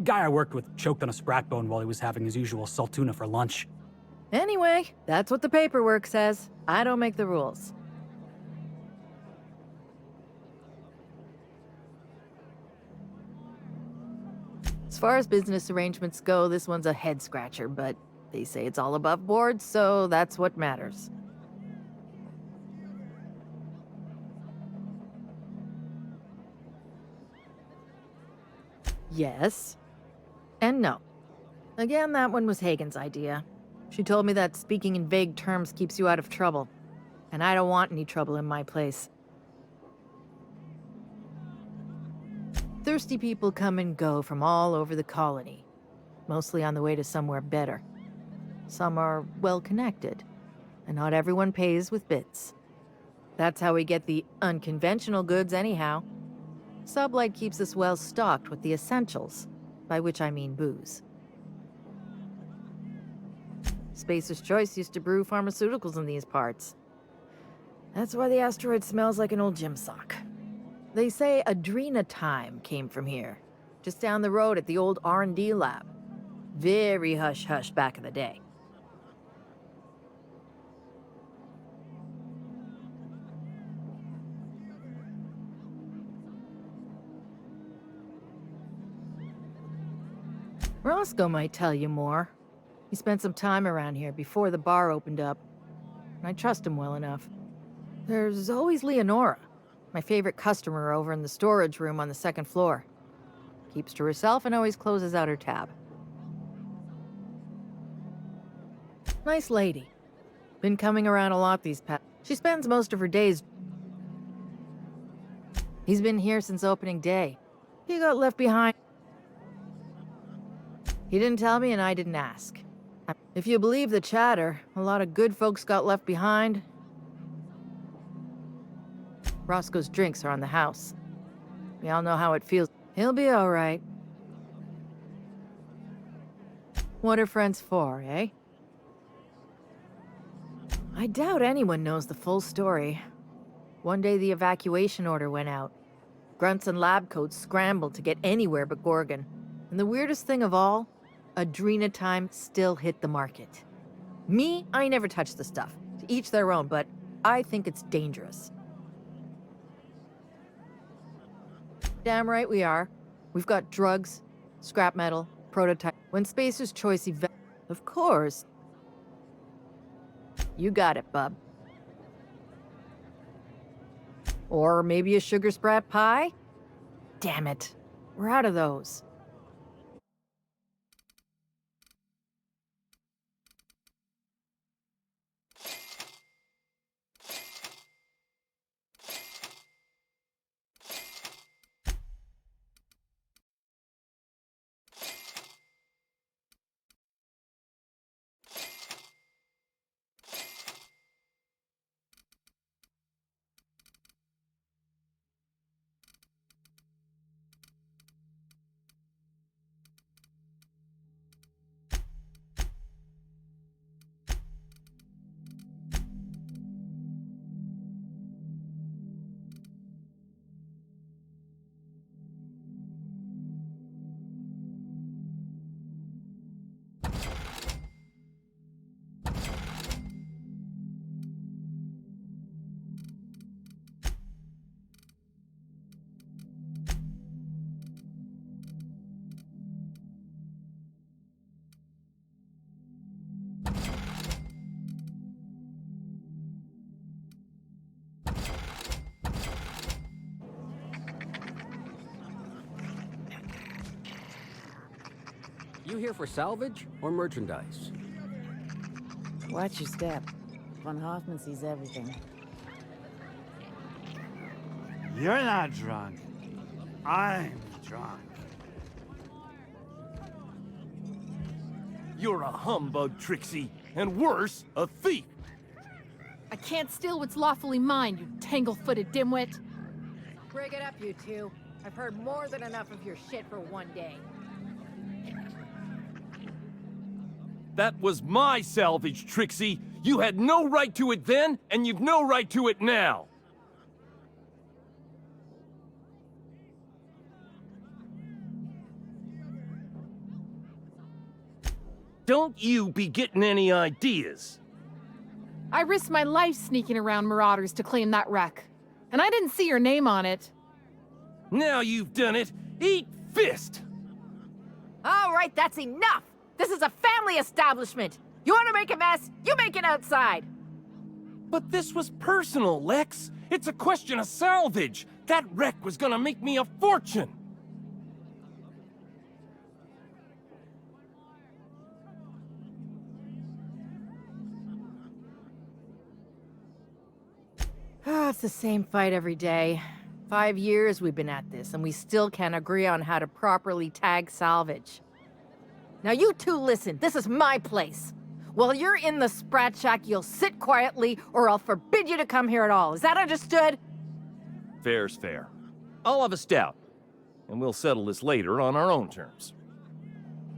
Guy I worked with choked on a sprat bone while he was having his usual salt tuna for lunch. Anyway, that's what the paperwork says. I don't make the rules. As far as business arrangements go, this one's a head-scratcher, but They say it's all above board, so that's what matters. Yes. And no. Again, that one was Hagen's idea. She told me that speaking in vague terms keeps you out of trouble. And I don't want any trouble in my place. Thirsty people come and go from all over the colony, mostly on the way to somewhere better. Some are well-connected, and not everyone pays with bits. That's how we get the unconventional goods anyhow. Sublight keeps us well-stocked with the essentials, by which I mean booze. Spacer's Choice used to brew pharmaceuticals in these parts. That's why the asteroid smells like an old gym sock. They say Adrenatime came from here, just down the road at the old R&D lab. Very hush-hush back in the day. Roscoe might tell you more. He spent some time around here before the bar opened up, and I trust him well enough. There's always Leonora, my favorite customer over in the storage room on the second floor. Keeps to herself and always closes out her tab. Nice lady. Been coming around a lot these past... She spends most of her days... He's been here since opening day. He got left behind. He didn't tell me and I didn't ask. If you believe the chatter, a lot of good folks got left behind. Roscoe's drinks are on the house. We all know how it feels. He'll be all right. What are friends for, eh? I doubt anyone knows the full story. One day the evacuation order went out. Grunts and lab coats scrambled to get anywhere but Gorgon. And the weirdest thing of all, Adrenatime still hit the market. Me, I never touched the stuff. To each their own, but I think it's dangerous. Damn right we are. We've got drugs, scrap metal, prototype. When Spacer's Choice Of course. You got it, bub. Or maybe a sugar sprat pie? Damn it. We're out of those. You here for salvage or merchandise? Watch your step. Von Hoffman sees everything. You're not drunk. I'm drunk. You're a humbug, Trixie, and worse, a thief. I can't steal what's lawfully mine, you tangle-footed dimwit. Break it up, you two. I've heard more than enough of your shit for one day. That was my salvage, Trixie. You had no right to it then, and you've no right to it now. Don't you be getting any ideas. I risked my life sneaking around Marauders to claim that wreck. And I didn't see your name on it. Now you've done it. Eat fist! All right, that's enough! This is a family establishment! You want to make a mess? You make it outside! But this was personal, Lex. It's a question of salvage. That wreck was gonna make me a fortune. It's the same fight every day. 5 years we've been at this, and we still can't agree on how to properly tag salvage. Now you two listen, this is my place. While you're in the Sprat Shack, you'll sit quietly, or I'll forbid you to come here at all. Is that understood? Fair's fair. I'll have a stout, and we'll settle this later on our own terms.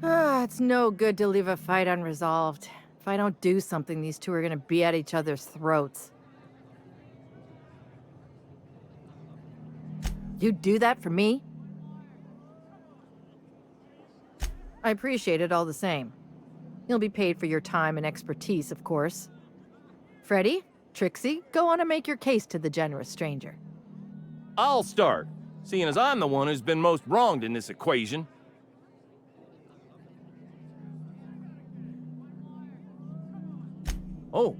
It's no good to leave a fight unresolved. If I don't do something, these two are gonna be at each other's throats. You'd do that for me? I appreciate it all the same. You'll be paid for your time and expertise, of course. Freddy, Trixie, go on and make your case to the generous stranger. I'll start, seeing as I'm the one who's been most wronged in this equation. Oh,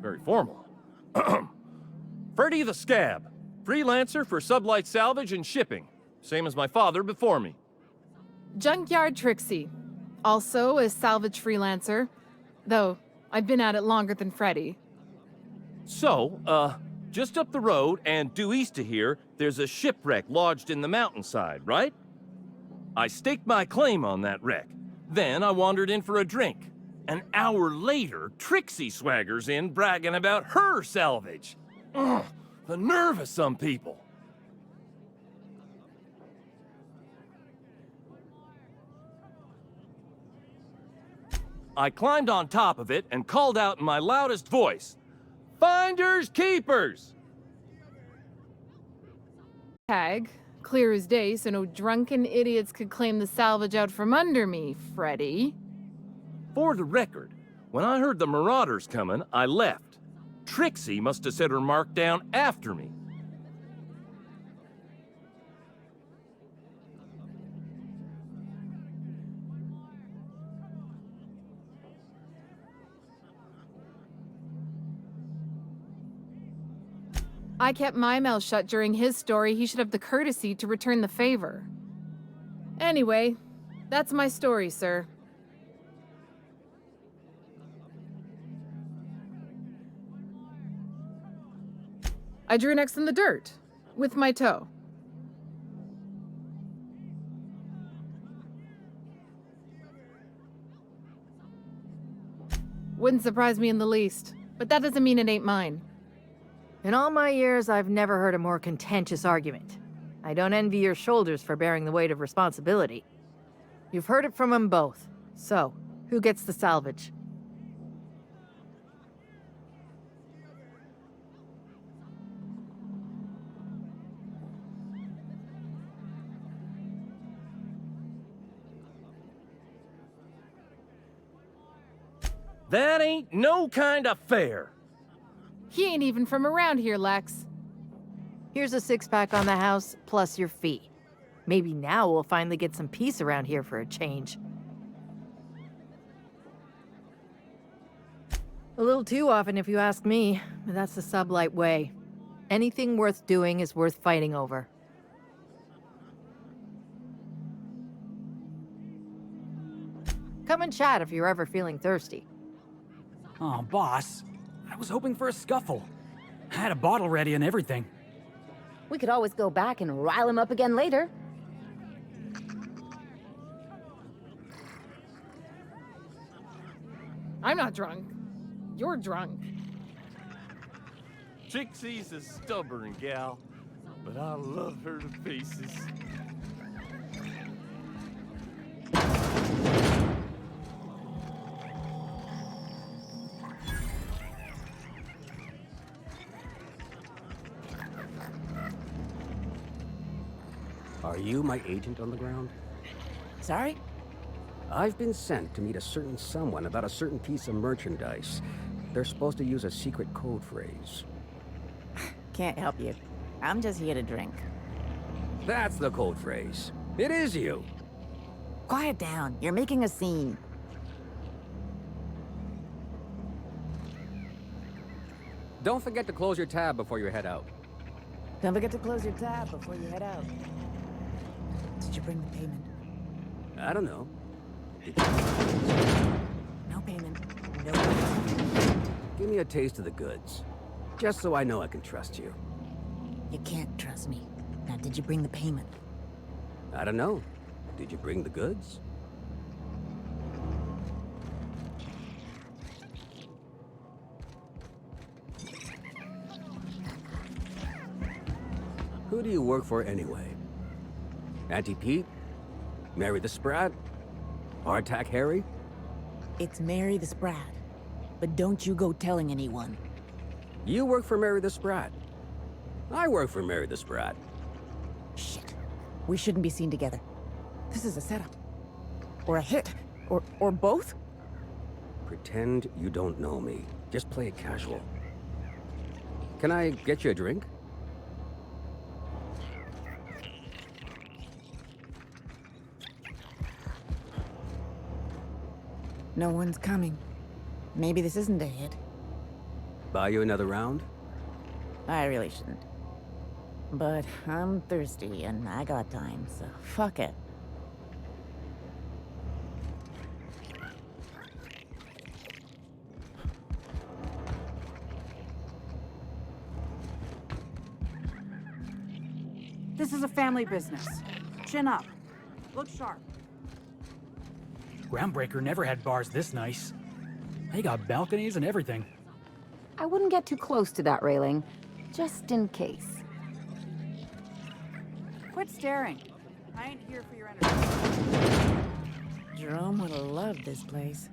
very formal. Freddy the Scab, freelancer for sublight salvage and shipping, same as my father before me. Junkyard Trixie, also a salvage freelancer, though I've been at it longer than Freddy. So, just up the road and due east of here, there's a shipwreck lodged in the mountainside, right? I staked my claim on that wreck. Then I wandered in for a drink. An hour later, Trixie swaggers in bragging about her salvage. Ugh, the nerve of some people. I climbed on top of it and called out in my loudest voice, "Finders keepers!" Tag, clear as day, so no drunken idiots could claim the salvage out from under me, Freddy. For the record, when I heard the Marauders coming, I left. Trixie must have set her mark down after me. I kept my mouth shut during his story. He should have the courtesy to return the favor. Anyway, that's my story, sir. I drew next in the dirt, with my toe. Wouldn't surprise me in the least, but that doesn't mean it ain't mine. In all my years, I've never heard a more contentious argument. I don't envy your shoulders for bearing the weight of responsibility. You've heard it from them both. So, who gets the salvage? That ain't no kind of fair. He ain't even from around here, Lex. Here's a 6-pack on the house, plus your fee. Maybe now we'll finally get some peace around here for a change. A little too often, if you ask me, but that's the sublight way. Anything worth doing is worth fighting over. Come and chat if you're ever feeling thirsty. Oh, boss. I was hoping for a scuffle. I had a bottle ready and everything. We could always go back and rile him up again later. I'm not drunk. You're drunk. Trixie's a stubborn gal, but I love her to pieces. Are you my agent on the ground? Sorry? I've been sent to meet a certain someone about a certain piece of merchandise. They're supposed to use a secret code phrase. Can't help you. I'm just here to drink. That's the code phrase. It is you. Quiet down. You're making a scene. Don't forget to close your tab before you head out. Don't forget to close your tab before you head out. Did you bring the payment? I don't know. No payment. No payment. Give me a taste of the goods. Just so I know I can trust you. You can't trust me. Now, did you bring the payment? I don't know. Did you bring the goods? Who do you work for anyway? Auntie Pete? Mary the Sprat? Hardtack Harry? It's Mary the Sprat. But don't you go telling anyone. You work for Mary the Sprat. I work for Mary the Sprat. Shit. We shouldn't be seen together. This is a setup. Or a hit. Or both? Pretend you don't know me. Just play it casual. Can I get you a drink? No one's coming. Maybe this isn't a hit. Buy you another round? I really shouldn't. But I'm thirsty and I got time, so fuck it. This is a family business. Chin up. Look sharp. Groundbreaker never had bars this nice. They got balconies and everything. I wouldn't get too close to that railing, just in case. Quit staring. I ain't here for your entertainment. Jerome would have loved this place.